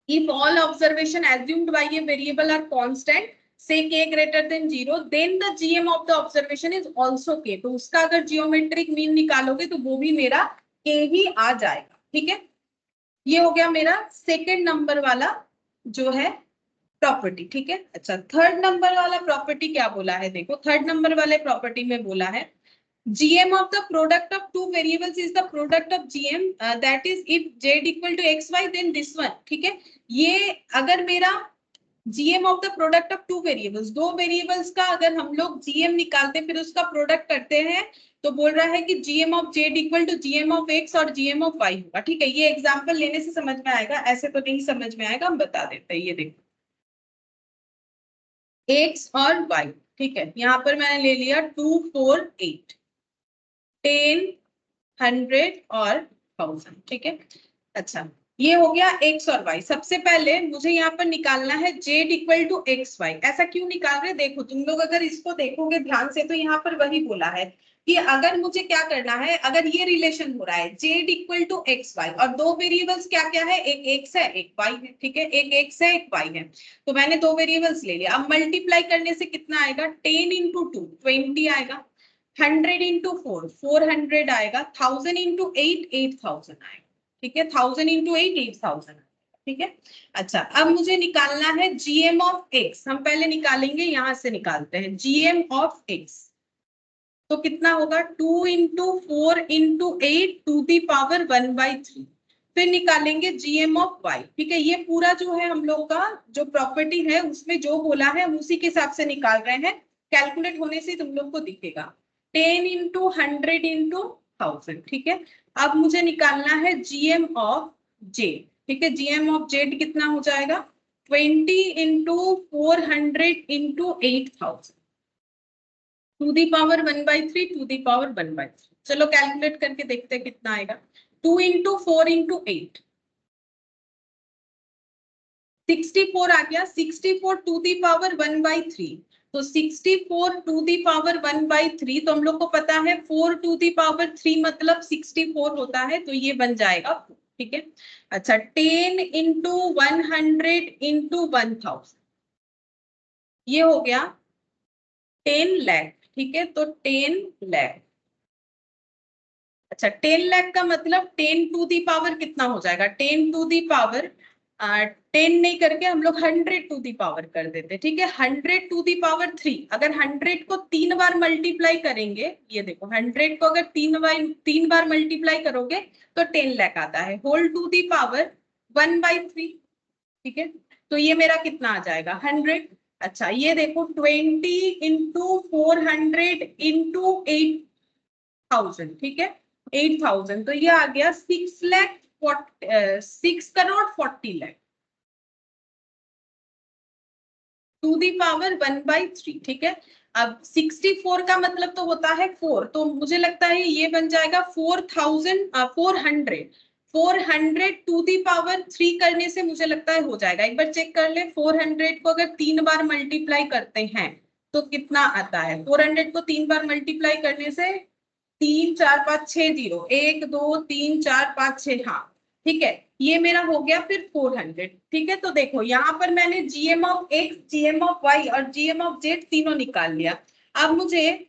if all observation assumed by a variable are constant, say k greater than 0, then the gm of the observation is also k। तो उसका अगर जियोमेट्रिक मीन निकालोगे तो वो भी मेरा k ही आ जाएगा। ठीक है, ये हो गया मेरा सेकेंड नंबर वाला जो है प्रॉपर्टी। ठीक है, अच्छा थर्ड नंबर वाला प्रॉपर्टी क्या बोला है? देखो थर्ड नंबर वाले प्रॉपर्टी में बोला है GM of the product of two variables is the product of GM, that is if z equal to xy then this one। ठीक है, ये अगर मेरा GM of the product of two variables, दो वेरिएबल्स का अगर हम लोग GM निकालते फिर उसका प्रोडक्ट करते हैं तो बोल रहा है कि GM of z equal to GM of x और GM of y होगा। ठीक है, ये एग्जांपल लेने से समझ में आएगा, ऐसे तो नहीं समझ में आएगा, हम बता देते हैं। ये देखो x और y, ठीक है, यहाँ पर मैंने ले लिया 2 4 8 10 100 और 1000। ठीक है, अच्छा ये हो गया x और y। सबसे पहले मुझे यहाँ पर निकालना है z equal to X Y. ऐसा क्यों निकाल रहे? देखो तुम लोग अगर इसको देखोगे ध्यान से तो यहाँ पर वही बोला है कि अगर मुझे क्या करना है, अगर ये रिलेशन हो रहा है z equal to X Y और दो वेरिएबल्स क्या क्या है, एक x है एक y है। ठीक है, एक x है एक y है, तो मैंने दो वेरिएबल्स ले लिया। अब मल्टीप्लाई करने से कितना आएगा? 10 इंटू 2 20 आएगा, 100 इंटू 4 400 आएगा, 1000 इंटू 8 8000 आएगा। ठीक है, 1000 इंटू 8 8000। ठीक है, अच्छा अब मुझे निकालना है जीएम ऑफ एक्स। हम पहले निकालेंगे, यहां से निकालते हैं जीएम ऑफ एक्स। तो कितना होगा? 2 into 4 into 8 to the power 1/3। फिर निकालेंगे जीएम ऑफ वाई। ठीक है, ये पूरा जो है हम लोग का जो प्रॉपर्टी है उसमें जो बोला है हम उसी के हिसाब से निकाल रहे हैं। कैलकुलेट होने से तुम लोग को दिखेगा 10 इंटू 100 इंटू 1000। ठीक है, अब मुझे निकालना है जीएम ऑफ जे। ठीक है, जीएम ऑफ जेड कितना हो जाएगा? 20 into 400 into 8000 to the power 1/3 the the power 1/3। चलो कैलकुलेट करके देखते हैं कितना आएगा। 2 इंटू 4 इंटू 8 64 आ गया, 64 टू दी पावर 1/3। तो 64 टू दी पावर 1/3, तो हम लोग को पता है 4 टू दी पावर 3 मतलब 64 होता है, तो ये बन जाएगा 4। ठीक है, अच्छा 10 इंटू 100 इंटू 1000, ये हो गया 10 लाख। ठीक है, तो 10 लाख। अच्छा 10 लाख का मतलब 10 टू दी पावर कितना हो जाएगा, 10 टू दी पावर 10 नहीं करके हम लोग 100 टू दी पावर कर देते, ठीक है, 100 टू दी पावर 3। अगर 100 को 3 बार मल्टीप्लाई करेंगे, ये देखो 100 को अगर 3 बार मल्टीप्लाई करोगे तो 10 लाख आता है, होल टू दी पावर 1/3, ठीक है, तो ये मेरा कितना आ जाएगा 100। अच्छा ये देखो 20 इंटू 400 इंटू 8000, ठीक है, 8000, तो ये आ गया 6 crore 40 lakh to the power 1/3, ठीक है। अब 64 का मतलब तो होता है 4, तो मुझे लगता है ये बन जाएगा 400 टू दी पावर 3 करने से मुझे लगता है हो जाएगा। एक बार चेक कर ले, 400 को अगर 3 बार मल्टीप्लाई करते हैं तो कितना आता है, 400 को 3 बार मल्टीप्लाई करने से 3 4 5 6 0, 1 2 3 4 5 6, हाँ ठीक है, ये मेरा हो गया फिर 400, ठीक है। तो देखो यहाँ पर मैंने GM of X, GM of Y और जीएम ऑफ जेड तीनों निकाल लिया। अब मुझे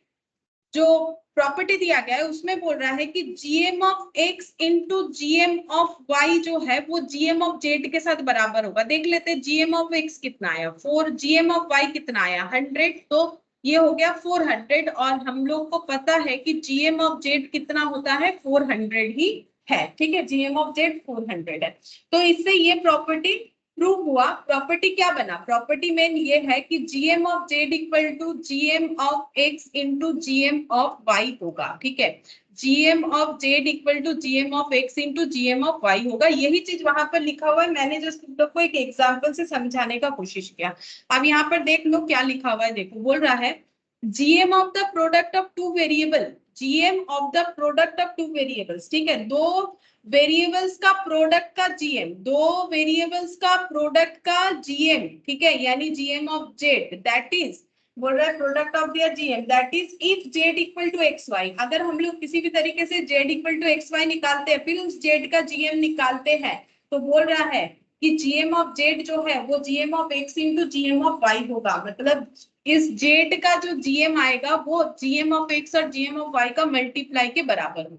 जो प्रॉपर्टी दिया गया है उसमें बोल रहा है कि GM of X into GM of Y जो है वो जीएम ऑफ जेड के साथ बराबर होगा। देख लेते हैं जीएम ऑफ एक्स कितना आया 4, जीएम ऑफ वाई कितना आया 100, तो ये हो गया 400, और हम लोग को पता है कि जीएम ऑफ जेड कितना होता है 400 ही है, ठीक है, जीएम ऑफ जेड 400 है। तो इससे ये प्रॉपर्टी प्रूव हुआ। प्रॉपर्टी क्या बना, प्रॉपर्टी मेन ये है कि GM of Z equal to GM of X into GM of Y होगा, ठीक है, GM of Z equal to GM of X into GM of Y होगा। यही चीज वहां पर लिखा हुआ है, मैंने जस्ट तुम लोग को एक एग्जाम्पल से समझाने का कोशिश किया। अब यहाँ पर देख लो क्या लिखा हुआ है, देखो बोल रहा है GM of the product of two variable, GM of the product of two variables, ठीक है, दो वेरिएबल्स का प्रोडक्ट का जीएम, दो वेरिएबल्स का प्रोडक्ट का जीएम, ठीक है, यानी GM of Z that is, बोल रहा है product of their GM that is if Z equal to X Y. अगर हम लोग किसी भी तरीके से Z equal to X Y निकालते हैं फिर उस जेड का जीएम निकालते हैं, तो बोल रहा है कि जीएम ऑफ जेड जो है वो GM of X into GM of Y होगा। मतलब इस जेड का जो जीएम आएगा वो जीएम ऑफ एक्स और जीएम ऑफ वाई का मल्टीप्लाई के बराबर होगा।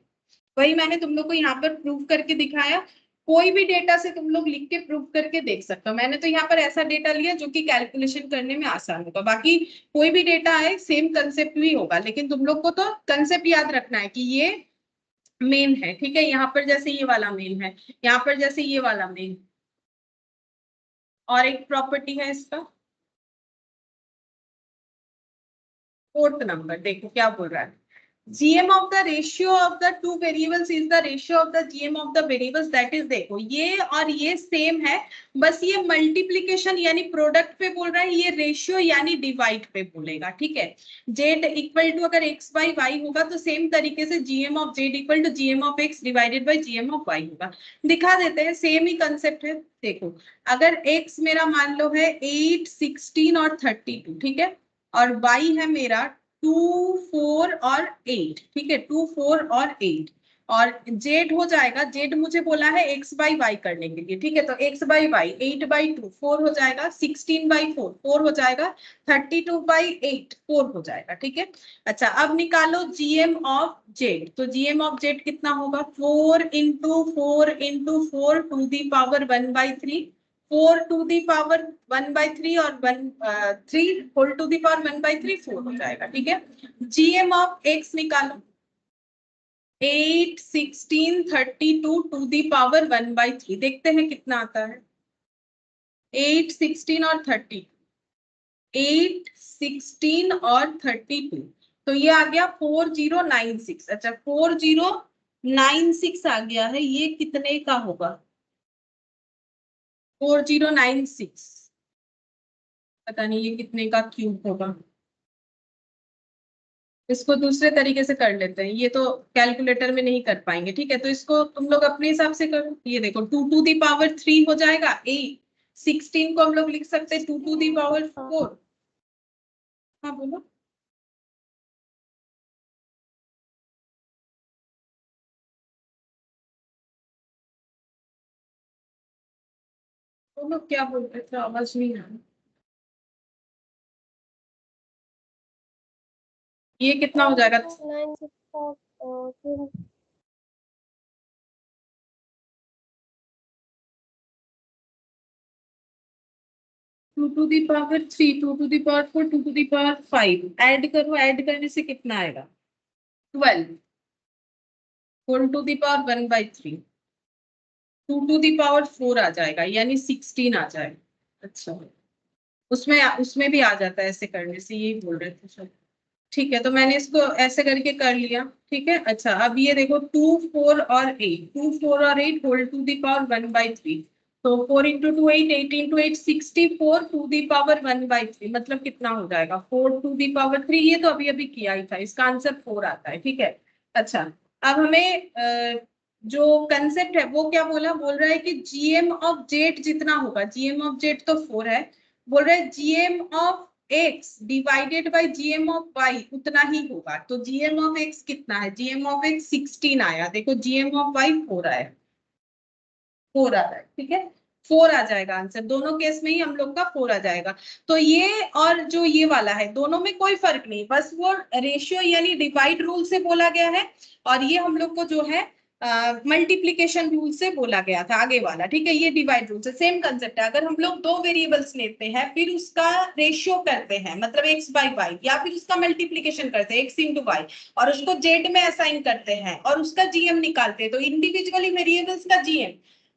वही मैंने तुम लोग को यहाँ पर प्रूव करके दिखाया। कोई भी डेटा से तुम लोग लिख के प्रूव करके देख सकते हो। मैंने तो यहाँ पर ऐसा डेटा लिया जो कि कैलकुलेशन करने में आसान होगा। बाकी कोई भी डेटा आए सेम कंसेप्ट भी होगा, लेकिन तुम लोग को तो कंसेप्ट याद रखना है कि ये मेन है, ठीक है, यहाँ पर जैसे ये वाला मेन है, यहाँ पर जैसे ये वाला मेन, और एक प्रॉपर्टी है इसका 4th नंबर, देखो क्या बोल रहा है, GM of the ratio of the two variables is the ratio of the GM of the variables, that is, देखो ये और ये सेम है, बस ये मल्टीप्लीकेशन यानी प्रोडक्ट पे बोल रहा है, ये रेशियो यानी डिवाइड पे बोलेगा, ठीक है। जेड इक्वल टू अगर एक्स बाई वाई होगा तो सेम तरीके से GM of Z equal to GM of X divided by GM of Y होगा। दिखा देते हैं, सेम ही कंसेप्ट है। देखो अगर एक्स मेरा मान लो है 8, 16 और 32, ठीक है, और वाई है मेरा 2, 4 और 8, ठीक है, 2, 4 और 8, और जेड हो जाएगा, जेड मुझे बोला है एक्स बाई वाई करने के लिए, ठीक है, तो एक्स बाई वाई 8/2 4 हो जाएगा, 16/4 4 हो जाएगा, 32/8 4 हो जाएगा, ठीक है। अच्छा अब निकालो जीएम ऑफ जेड, तो जीएम ऑफ जेड कितना होगा 4 into 4 into 4 to the power 1/3, 4 to the power 1/3 और 3 होल टू दी पावर 1/3 4 हो जाएगा, ठीक है। जीएम ऑफ एक्स निकालो 8, 16, 32 टू दी पावर 1/3, देखते हैं कितना आता है 8, 16 और 30, 8, 16 और 32, तो ये आ गया 4096। अच्छा 4096 आ गया है, ये कितने का होगा 4096, पता नहीं ये कितने का क्यूब होगा। इसको दूसरे तरीके से कर लेते हैं, ये तो कैलकुलेटर में नहीं कर पाएंगे, ठीक है, तो इसको तुम लोग अपने हिसाब से करो। ये देखो 2 टू दी पावर 3 हो जाएगा, 8, 16 को हम लोग लिख सकते हैं 2 टू दी पावर 4। हाँ बोलो, बोलो क्या बोल रहे थे, आवाज नहीं आ रही। ये कितना हो जाएगा? 2 to the power 3, 2 to the power 4, 2 to the power 5 add करो, ऐड करने से कितना आएगा? 12 4 to the power 1/3 2 to the power 4 आ जाएगा, यानी 16 आ जाएगा। अच्छा, उसमें भी आ जाता है ऐसे करने से, यही बोल रहे थे सब। ठीक है, तो मैंने इसको ऐसे करके कर लिया। ठीक है, अच्छा अब ये देखो 2 4 और 8, 2 4 और 8 होल टू दी पावर 1/3, तो 4 into 2 8, 8 into 8 64 to the power 1/3, मतलब कितना हो जाएगा? 4 टू दी पावर 3। ये तो अभी अभी किया ही था, इसका आंसर 4 आता है। ठीक है, अच्छा अब हमें जो कंसेप्ट है वो क्या बोला? बोल रहा है कि जीएम ऑफ जेड जितना होगा, जीएम ऑफ जेड तो 4 है, बोल रहा है GM of x divided by GM of y उतना ही होगा। तो जीएम ऑफ x कितना है? जीएम ऑफ x 16 आया। देखो जीएम ऑफ y 4 आया, 4 आ रहा है। ठीक है, 4 आ जाएगा आंसर, दोनों केस में ही हम लोग का 4 आ जाएगा। तो ये और जो ये वाला है, दोनों में कोई फर्क नहीं, बस वो रेशियो यानी डिवाइड रूल से बोला गया है, और ये हम लोग को जो है मल्टीप्लीकेशन रूल से बोला गया था आगे वाला। ठीक है, ये डिवाइड रूल से सेम कंसेप्ट है। अगर हम लोग दो वेरिएबल्स लेते हैं, फिर उसका रेशियो करते हैं, मतलब x बाई वाई, या फिर उसका मल्टीप्लीकेशन करते हैं x इंटू वाई, और उसको जेड में असाइन करते हैं और उसका जीएम निकालते हैं, तो इंडिविजुअली वेरिएबल्स का जीएम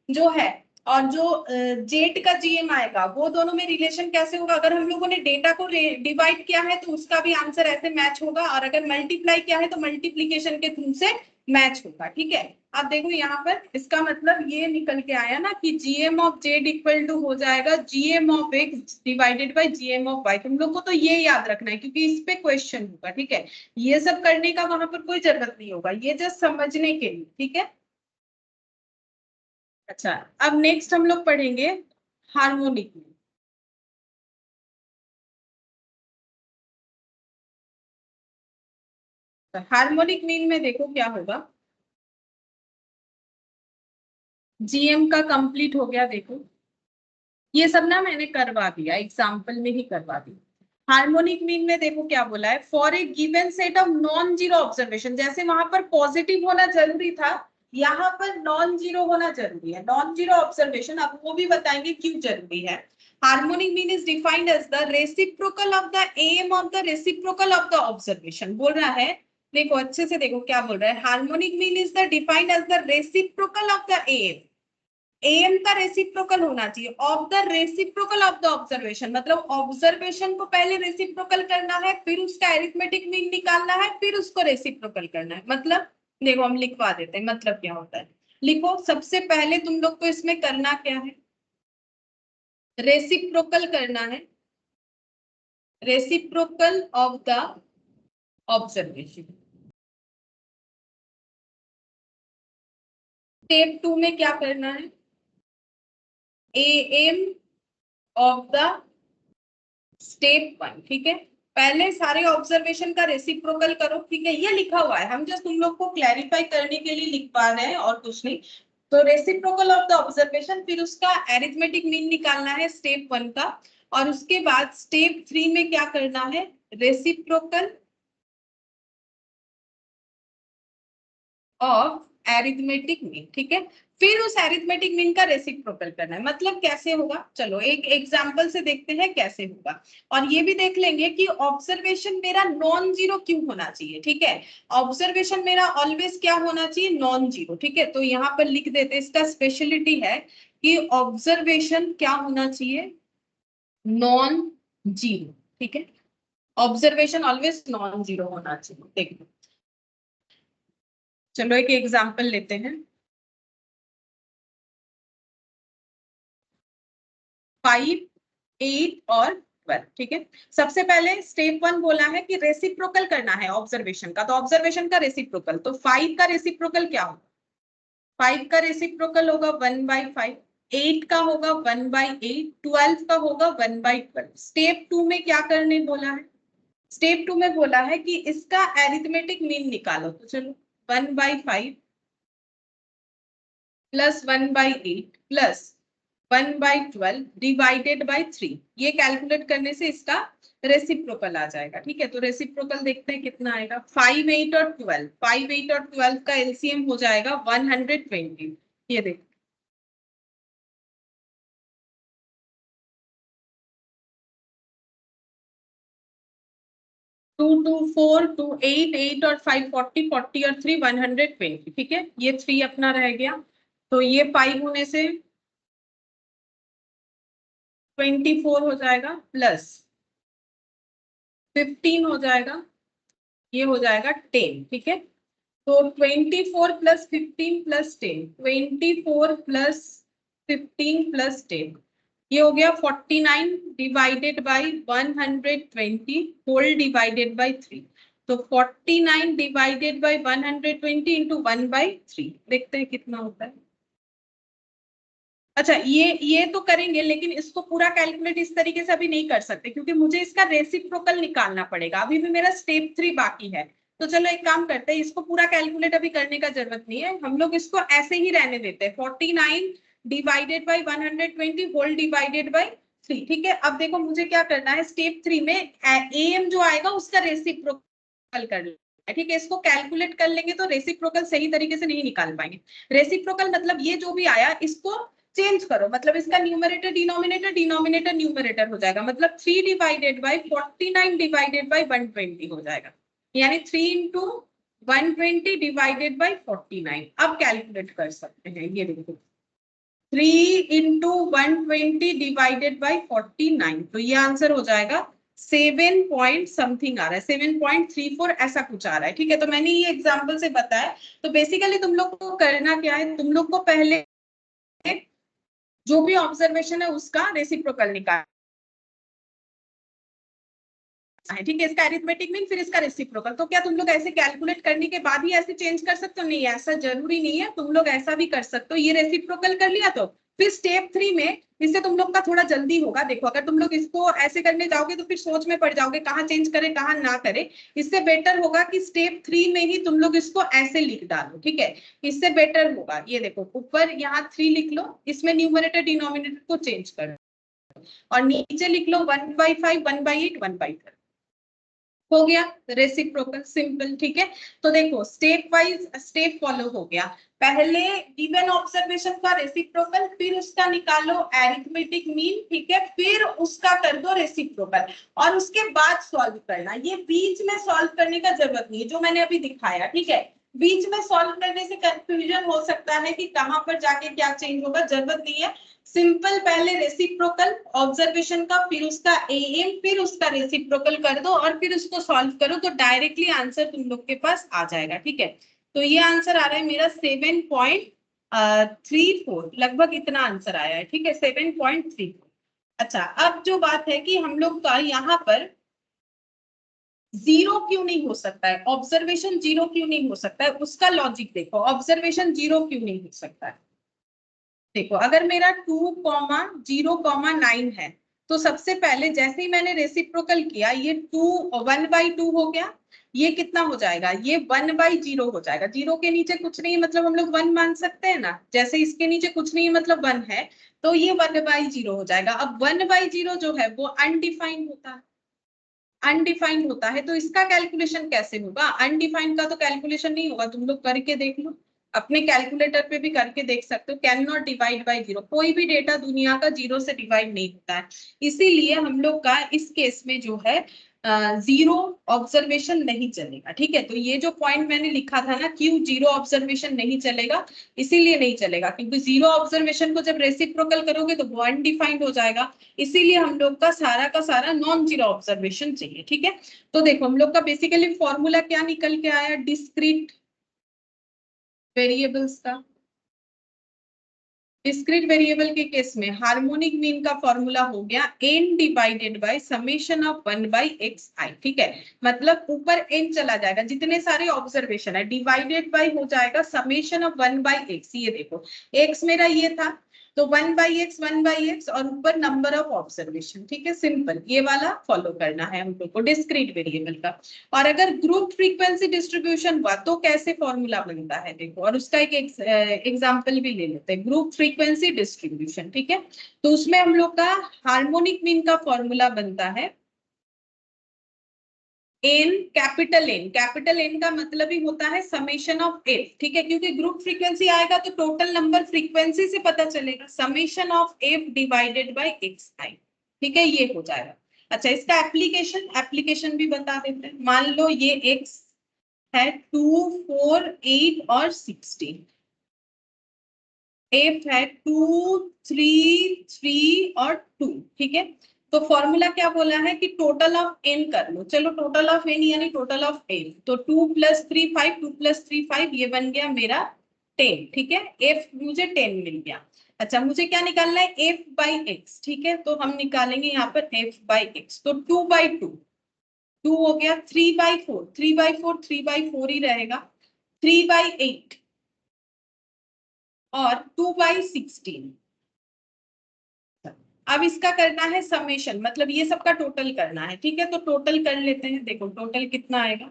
जो है और जो जेड का जीएम आएगा, वो दोनों में रिलेशन कैसे होगा? अगर हम लोगों ने डेटा को डिवाइड किया है तो उसका भी आंसर ऐसे मैच होगा, और अगर मल्टीप्लाई किया है तो मल्टीप्लीकेशन के थ्रू से मैच होगा। ठीक है, अब देखो यहाँ पर इसका मतलब ये निकल के आया ना कि GM of Z equal to हो जाएगा GM of X divided by GM of Y. तुम लोग को तो ये याद रखना है क्योंकि इस पे क्वेश्चन होगा। ठीक है, ये सब करने का वहां पर कोई जरूरत नहीं होगा, ये जस्ट समझने के लिए। ठीक है, अच्छा अब नेक्स्ट हम लोग पढ़ेंगे हार्मोनिक मीन। हार्मोनिक मीन में देखो क्या होगा, जीएम का कंप्लीट हो गया। देखो ये सब ना मैंने करवा दिया, एग्जाम्पल में ही करवा दिया। हार्मोनिक मीन में देखो क्या बोला है, for a given set of non zero observation, जैसे वहां पर पॉजिटिव होना जरूरी था, यहाँ पर नॉन जीरो होना जरूरी है। नॉन जीरो ऑब्जर्वेशन, अब वो भी बताएंगे क्यों जरूरी है। Harmonic mean is defined as the reciprocal of the AM of the reciprocal of the observation. बोल रहा है, देखो अच्छे से देखो क्या बोल रहा है, harmonic mean is the defined as the reciprocal of the AM, AM का रेसिप्रोकल होना चाहिए of the reciprocal of the observation, मतलब ऑब्जर्वेशन को पहले रेसिप्रोकल करना है, फिर उसका अरिथमेटिक मीन निकालना है, फिर उसको रेसिप्रोकल करना है। मतलब देखो हम लिखवा देते हैं मतलब क्या होता है। लिखो, सबसे पहले तुम लोग को इसमें करना क्या है, रेसिप्रोकल करना है, reciprocal of the observation. Step 2 में क्या करना है, एम ऑफ द स्टेप 1। ठीक है, पहले सारे ऑब्जर्वेशन का रेसिप्रोकल करो। ठीक है, ये लिखा हुआ है, हम जस्ट तुम लोग को क्लैरिफाई करने के लिए लिख पा रहे हैं और कुछ नहीं। तो रेसिप्रोकल ऑफ द ऑब्जर्वेशन, फिर उसका अरिथमेटिक मीन निकालना है स्टेप 1 का, और उसके बाद स्टेप 3 में क्या करना है, रेसिप्रोकल ऑफ अरिथमेटिक मीन। ठीक है, फिर उस अरिथमेटिक मीन का रेसिप्रोकल करना है। मतलब कैसे होगा, चलो एक एग्जांपल से देखते हैं कैसे होगा, और ये भी देख लेंगे कि ऑब्जर्वेशन मेरा नॉन जीरो क्यों होना चाहिए। ठीक है, ऑब्जर्वेशन मेरा ऑलवेज क्या होना चाहिए, नॉन जीरो। ठीक है, तो यहाँ पर लिख देते, इसका स्पेशलिटी है कि ऑब्जर्वेशन क्या होना चाहिए, नॉन जीरो। ठीक है, ऑब्जर्वेशन ऑलवेज नॉन जीरो होना चाहिए। देखो चलो एक एग्जांपल लेते हैं, 5 8 और 12। ठीक है, सबसे पहले स्टेप 1 बोला है कि रेसिप्रोकल करना है ऑब्जर्वेशन का, तो ऑब्जर्वेशन का रेसिप्रोकल, तो 5 का रेसिप्रोकल क्या होगा, 5 का रेसिप्रोकल होगा 1/5, 8 का होगा 1/8, 12 का होगा 1/12। स्टेप 2 में क्या करने बोला है, स्टेप 2 में बोला है कि इसका अरिथमेटिक मीन निकालो। तो चलो 1/5 प्लस 1/8 प्लस 1/12 डिवाइडेड बाय 3। ये कैलकुलेट करने से इसका रेसिप्रोकल आ जाएगा। ठीक है, तो रेसिप्रोकल देखते हैं कितना आएगा। 5, 8 और 12, 5, 8 और 12 का एलसीएम हो जाएगा 120। ये देखो, 2, 2, 4, 2, 8, 8 और 5 40, 40 और 3 120। ठीक है, ये 3 अपना रह गया, तो ये 5 होने से 24 हो जाएगा, प्लस 15 हो जाएगा, ये हो जाएगा 10। ठीक है, तो 24 प्लस 15 प्लस 10, 24 प्लस 15 प्लस 10, ये हो गया 49 divided by 120 whole divided by 3। तो 49 डिवाइडेड बाई 120 इंटू 1/3, देखते हैं कितना होता है। अच्छा, ये तो करेंगे, लेकिन इसको पूरा कैलकुलेट इस तरीके से अभी नहीं कर सकते, क्योंकि मुझे इसका रेसिप्रोकल निकालना पड़ेगा। अभी भी मेरा स्टेप 3 बाकी है। तो चलो एक काम करते हैं, इसको पूरा कैलकुलेट अभी करने का जरूरत नहीं है, हम लोग इसको ऐसे ही रहने देते हैं। 49 divided by 120 whole divided by 3। ठीक है, अब देखो मुझे क्या करना है, स्टेप 3 में एम जो आएगा उसका रेसिप्रोकल करना है। ठीक है, इसको कैलकुलेट कर लेंगे तो रेसिप्रोकल सही तरीके से नहीं निकाल पाएंगे। रेसिप्रोकल मतलब ये जो भी आया इसको चेंज करो, मतलब इसका न्यूमरेटर डिनोमिनेटर, डिनोमिनेटर न्यूमरेटर हो जाएगा, मतलब 3 डिवाइडेड बाई 49 डिवाइडेड बाई 120 हो जाएगा, यानी 3 इंटू 120 डिवाइडेड बाई 49। अब कैलकुलेट कर सकते हैं, ये देखो 3 इंटू 120 डिवाइडेड बाई 49, तो ये आंसर हो जाएगा 7 पॉइंट समथिंग आ रहा है, 7.34 ऐसा कुछ आ रहा है। ठीक है, तो मैंने ये एग्जाम्पल से बताया। तो बेसिकली तुम लोग को करना क्या है, तुम लोग को पहले जो भी ऑब्जर्वेशन है उसका रेसिप्रोकल निकालना है। ठीक है, इसका अरिथमेटिक मीन फिर इसका रेसिप्रोकल। तो क्या तुम लोग ऐसे कैलकुलेट करने के बाद ही ऐसे चेंज कर सकते हो? नहीं, ऐसा जरूरी नहीं है, तुम लोग ऐसा भी कर सकते हो। ये रेसिप्रोकल कर लिया तो फिर स्टेप 3 में इससे तुम लोग का थोड़ा जल्दी होगा। देखो, अगर तुम लोग इसको ऐसे करने जाओगे तो फिर सोच में पड़ जाओगे कहाँ चेंज करें कहाँ ना करें। इससे बेटर होगा कि स्टेप 3 में ही तुम लोग इसको ऐसे लिख डालो। ठीक है, इससे बेटर होगा। ये देखो, ऊपर यहाँ 3 लिख लो, इसमें न्यूमरेटर डिनोमिनेटर को चेंज कर लो, और नीचे लिख लो 1/5, 1/8, 1/3। हो गया रेसिप्रोकल, सिंपल। ठीक है, तो देखो स्टेप वाइज स्टेप फॉलो हो गया। पहले गिवन ऑब्जर्वेशन का रेसिप्रोकल, फिर उसका निकालो अरिथमेटिक मीन। ठीक है, फिर उसका कर दो रेसिप्रोकल, और उसके बाद सॉल्व करना। ये बीच में सॉल्व करने का जरूरत नहीं है, जो मैंने अभी दिखाया। ठीक है, बीच में सॉल्व करने से कंफ्यूजन हो सकता है कि कहां पर जाके क्या चेंज होगा, जरूरत नहीं है। सिंपल पहले रेसिप्रोकल ऑब्जर्वेशन का, फिर उसका एएम, फिर उसका रेसिप्रोकल कर दो और फिर उसको सॉल्व करो, तो डायरेक्टली आंसर तुम लोग के पास आ जाएगा। ठीक है, तो ये आंसर आ रहा है मेरा 7.34, लगभग इतना आंसर आया है। ठीक है, 7.34। अच्छा, अब जो बात है कि हम लोग का यहाँ पर जीरो क्यों नहीं हो सकता है, ऑब्जर्वेशन जीरो क्यों नहीं हो सकता है, उसका लॉजिक देखो। ऑब्जर्वेशन जीरो क्यों नहीं हो सकता है, देखो अगर मेरा 2,0,9 है, तो सबसे पहले जैसे ही मैंने रेसिप्रोकल किया, ये 1/2 हो गया, ये कितना हो जाएगा, ये 1/0 हो जाएगा। जीरो के नीचे कुछ नहीं मतलब हम लोग 1 मान सकते हैं ना, जैसे इसके नीचे कुछ नहीं मतलब 1 है, तो ये 1/0 हो जाएगा। अब 1/0 जो है वो अनडिफाइंड होता है, अनडिफाइंड होता है, तो इसका कैलकुलेशन कैसे होगा? अनडिफाइंड का तो कैलकुलेशन नहीं होगा, तुम लोग करके देख लो, अपने कैलकुलेटर पे भी करके देख सकते हो। Can not divide by zero, कोई भी डेटा दुनिया का जीरो से डिवाइड नहीं होता है, इसीलिए हम लोग का इस केस में जो है जीरो ऑब्जर्वेशन नहीं चलेगा। ठीक है, तो ये जो पॉइंट मैंने लिखा था ना, क्यों जीरो ऑब्जर्वेशन नहीं चलेगा, इसीलिए नहीं चलेगा क्योंकि जीरो ऑब्जर्वेशन को जब रेसिप्रोकल करोगे तो वो अनडिफाइंड हो जाएगा, इसीलिए हम लोग का सारा नॉन जीरो ऑब्जर्वेशन चाहिए। ठीक है, तो देखो हम लोग का बेसिकली फॉर्मूला क्या निकल के आया, डिस्क्रीट वेरिएबल्स का। डिस्क्रीट वेरिएबल के केस में हार्मोनिक मीन का फॉर्मूला हो गया n divided by summation of 1/xi। ठीक है, मतलब ऊपर n चला जाएगा, जितने सारे ऑब्जर्वेशन है डिवाइडेड बाय हो जाएगा समेशन ऑफ 1/x। ये देखो x मेरा ये था, तो 1/x और ऊपर नंबर ऑफ ऑब्जर्वेशन, ठीक है, सिंपल, ये वाला फॉलो करना है हम लोग को डिस्क्रीट वेरिएबल का। और अगर ग्रुप फ्रीक्वेंसी डिस्ट्रीब्यूशन हुआ तो कैसे फॉर्मूला बनता है देखो, और उसका एक एग्जांपल भी ले लेते हैं, ग्रुप फ्रीक्वेंसी डिस्ट्रीब्यूशन, ठीक है। तो उसमें हम लोग का हार्मोनिक मीन का फॉर्मूला बनता है एन, कैपिटल एन का मतलब ही होता है समेशन ऑफ एफ, ठीक है, क्योंकि ग्रुप फ्रीक्वेंसी आएगा तो टोटल नंबर फ्रीक्वेंसी से पता चलेगा, summation of f divided by x i, ठीक है, ये हो जाएगा। अच्छा, इसका एप्लीकेशन भी बता देते हैं। मान लो ये एक्स है 2, 4, 8 और 16, एफ है 2, 3, 3 और 2, ठीक है। तो फॉर्मूला क्या बोला है कि टोटल ऑफ एन कर लो, चलो टोटल ऑफ एन यानी टोटल ऑफ एन, तो 2 + 3 5, 2 + 3 5, ये बन गया मेरा 10, ठीक है, एफ मुझे 10 मिल गया। अच्छा, मुझे क्या निकालना है, एफ बाई एक्स, ठीक है, तो हम निकालेंगे यहाँ पर एफ बाई एक्स, तो 2/2, 2 हो गया, 3/4, 3/4, 3/4 ही रहेगा, 3/8 और 2/16। अब इसका करना है समेशन, मतलब ये सबका टोटल करना है, ठीक है, तो टोटल कर लेते हैं। देखो टोटल कितना आएगा,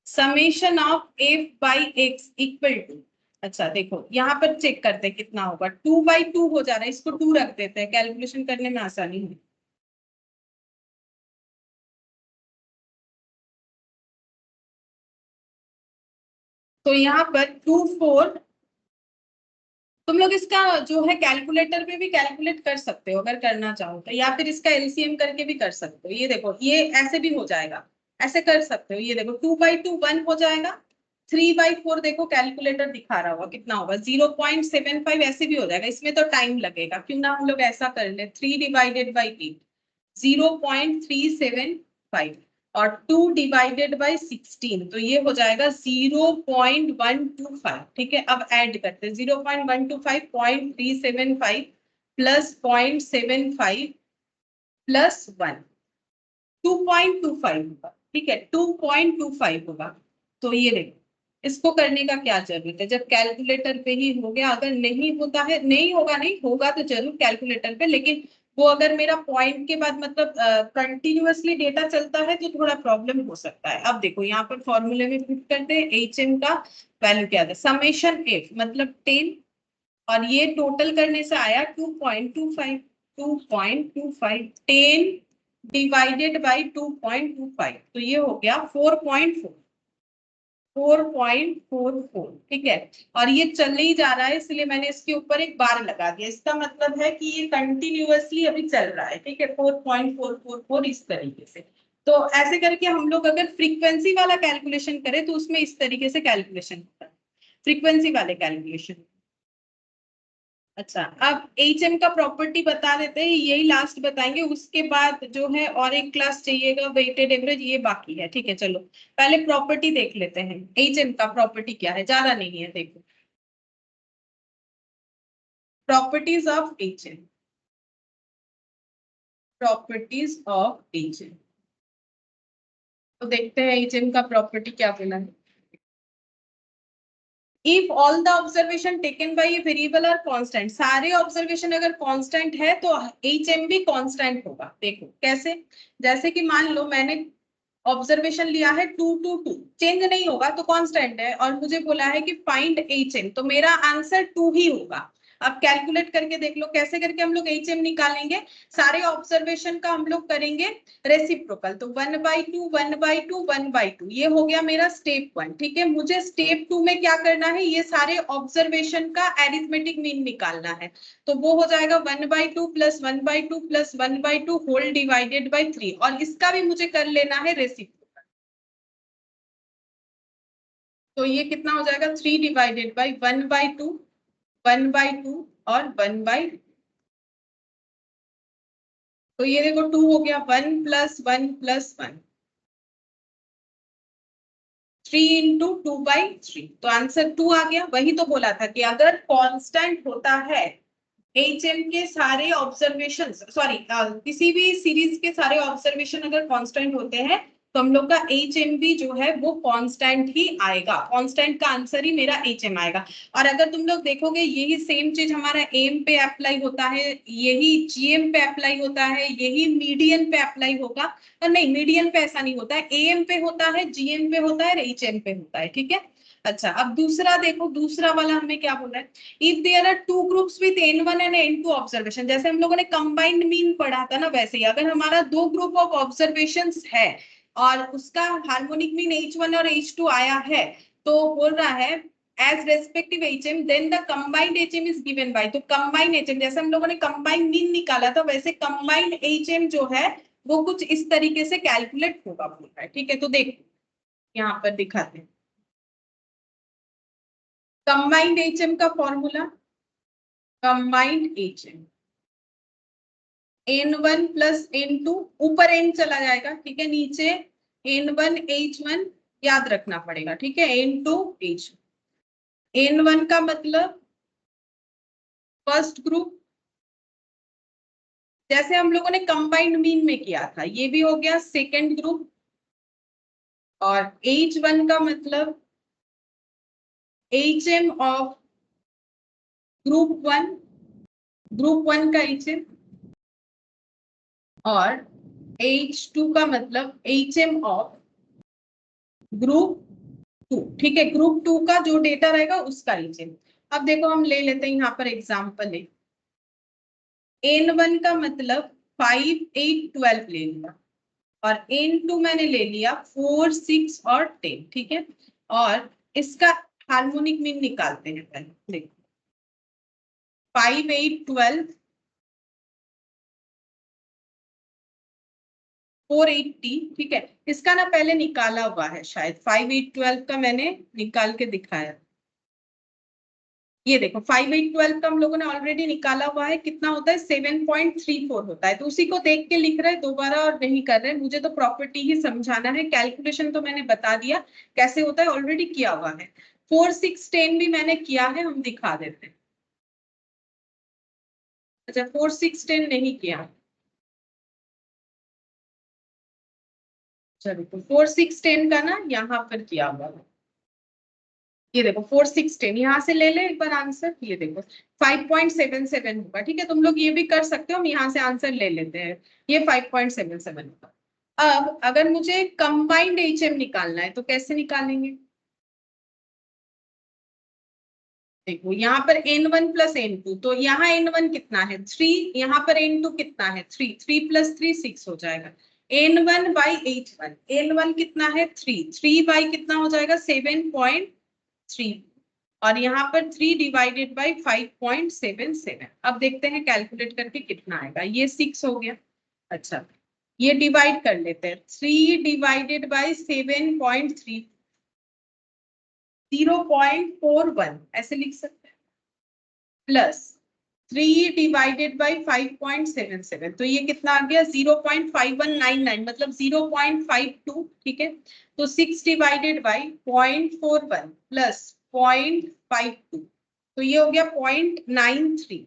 summation of F by X equal to, अच्छा देखो यहाँ पर चेक करते हैं कितना होगा, 2/2 हो जा रहा है, इसको 2 रख देते हैं, कैलकुलेशन करने में आसानी है। तो यहाँ पर 2, 4, तुम लोग इसका जो है कैलकुलेटर पे भी कैलकुलेट कर सकते हो अगर करना चाहो तो, या फिर इसका एलसीएम करके भी कर सकते हो। ये देखो ये ऐसे भी हो जाएगा, ऐसे कर सकते हो। ये देखो 2/2 1 हो जाएगा, 3/4 देखो कैलकुलेटर दिखा रहा होगा कितना होगा, 0.75, ऐसे भी हो जाएगा। इसमें तो टाइम लगेगा, क्यों ना हम लोग ऐसा कर ले, 3/8, 0.375 और 2/16, तो ये हो जाएगा 0.125, ठीक है। अब ऐड करते हैं, 0.125, 0.375 प्लस 0.75 प्लस 1, 2.25 होगा, ठीक है, 2.25 होगा। तो ये देखो, इसको करने का क्या जरूरत है, जब कैलकुलेटर पे ही हो गया। अगर नहीं होता है, नहीं होगा तो जरूर कैलकुलेटर पे, लेकिन वो अगर मेरा पॉइंट के बाद मतलब कंटिन्यूअसली डेटा चलता है तो थोड़ा प्रॉब्लम हो सकता है। अब देखो यहाँ पर फॉर्मूले में पुट करते हैं, एच एम का वैल्यू क्या था, समेशन एफ मतलब 10, और ये टोटल करने से आया 2.25, 2.25, 10 डिवाइडेड बाई 2.25, तो ये हो गया 4.44, ठीक है। और ये चल ही जा रहा है, इसलिए मैंने इसके ऊपर एक बार लगा दिया, इसका मतलब है कि ये कंटिन्यूअसली अभी चल रहा है, ठीक है, 4.444 इस तरीके से। तो ऐसे करके हम लोग अगर फ्रीक्वेंसी वाला कैलकुलेशन करें तो उसमें इस तरीके से कैलकुलेशन होता है, फ्रीक्वेंसी वाले कैलकुलेशन। अच्छा, अब एचएम का प्रॉपर्टी बता देते हैं, यही लास्ट बताएंगे, उसके बाद जो है और एक क्लास चाहिएगा वेटेड एवरेज, ये बाकी है, ठीक है। चलो पहले प्रॉपर्टी देख लेते हैं, एचएम का प्रॉपर्टी क्या है, ज्यादा नहीं है, देखो properties of HM, properties of HM, तो देखते हैं एचएम का प्रॉपर्टी क्या बोला है। If all the observation taken by a variable are constant, सारे ऑब्जर्वेशन अगर कांस्टेंट है तो HM भी कांस्टेंट होगा। देखो कैसे, जैसे कि मान लो मैंने ऑब्जर्वेशन लिया है 2 to 2, चेंज नहीं होगा तो कांस्टेंट है, और मुझे बोला है कि फाइंड HM, तो मेरा आंसर 2 ही होगा। अब कैलकुलेट करके देख लो कैसे करके हम लोग HM निकालेंगे, सारे ऑब्जर्वेशन का हम लोग करेंगे रेसिप्रोकल, तो 1/2, 1/2, 1/2, ये हो गया मेरा स्टेप 1, ठीक है। मुझे स्टेप 2 में क्या करना है, ये सारे ऑब्जर्वेशन का एरिथमेटिक मीन निकालना है, तो वो हो जाएगा 1/2 plus 1/2 plus 1/2 whole divided by 3, और इसका भी मुझे कर लेना है रेसिप्रोकल, तो ये कितना हो जाएगा 3 डिवाइडेड बाई 1/2, 1/2 और 1/2, तो ये देखो 2 हो गया, 1 + 1 + 1, 3 × 2/3, तो आंसर 2 आ गया। वही तो बोला था कि अगर कांस्टेंट होता है HM के सारे ऑब्जर्वेशन, सॉरी किसी भी सीरीज के सारे ऑब्जर्वेशन अगर कांस्टेंट होते हैं तो हम लोग का HMB जो है वो कांस्टेंट ही आएगा, कांस्टेंट का आंसर ही मेरा HM आएगा। और अगर तुम लोग देखोगे यही सेम चीज हमारा AM पे अप्लाई होता है, यही GM पे अप्लाई होता है, यही मीडियन पे अप्लाई होगा। और नहीं, मीडियन पे ऐसा नहीं होता है, AM पे होता है, GM पे होता है, HM पे होता है, ठीक है। अच्छा, अब दूसरा देखो, दूसरा वाला हमें क्या बोल रहा है, if there are two groups with N1 and N2 observation, जैसे हम लोगों ने कंबाइंड मीन पढ़ा था ना, वैसे ही अगर हमारा दो ग्रुप ऑफ ऑब्जर्वेशंस है और उसका हार्मोनिक मीन H1 और H2 आया है, तो बोल रहा है as respective HM then the combined HM is given by, तो combined HM जैसे हम लोगों ने combined मीन निकाला था, वैसे combined HM जो है वो कुछ इस तरीके से कैलकुलेट होगा बोल रहा है, ठीक है। तो देखो यहाँ पर दिखाते हैं कंबाइंड HM का formula, combined HM N1 plus N2, ऊपर N चला जाएगा, ठीक है, नीचे N1 H1 याद रखना पड़ेगा, ठीक है, N2 H1। N1 का मतलब फर्स्ट ग्रुप, जैसे हम लोगों ने कंबाइंड मीन में किया था, ये भी हो गया सेकेंड ग्रुप। और H1 का मतलब HM ऑफ ग्रुप 1, ग्रुप 1 का HM। और H2 का मतलब HM ऑफ ग्रुप 2, ठीक है, ग्रुप 2 का जो डेटा रहेगा उसका HM। अब देखो हम ले लेते हैं यहाँ पर एग्जांपल है, N1 का मतलब 5, 8, 12 ले लिया, और N2 मैंने ले लिया 4, 6 और 10, ठीक है। और इसका हार्मोनिक मीन निकालते हैं पहले, देखो 5, 8, 12, 480, ठीक है। इसका ना पहले निकाला हुआ है शायद, 5, 8, 12 का मैंने निकाल के दिखाया, ये देखो 5, 8, 12 का हम लोगों ने ऑलरेडी निकाला हुआ है, कितना होता है 7.34 होता है। तो उसी को देख के लिख रहे हैं, दोबारा और नहीं कर रहे हैं, मुझे तो प्रॉपर्टी ही समझाना है, कैलकुलेशन तो मैंने बता दिया कैसे होता है, ऑलरेडी किया हुआ है। 4, 6, 10 भी मैंने किया है, हम दिखा देते हैं। अच्छा 4, 6, 10 नहीं किया, चलो 4, 6, 10 का ना यहाँ पर किया हुआ है, ये देखो 4, 6, 10 यहाँ से ले ले एक बार आंसर, ये देखो 5.77 होगा, ठीक है। तुम लोग ये भी कर सकते हो, हम यहाँ से आंसर ले लेते हैं, ये 5.77 होगा। अब अगर मुझे कंबाइंड HM निकालना है तो कैसे निकालेंगे, देखो यहाँ पर N1 प्लस N2, तो यहाँ N1 कितना है 3, यहाँ पर N2 कितना है 3, 3 प्लस 3 6 हो जाएगा। N1 बाई H1, N1 कितना है 3, 3 बाई कितना हो जाएगा 7.3, और यहाँ पर 3 डिवाइडेड बाई 5.77। अब देखते हैं कैलकुलेट करके कितना आएगा, ये 6 हो गया। अच्छा ये डिवाइड कर लेते हैं, 3 डिवाइडेड बाई 7.3, 0.41 ऐसे लिख सकते हैं, प्लस 3 डिवाइडेड बाई 5.77, तो ये कितना आ गया 0.5199, मतलब 0.52, ठीक है। तो 6 डिवाइडेड बाई 0.41 प्लस 0.52, तो ये हो गया 0.93,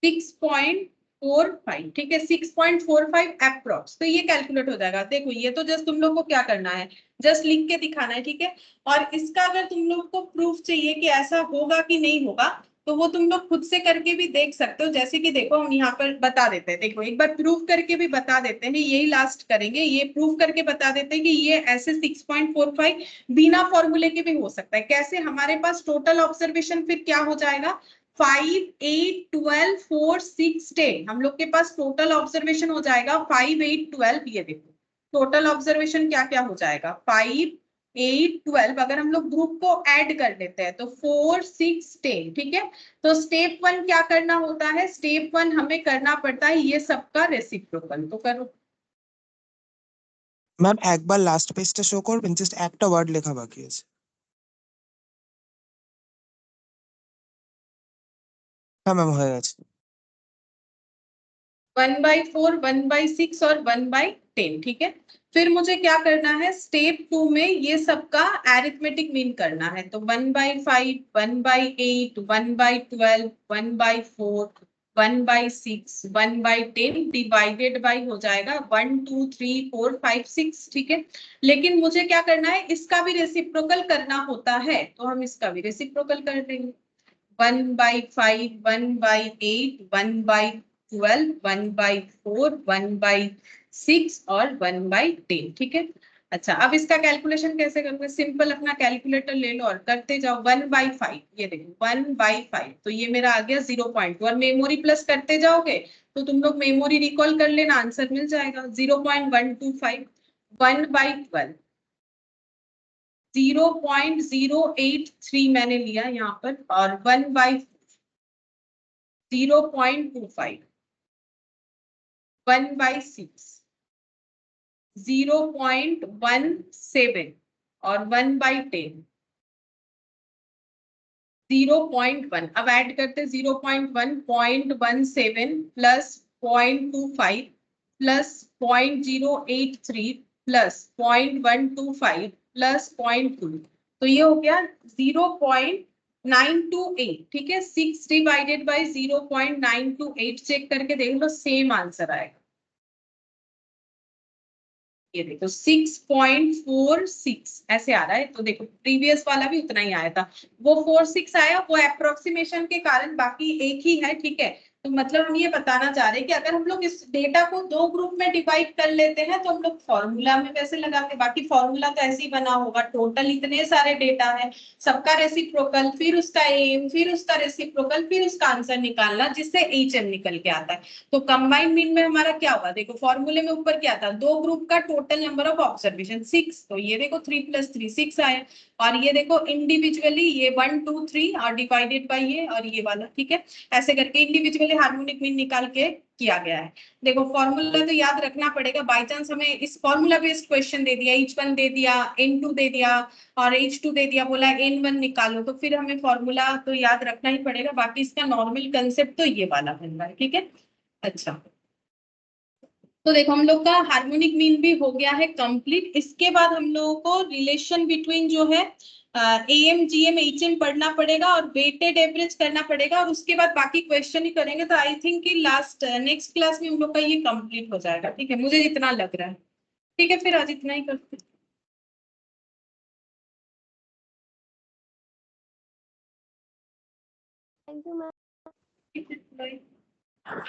6.45, ठीक है, 6.45 अप्रोक्स, तो ये कैलकुलेट हो जाएगा। देखो ये तो जस्ट तुम लोग को क्या करना है, जस्ट लिख के दिखाना है, ठीक है। और इसका अगर तुम लोग को प्रूफ चाहिए कि ऐसा होगा कि नहीं होगा, तो वो तुम लोग खुद से करके भी देख सकते हो, जैसे कि देखो हम यहाँ पर बता देते हैं, देखो एक बार प्रूफ करके भी बता देते हैं, यही लास्ट करेंगे, ये प्रूफ करके बता देते हैं कि ये ऐसे 6.45 बिना फॉर्मूले के भी हो सकता है। कैसे, हमारे पास टोटल ऑब्जर्वेशन फिर क्या हो जाएगा 5, 8, 12, 4, 6, 10, हम लोग के पास टोटल ऑब्जर्वेशन हो जाएगा 5, 8, 12, ये देखो टोटल ऑब्जर्वेशन क्या क्या हो जाएगा 5, 8, 12, अगर हम लोग ग्रुप को ऐड कर लेते हैं तो 4, 6, 10, ठीक है। तो स्टेप 1 क्या करना होता है, स्टेप 1 हमें करना पड़ता है ये सबका रेसिप्रोकल, तो करो। ম্যাম একবার লাস্ট পেজটা শো করবেন, জাস্ট একটা ওয়ার্ড লেখা বাকি আছে। হ্যাঁ ম্যাম হয়ে গেছে। 1/4, 1/6 और 1/10, ठीक है। फिर मुझे क्या करना है, स्टेप 2 में ये सबका एरिथमेटिक मीन करना है, तो 1/5, 1/8, 1/12, 1/4, 1/6 1/10 डिवाइडेड बाई हो जाएगा 1 2 3 4 5 6, ठीक है। लेकिन मुझे क्या करना है, इसका भी रेसिप्रोकल करना होता है, तो हम इसका भी रेसिप्रोकल कर देंगे। 1/5 1/8 1/12 1/4 1/6 और 1/10, ठीक है। अच्छा, अब इसका कैलकुलेशन कैसे करोगे, सिंपल अपना कैलकुलेटर ले लो और करते जाओ। 1/5, ये देखो 1/5, तो ये मेरा आ गया 0.2, और मेमोरी प्लस करते जाओगे तो तुम लोग मेमोरी रिकॉल कर लेना, आंसर मिल जाएगा 0.125। 1/12 0.083 मैंने लिया यहाँ पर, और 1/0.25 1/6 0.17 और 1/10 0.1। अब ऐड करते 0.1 0.17 प्लस 0.25 प्लस 0.083 प्लस 0.125 प्लस 0.2, तो ये हो गया 0.928, ठीक है। 6 डिवाइडेड बाई 0.928 चेक करके देख लो, सेम आंसर आएगा। ये देखो 6.46 ऐसे आ रहा है, तो देखो प्रीवियस वाला भी उतना ही आया था, वो 46 आया, वो अप्रोक्सीमेशन के कारण, बाकी एक ही है, ठीक है। तो मतलब हम ये बताना चाह रहे हैं कि अगर हम लोग इस डेटा को दो ग्रुप में डिवाइड कर लेते हैं तो हम लोग फॉर्मूला में वैसे लगाते, बाकी फॉर्मूला तो ऐसे ही बना होगा, टोटल इतने सारे डेटा है, सबका रेसिप्रोकल, फिर उसका एम, फिर उसका रेसिप्रोकल, फिर उसका आंसर निकालना, जिससे HM निकल के आता है। तो कंबाइंड मीन में हमारा क्या होगा, देखो फॉर्मूले में ऊपर क्या था, दो ग्रुप का टोटल नंबर ऑफ ऑब्जर्वेशन 6, तो ये देखो 3 + 3 6 आया, और ये देखो इंडिविजुअली ये 1 2 3 और डिवाइडेड बाय ये और ये वाला, ठीक है। ऐसे करके इंडिविजुअली हार्मोनिक मीन निकाल के किया गया है। देखो फॉर्मूला तो याद रखना पड़ेगा, बाय चांस हमें इस फॉर्मूला बेस्ड क्वेश्चन दे दिया, H1 दे दिया, N2 दे दिया और H2 दे दिया, बोला N1 निकालो, तो फिर हमें फॉर्मूला तो याद रखना ही पड़ेगा, बाकी इसका नॉर्मल कंसेप्ट तो ये वाला बन रहा है, ठीक है। अच्छा, तो देखो हम लोग का हार्मोनिक मीन भी हो गया है कंप्लीट। इसके बाद हम लोगों को रिलेशन बिटवीन जो है AM GM HM पढ़ना पड़ेगा और वेटेड एवरेज करना पड़ेगा, और उसके बाद बाकी क्वेश्चन ही करेंगे। तो आई थिंक कि लास्ट नेक्स्ट क्लास में हम लोग का ये कंप्लीट हो जाएगा, ठीक है, मुझे जितना लग रहा है। ठीक है, फिर आज इतना ही करते हैं। Thank you, ma'am. ठीक है, bye।